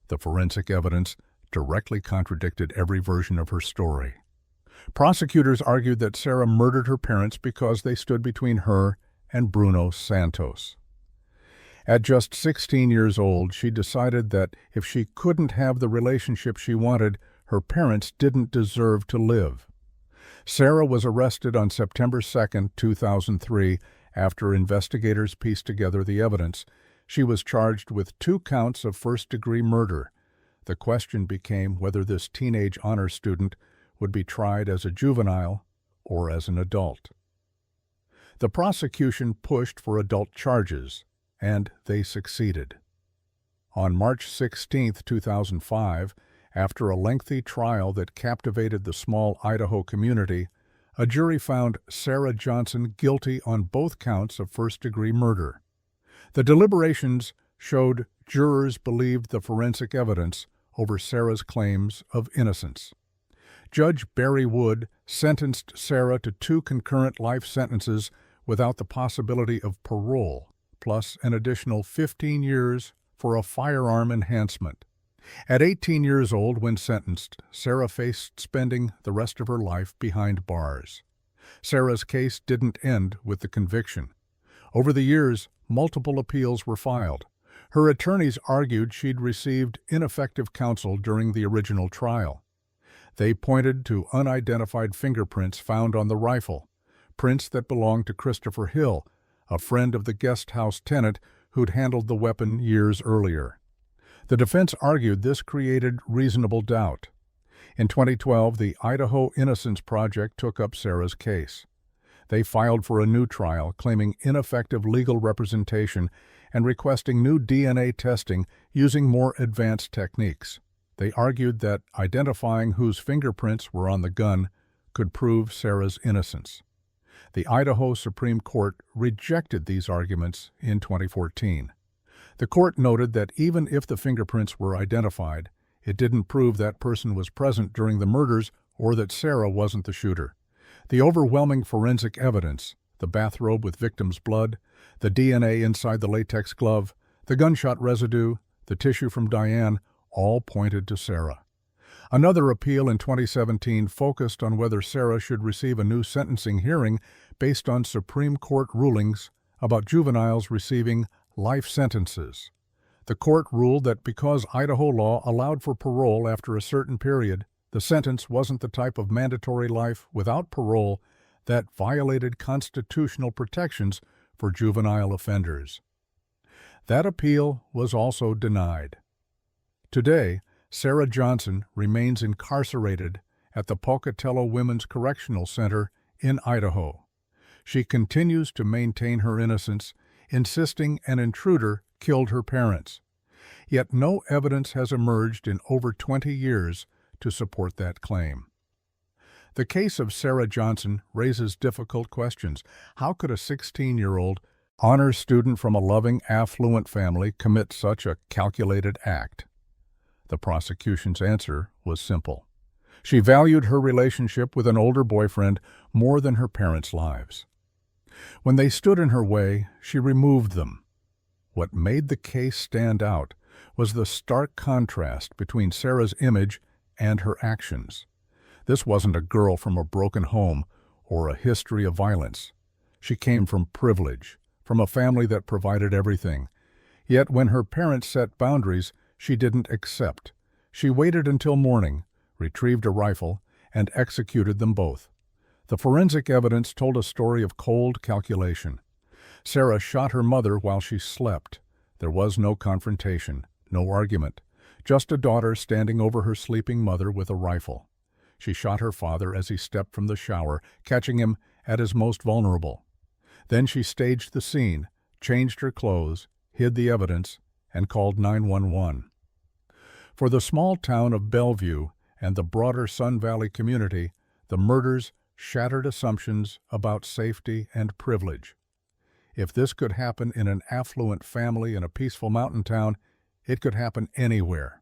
The forensic evidence directly contradicted every version of her story. Prosecutors argued that Sarah murdered her parents because they stood between her and Bruno Santos. At just 16 years old, she decided that if she couldn't have the relationship she wanted, her parents didn't deserve to live. Sarah was arrested on September 2, 2003, after investigators pieced together the evidence. She was charged with 2 counts of first-degree murder. The question became whether this teenage honor student would be tried as a juvenile or as an adult. The prosecution pushed for adult charges, and they succeeded. On March 16, 2005, after a lengthy trial that captivated the small Idaho community, a jury found Sarah Johnson guilty on both counts of first-degree murder. The deliberations showed jurors believed the forensic evidence over Sarah's claims of innocence. Judge Barry Wood sentenced Sarah to 2 concurrent life sentences without the possibility of parole, plus an additional 15 years for a firearm enhancement. At 18 years old when sentenced, Sarah faced spending the rest of her life behind bars. Sarah's case didn't end with the conviction. Over the years, multiple appeals were filed. Her attorneys argued she'd received ineffective counsel during the original trial. They pointed to unidentified fingerprints found on the rifle, prints that belonged to Christopher Hill, a friend of the guest house tenant who'd handled the weapon years earlier. The defense argued this created reasonable doubt. In 2012, the Idaho Innocence Project took up Sarah's case. They filed for a new trial, claiming ineffective legal representation and requesting new DNA testing using more advanced techniques. They argued that identifying whose fingerprints were on the gun could prove Sarah's innocence. The Idaho Supreme Court rejected these arguments in 2014. The court noted that even if the fingerprints were identified, it didn't prove that person was present during the murders or that Sarah wasn't the shooter. The overwhelming forensic evidence, the bathrobe with victim's blood, the DNA inside the latex glove, the gunshot residue, the tissue from Diane, all pointed to Sarah. Another appeal in 2017 focused on whether Sarah should receive a new sentencing hearing based on Supreme Court rulings about juveniles receiving life sentences. The court ruled that because Idaho law allowed for parole after a certain period, the sentence wasn't the type of mandatory life without parole that violated constitutional protections for juvenile offenders. That appeal was also denied. Today, Sarah Johnson remains incarcerated at the Pocatello Women's Correctional Center in Idaho. She continues to maintain her innocence, insisting an intruder killed her parents. Yet no evidence has emerged in over 20 years to support that claim. The case of Sarah Johnson raises difficult questions. How could a 16-year-old honors student from a loving, affluent family commit such a calculated act? The prosecution's answer was simple. She valued her relationship with an older boyfriend more than her parents' lives. When they stood in her way, she removed them. What made the case stand out was the stark contrast between Sarah's image and her actions. This wasn't a girl from a broken home or a history of violence. She came from privilege, from a family that provided everything. Yet when her parents set boundaries, she didn't accept. She waited until morning, retrieved a rifle, and executed them both. The forensic evidence told a story of cold calculation. Sarah shot her mother while she slept. There was no confrontation, no argument, just a daughter standing over her sleeping mother with a rifle. She shot her father as he stepped from the shower, catching him at his most vulnerable. Then she staged the scene, changed her clothes, hid the evidence, and called 911. For the small town of Bellevue and the broader Sun Valley community, the murders shattered assumptions about safety and privilege. If this could happen in an affluent family in a peaceful mountain town, it could happen anywhere.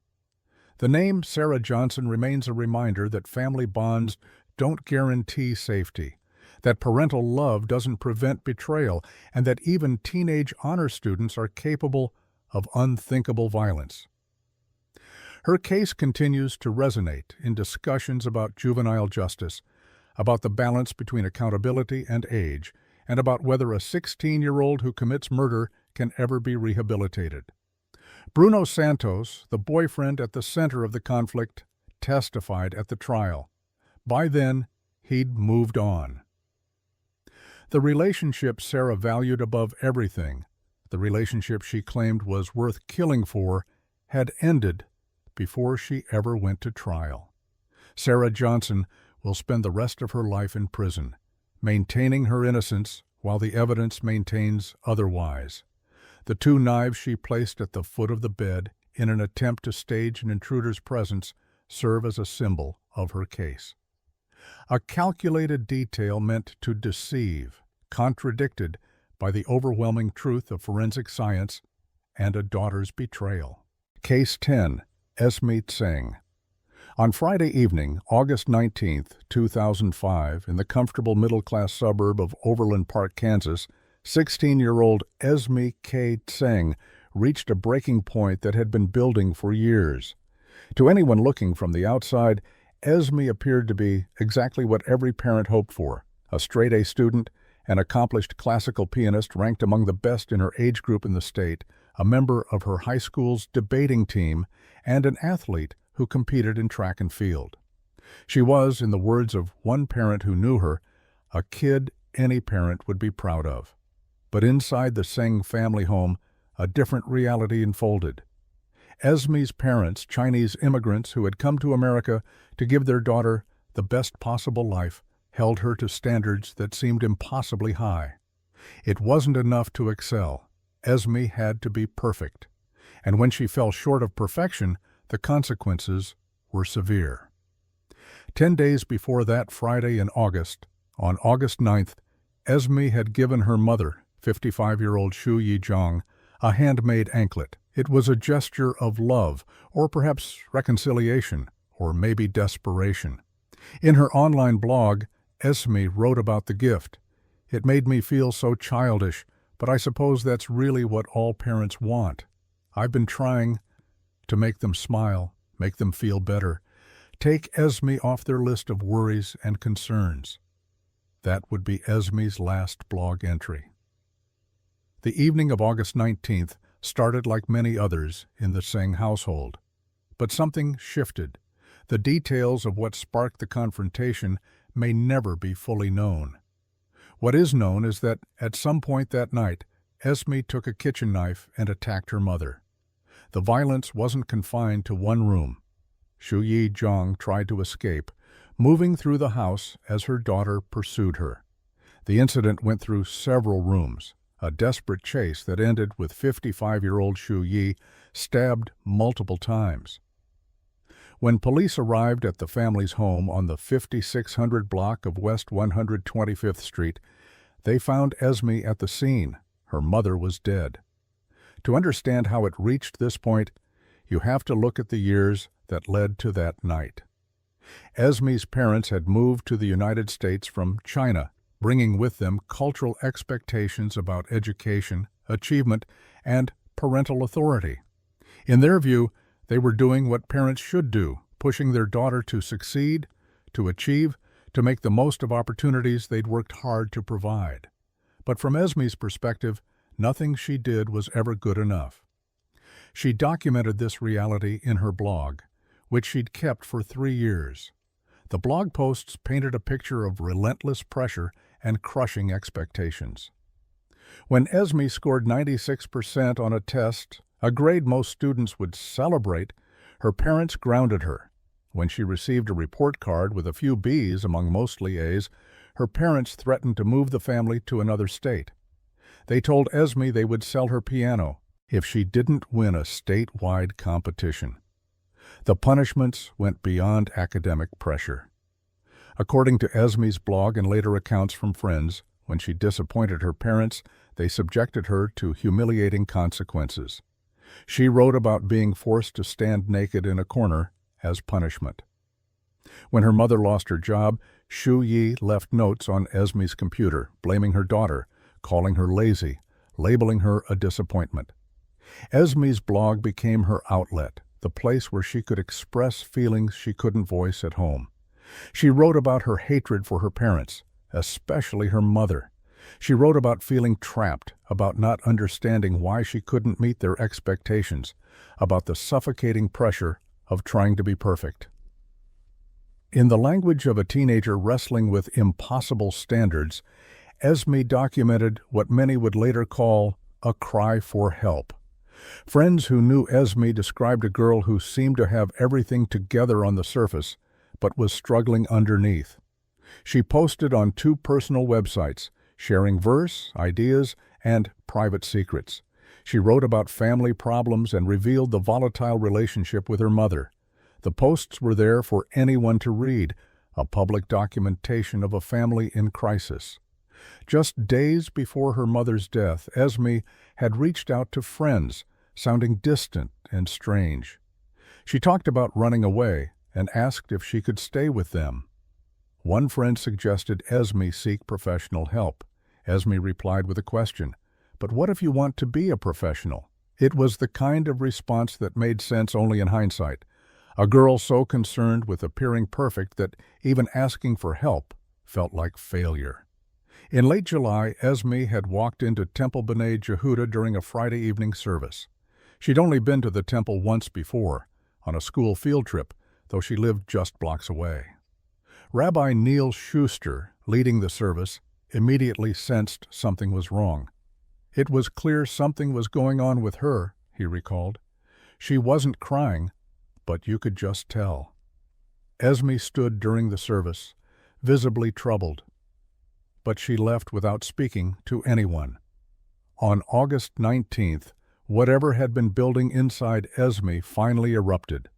The name Sarah Johnson remains a reminder that family bonds don't guarantee safety, that parental love doesn't prevent betrayal, and that even teenage honor students are capable of unthinkable violence. Her case continues to resonate in discussions about juvenile justice, about the balance between accountability and age, and about whether a 16-year-old who commits murder can ever be rehabilitated. Bruno Santos, the boyfriend at the center of the conflict, testified at the trial. By then, he'd moved on. The relationship Sarah valued above everything, the relationship she claimed was worth killing for, had ended before she ever went to trial. Sarah Johnson will spend the rest of her life in prison, maintaining her innocence while the evidence maintains otherwise. The 2 knives she placed at the foot of the bed in an attempt to stage an intruder's presence serve as a symbol of her case. A calculated detail meant to deceive, contradicted by the overwhelming truth of forensic science and a daughter's betrayal. Case 10. Esme Tseng. On Friday evening, August 19, 2005, in the comfortable middle-class suburb of Overland Park, Kansas, 16-year-old Esme K. Tseng reached a breaking point that had been building for years. To anyone looking from the outside, Esme appeared to be exactly what every parent hoped for: a straight-A student, an accomplished classical pianist ranked among the best in her age group in the state, a member of her high school's debating team, and an athlete who competed in track and field. She was, in the words of one parent who knew her, a kid any parent would be proud of. But inside the Tseng family home, a different reality unfolded. Esme's parents, Chinese immigrants who had come to America to give their daughter the best possible life, held her to standards that seemed impossibly high. It wasn't enough to excel. Esme had to be perfect. And when she fell short of perfection, the consequences were severe. 10 days before that Friday in August, on August 9th, Esme had given her mother, 55-year-old Shu Yizhong, a handmade anklet. It was a gesture of love, or perhaps reconciliation, or maybe desperation. In her online blog, Esme wrote about the gift. "It made me feel so childish, but I suppose that's really what all parents want. I've been trying to make them smile, make them feel better, take Esme off their list of worries and concerns." That would be Esme's last blog entry. The evening of August 19th started like many others in the Singh household. But something shifted. The details of what sparked the confrontation may never be fully known. What is known is that at some point that night, Esme took a kitchen knife and attacked her mother. The violence wasn't confined to one room. Shuyi Zhang tried to escape, moving through the house as her daughter pursued her. The incident went through several rooms, a desperate chase that ended with 55-year-old Shu Yi stabbed multiple times. When police arrived at the family's home on the 5600 block of West 125th Street, they found Esme at the scene. Her mother was dead. To understand how it reached this point, you have to look at the years that led to that night. Esme's parents had moved to the United States from China, bringing with them cultural expectations about education, achievement, and parental authority. In their view, they were doing what parents should do, pushing their daughter to succeed, to achieve, to make the most of opportunities they'd worked hard to provide. But from Esme's perspective, nothing she did was ever good enough. She documented this reality in her blog, which she'd kept for 3 years. The blog posts painted a picture of relentless pressure and crushing expectations. When Esme scored 96% on a test, a grade most students would celebrate, her parents grounded her. When she received a report card with a few B's among mostly A's, her parents threatened to move the family to another state. They told Esme they would sell her piano if she didn't win a statewide competition. The punishments went beyond academic pressure. According to Esme's blog and later accounts from friends, when she disappointed her parents, they subjected her to humiliating consequences. She wrote about being forced to stand naked in a corner as punishment. When her mother lost her job, Shu Yi left notes on Esme's computer, blaming her daughter, calling her lazy, labeling her a disappointment. Esme's blog became her outlet, the place where she could express feelings she couldn't voice at home. She wrote about her hatred for her parents, especially her mother. She wrote about feeling trapped, about not understanding why she couldn't meet their expectations, about the suffocating pressure of trying to be perfect. In the language of a teenager wrestling with impossible standards, Esme documented what many would later call a cry for help. Friends who knew Esme described a girl who seemed to have everything together on the surface, but was struggling underneath. She posted on 2 personal websites, sharing verse, ideas, and private secrets. She wrote about family problems and revealed the volatile relationship with her mother. The posts were there for anyone to read, a public documentation of a family in crisis. Just days before her mother's death, Esme had reached out to friends, sounding distant and strange. She talked about running away and asked if she could stay with them. One friend suggested Esme seek professional help. Esme replied with a question, "But what if you want to be a professional?" It was the kind of response that made sense only in hindsight. A girl so concerned with appearing perfect that even asking for help felt like failure. In late July, Esme had walked into Temple B'nai Yehuda during a Friday evening service. She'd only been to the temple once before, on a school field trip, though she lived just blocks away. Rabbi Neil Schuster, leading the service, immediately sensed something was wrong. It was clear something was going on with her, he recalled. She wasn't crying, but you could just tell. Esme stood during the service, visibly troubled, but she left without speaking to anyone. On August 19th, whatever had been building inside Esme finally erupted.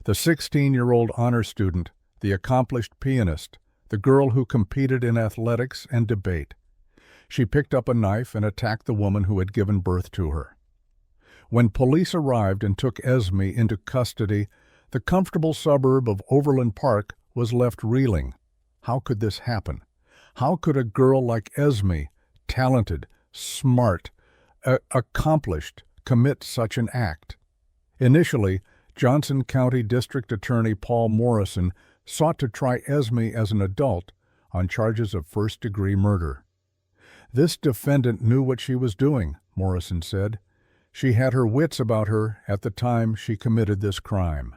The 16-year-old honor student, the accomplished pianist, the girl who competed in athletics and debate. She picked up a knife and attacked the woman who had given birth to her. When police arrived and took Esme into custody, the comfortable suburb of Overland Park was left reeling. How could this happen? How could a girl like Esme, talented, smart, accomplished, commit such an act? Initially, Johnson County District Attorney Paul Morrison sought to try Esme as an adult on charges of first-degree murder. This defendant knew what she was doing, Morrison said. She had her wits about her at the time she committed this crime.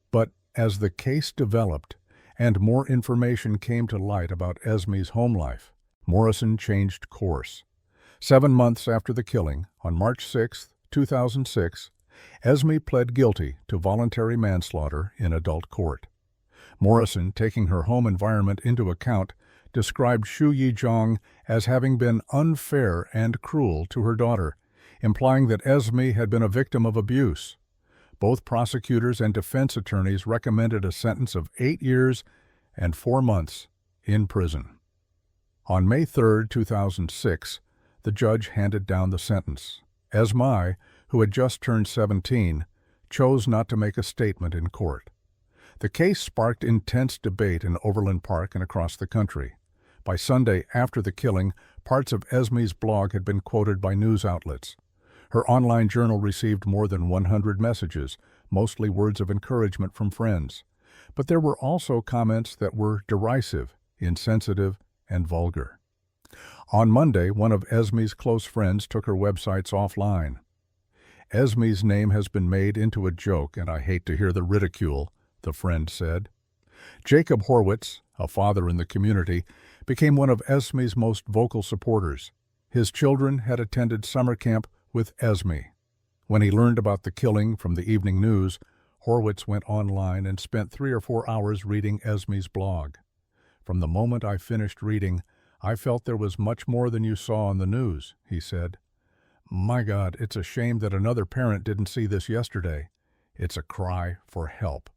But as the case developed and more information came to light about Esme's home life, Morrison changed course. 7 months after the killing, on March 6, 2006, Esme pled guilty to voluntary manslaughter in adult court. Morrison, taking her home environment into account, described Xu Yizhang as having been unfair and cruel to her daughter, implying that Esme had been a victim of abuse. Both prosecutors and defense attorneys recommended a sentence of 8 years and 4 months in prison. On May 3, 2006, the judge handed down the sentence. Esme, who had just turned 17, chose not to make a statement in court. The case sparked intense debate in Overland Park and across the country. By Sunday after the killing, parts of Esme's blog had been quoted by news outlets. Her online journal received more than 100 messages, mostly words of encouragement from friends. But there were also comments that were derisive, insensitive, and vulgar. On Monday, one of Esme's close friends took her websites offline. Esme's name has been made into a joke, and I hate to hear the ridicule, the friend said. Jacob Horwitz, a father in the community, became one of Esme's most vocal supporters. His children had attended summer camp with Esme. When he learned about the killing from the evening news, Horwitz went online and spent 3 or 4 hours reading Esme's blog. From the moment I finished reading, I felt there was much more than you saw on the news, he said. My God, it's a shame that another parent didn't see this yesterday. It's a cry for help.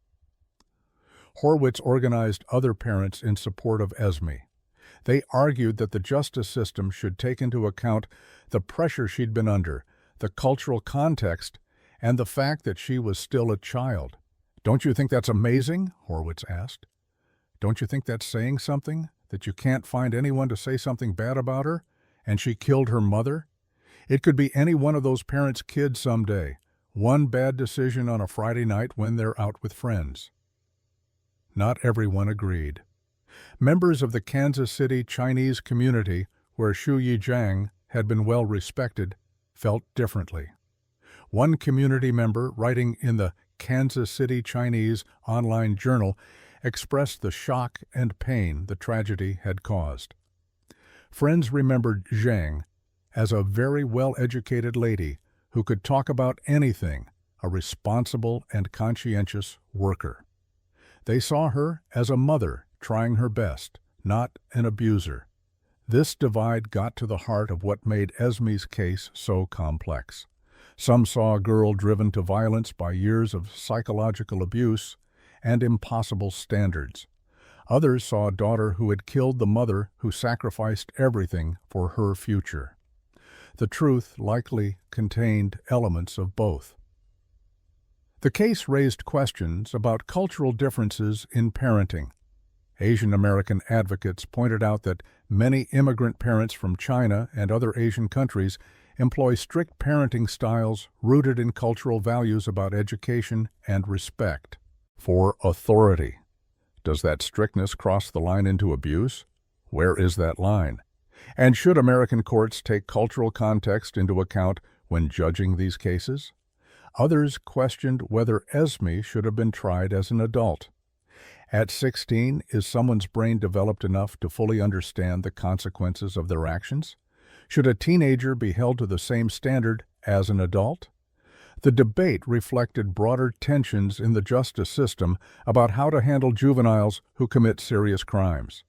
Horwitz organized other parents in support of Esme. They argued that the justice system should take into account the pressure she'd been under, the cultural context, and the fact that she was still a child. Don't you think that's amazing? Horwitz asked. Don't you think that's saying something? That you can't find anyone to say something bad about her? And she killed her mother? It could be any one of those parents' kids someday. One bad decision on a Friday night when they're out with friends. Not everyone agreed. Members of the Kansas City Chinese community, where Xu Yizhang had been well respected, felt differently. One community member, writing in the Kansas City Chinese online journal, expressed the shock and pain the tragedy had caused. Friends remembered Zhang as a very well-educated lady who could talk about anything, a responsible and conscientious worker. They saw her as a mother trying her best, not an abuser. This divide got to the heart of what made Esme's case so complex. Some saw a girl driven to violence by years of psychological abuse and impossible standards. Others saw a daughter who had killed the mother who sacrificed everything for her future. The truth likely contained elements of both. The case raised questions about cultural differences in parenting. Asian American advocates pointed out that many immigrant parents from China and other Asian countries employ strict parenting styles rooted in cultural values about education and respect for authority. Does that strictness cross the line into abuse? Where is that line? And should American courts take cultural context into account when judging these cases? Others questioned whether Esme should have been tried as an adult. At 16, is someone's brain developed enough to fully understand the consequences of their actions? Should a teenager be held to the same standard as an adult? The debate reflected broader tensions in the justice system about how to handle juveniles who commit serious crimes.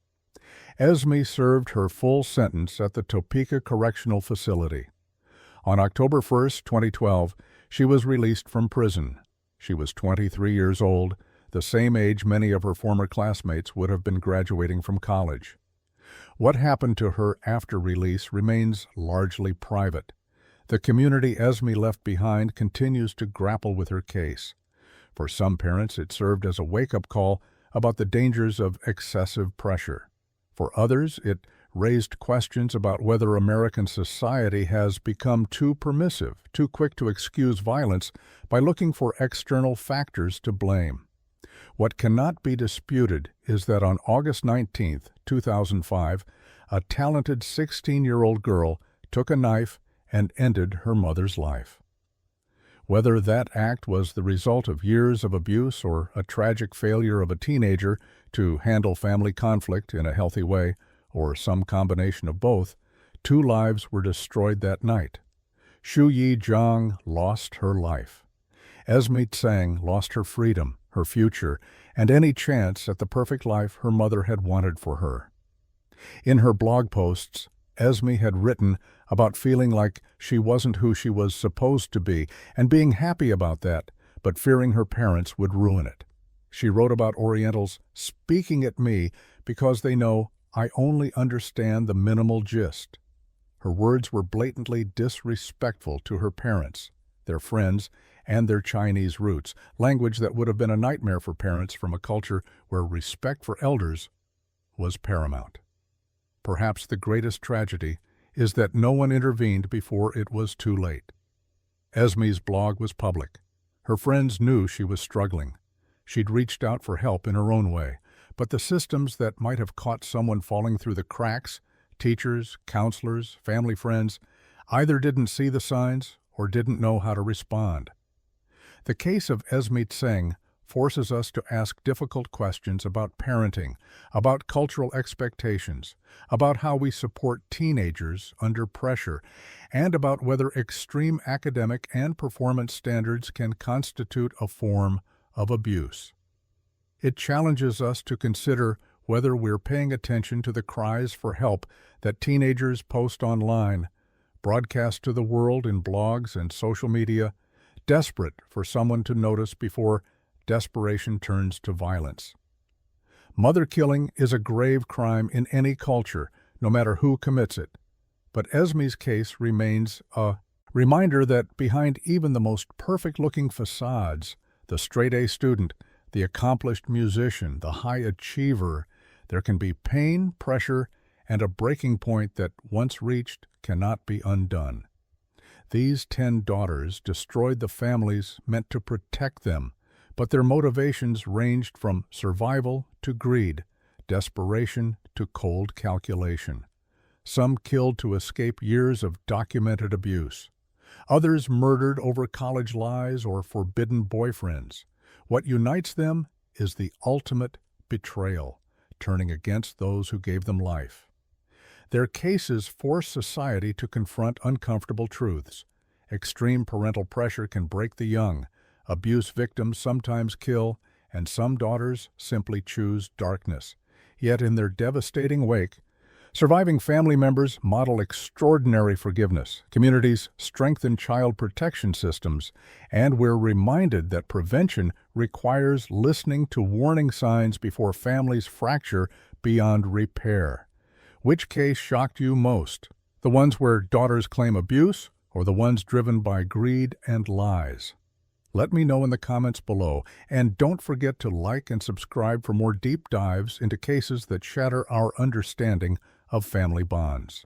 Esme served her full sentence at the Topeka Correctional Facility. On October 1, 2012, she was released from prison. She was 23 years old, the same age many of her former classmates would have been graduating from college. What happened to her after release remains largely private. The community Esme left behind continues to grapple with her case. For some parents, it served as a wake-up call about the dangers of excessive pressure. For others, it raised questions about whether American society has become too permissive, too quick to excuse violence by looking for external factors to blame. What cannot be disputed is that on August 19, 2005, a talented 16-year-old girl took a knife and ended her mother's life. Whether that act was the result of years of abuse or a tragic failure of a teenager to handle family conflict in a healthy way, or some combination of both, 2 lives were destroyed that night. Shuyi Zhang lost her life. Esme Tseng lost her freedom, her future, and any chance at the perfect life her mother had wanted for her. In her blog posts, Esme had written about feeling like she wasn't who she was supposed to be and being happy about that, but fearing her parents would ruin it. She wrote about Orientals speaking at me because they know I only understand the minimal gist. Her words were blatantly disrespectful to her parents, their friends, and their Chinese roots, language that would have been a nightmare for parents from a culture where respect for elders was paramount. Perhaps the greatest tragedy is that no one intervened before it was too late. Esme's blog was public. Her friends knew she was struggling. She'd reached out for help in her own way, but the systems that might have caught someone falling through the cracks, teachers, counselors, family friends, either didn't see the signs or didn't know how to respond. The case of Esme Tseng forces us to ask difficult questions about parenting, about cultural expectations, about how we support teenagers under pressure, and about whether extreme academic and performance standards can constitute a form of abuse. It challenges us to consider whether we're paying attention to the cries for help that teenagers post online, broadcast to the world in blogs and social media, desperate for someone to notice before desperation turns to violence. Mother killing is a grave crime in any culture, no matter who commits it. But Esme's case remains a reminder that behind even the most perfect-looking facades, the straight-A student, the accomplished musician, the high achiever, there can be pain, pressure, and a breaking point that, once reached, cannot be undone. These 10 daughters destroyed the families meant to protect them, but their motivations ranged from survival to greed, desperation to cold calculation. Some killed to escape years of documented abuse. Others murdered over college lies or forbidden boyfriends. What unites them is the ultimate betrayal, turning against those who gave them life. Their cases force society to confront uncomfortable truths. Extreme parental pressure can break the young. Abuse victims sometimes kill, and some daughters simply choose darkness. Yet in their devastating wake, surviving family members model extraordinary forgiveness. Communities strengthen child protection systems, and we're reminded that prevention requires listening to warning signs before families fracture beyond repair. Which case shocked you most? The ones where daughters claim abuse, or the ones driven by greed and lies? Let me know in the comments below, and don't forget to like and subscribe for more deep dives into cases that shatter our understanding of family bonds.